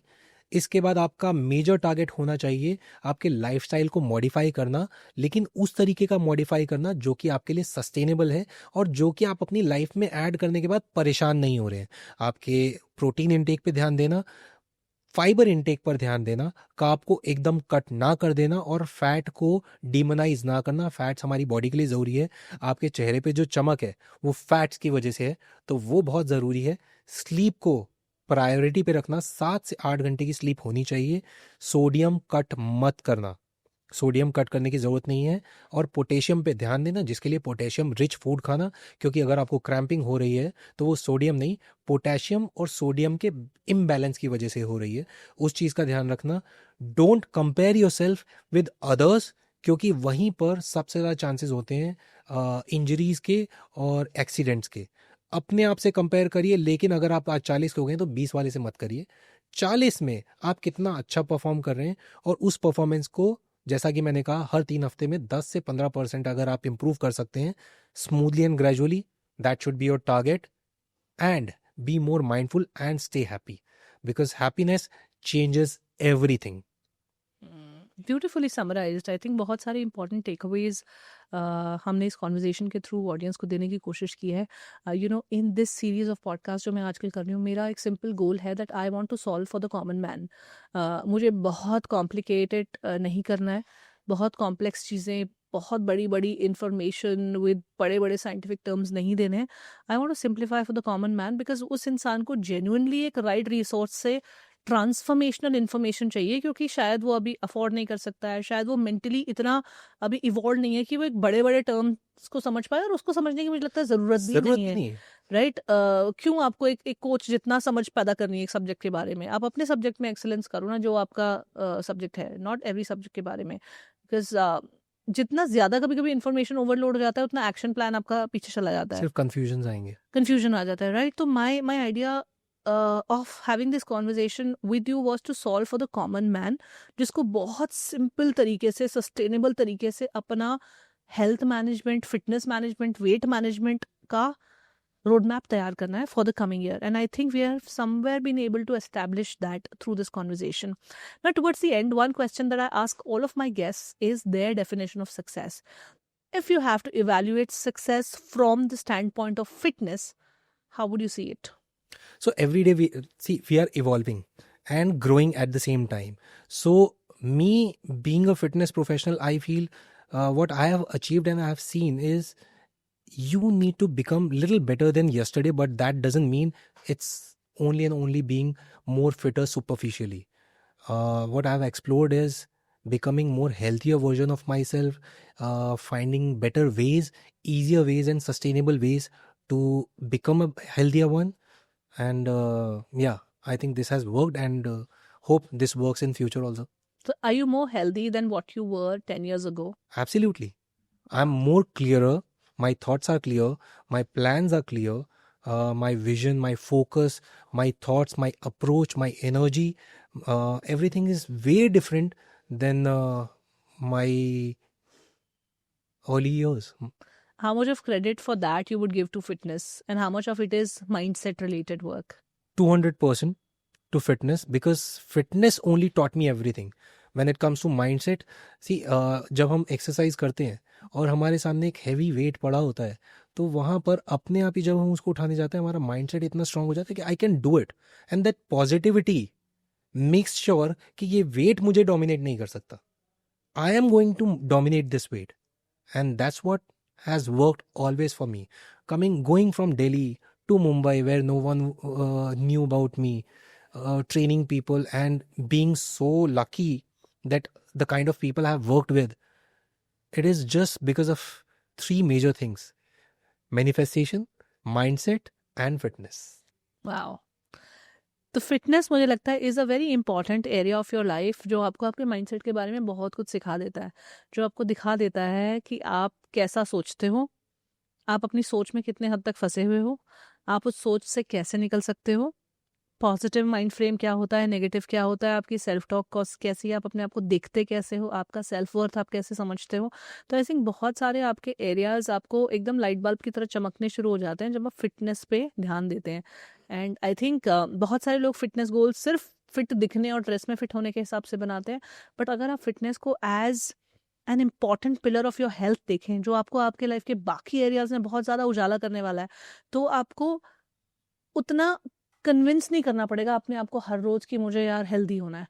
इसके बाद आपका मेजर टारगेट होना चाहिए आपके लाइफस्टाइल को मॉडिफाई करना, लेकिन उस तरीके का मॉडिफाई करना जो कि आपके लिए सस्टेनेबल है और जो कि आप अपनी लाइफ में ऐड करने के बाद परेशान नहीं हो रहे हैं। आपके प्रोटीन इनटेक पे ध्यान देना, फाइबर इनटेक पर ध्यान देना, कार्ब को एकदम कट ना कर देना और फैट को डिमोनाइज ना करना। फैट्स हमारी बॉडी के लिए ज़रूरी है। आपके चेहरे पे जो चमक है वो फैट्स की वजह से है, तो वो बहुत ज़रूरी है। स्लीप को प्रायोरिटी पे रखना, 7 से 8 घंटे की स्लीप होनी चाहिए। सोडियम कट मत करना, सोडियम कट करने की ज़रूरत नहीं है। और पोटेशियम पे ध्यान देना, जिसके लिए पोटेशियम रिच फूड खाना, क्योंकि अगर आपको क्रैम्पिंग हो रही है तो वो सोडियम नहीं, पोटेशियम और सोडियम के इम्बैलेंस की वजह से हो रही है। उस चीज़ का ध्यान रखना। Don't compare your self with others, क्योंकि वहीं पर सबसे ज़्यादा चांसेस होते हैं इंजरीज़ के और एक्सीडेंट्स के। अपने आप से कंपेयर करिए, लेकिन अगर आप आज 40 के हो गए तो 20 वाले से मत करिए। 40 में आप कितना अच्छा परफॉर्म कर रहे हैं और उस परफॉर्मेंस को, जैसा कि मैंने कहा, हर 3 हफ्ते में 10 से 15% अगर आप इम्प्रूव कर सकते हैं smoothly and gradually, that should be your target. And be more mindful and stay happy, because happiness changes everything. Beautifully summarised. I think बहुत सारे इंपॉर्टेंट टेकअवेज हमने इस कॉन्वर्जेशन के थ्रू ऑडियंस को देने की कोशिश की है। You know, in this series of podcast जो मैं आजकल कर रही हूँ, मेरा एक सिंपल गोल है that I want to solve for the common man. मुझे बहुत कॉम्प्लिकेटेड नहीं करना है, बहुत कॉम्प्लेक्स चीज़ें, बहुत बड़ी बड़ी इंफॉर्मेशन विद बड़े बड़े साइंटिफिक टर्म्स नहीं देने हैं। I want to simplify for the common man, because उस इंसान को जेन्युइनली एक राइट रिसोर्स से ट्रांसफॉर्मेशनल इन्फॉर्मेशन चाहिए, क्योंकि शायद वो अभी अफोर्ड नहीं कर सकता है, शायद वो मेंटली इतना अभी इवॉल्व नहीं है कि वो एक बड़े बड़े टर्म्स को समझ पाए, और उसको समझने की मुझे लगता है ज़रूरत भी नहीं है। राइट? क्यों आपको एक कोच जितना समझ पैदा करनी है एक सब्जेक्ट के बारे में? आप अपने सब्जेक्ट में एक्सेलेंस करो ना, जो आपका सब्जेक्ट है, नॉट एवरी सब्जेक्ट के बारे में। बिकॉज जितना ज्यादा कभी कभी इन्फॉर्मेशन ओवरलोड हो जाता है, उतना एक्शन प्लान आपका पीछे चला जाता है, सिर्फ कंफ्यूजन आएंगे, कंफ्यूजन आ जाता है। राइट? तो my idea of having this conversation with you was to solve for the common man, जिसको बहुत सिंपल तरीके से, सस्टेनेबल तरीके से अपना health management, fitness management, weight management का रोड मैप तैयार करना है for the coming year. And I think we have somewhere been able to establish that through this conversation. Now, towards the end, one question that I ask all of my guests is their definition of success. If you have to evaluate success from the standpoint of fitness, how would you see it? So every day we are evolving and growing at the same time. So me being a fitness professional, I feel what I have achieved and I have seen is you need to become little better than yesterday, but that doesn't mean it's only and only being more fitter superficially. what I've explored is becoming more healthier version of myself, finding better ways, easier ways and sustainable ways to become a healthier one. And yeah, I think this has worked, and hope this works in future also. So are you more healthy than what you were 10 years ago? Absolutely. I'm more clearer. My thoughts are clear. My plans are clear. My vision, my focus, my thoughts, my approach, my energy, everything is way different than my early years. How much of credit for that you would give to fitness, and how much of it is mindset related work? 200% to fitness, because fitness only taught me everything. When it comes to mindset, see, जब हम exercise करते हैं और हमारे सामने एक heavy weight पड़ा होता है, तो वहाँ पर अपने आप ही जब हम उसको उठाने जाते हैं, हमारा माइंडसेट इतना स्ट्रांग हो जाता है कि I can do it, and that positivity makes sure कि ये वेट मुझे डोमिनेट नहीं कर सकता. I am going to dominate this weight, and that's what has worked always for me. Going from Delhi to Mumbai, where no one knew about me, training people, and being so lucky that the kind of people I have worked with, it is just because of 3 major things: manifestation, mindset, and fitness. Wow. तो fitness मुझे लगता है is a very important area of your life, जो आपको आपके mindset के बारे में बहुत कुछ सिखा देता है, जो आपको दिखा देता है कि आप कैसा सोचते हो, आप अपनी सोच में कितने हद तक फंसे हुए हो, आप उस सोच से कैसे निकल सकते हो, पॉजिटिव माइंड फ्रेम क्या होता है, नेगेटिव क्या होता है, आपकी सेल्फ टॉक कैसी है, आप अपने आप को देखते कैसे हो, आपका सेल्फ वर्थ आप कैसे समझते हो. तो आई थिंक बहुत सारे आपके एरियाज आपको एकदम लाइट बल्ब की तरह चमकने शुरू हो जाते हैं जब आप फिटनेस पे ध्यान देते हैं. एंड आई थिंक बहुत सारे लोग फिटनेस गोल सिर्फ फिट दिखने और ड्रेस में फिट होने के हिसाब से बनाते हैं, बट अगर आप फिटनेस को as an important pillar of your health देखें, जो आपको आपके लाइफ के बाकी एरियाज में बहुत ज़्यादा उजाला करने वाला है, तो आपको उतना कन्विंस नहीं करना पड़ेगा अपने आप को हर रोज कि मुझे यार हेल्दी होना है.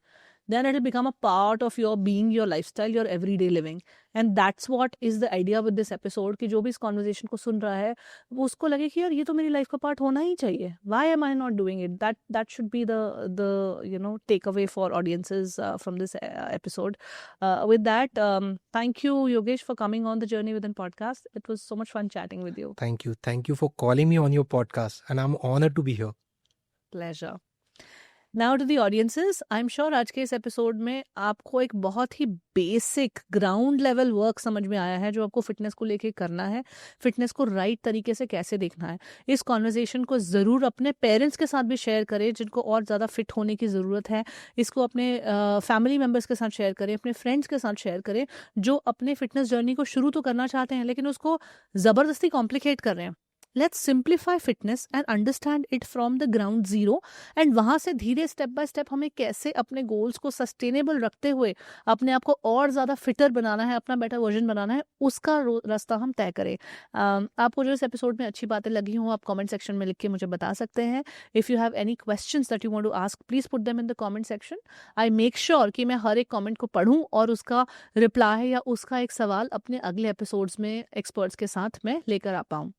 Then it will become a part of your being, your lifestyle, your everyday living. And that's what is the idea with this episode, कि जो भी इस कॉन्वर्जेशन को सुन रहा है वो उसको लगे कि यार ये तो मेरी लाइफ का पार्ट होना ही चाहिए. Why am I not doing it? That should be the takeaway for audiences from this episode. With that, thank you Yogesh for coming on the journey with in podcast. It was so much fun chatting with you. Thank you for calling me on your podcast, and I'm honored to be here. Pleasure. Now to the audiences, I'm sure आज के इस episode में आपको एक बहुत ही basic ground level work समझ में आया है जो आपको फिटनेस को लेके करना है, फिटनेस को राइट तरीके से कैसे देखना है. इस कॉन्वर्जेशन को ज़रूर अपने पेरेंट्स के साथ भी शेयर करें जिनको और ज़्यादा फिट होने की ज़रूरत है. इसको अपने फैमिली मेम्बर्स के साथ शेयर करें, अपने फ्रेंड्स के साथ शेयर करें जो अपने फिटनेस जर्नी को शुरू तो करना चाहते हैं लेकिन उसको ज़बरदस्ती कॉम्प्लिकेट कर रहे हैं. Let's simplify fitness and understand it from the ground zero, and वहाँ से धीरे स्टेप बाय स्टेप हमें कैसे अपने गोल्स को सस्टेनेबल रखते हुए अपने आप को और ज़्यादा फिटर बनाना है, अपना बेटर वर्जन बनाना है, उसका रास्ता हम तय करें. आपको जो इस एपिसोड में अच्छी बातें लगी हों आप कमेंट सेक्शन में लिख के मुझे बता सकते हैं. If you have any questions that you want to ask, please put them in the comment section. I make sure कि मैं हर एक कमेंट को पढूं और उसका रिप्लाई या उसका एक सवाल अपने अगले एपिसोड्स में एक्सपर्ट्स के साथ मैं लेकर आ पाऊँ.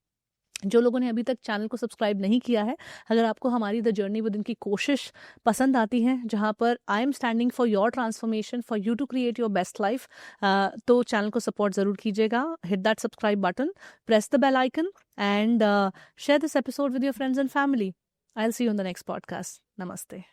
जो लोगों ने अभी तक चैनल को सब्सक्राइब नहीं किया है, अगर आपको हमारी द जर्नी विद इन की कोशिश पसंद आती है जहां पर I am standing for your transformation, for you to create your best life, तो चैनल को सपोर्ट ज़रूर कीजिएगा. Hit that subscribe button, press the bell icon, and share this episode with your friends and family. I will see you in the next podcast. नमस्ते.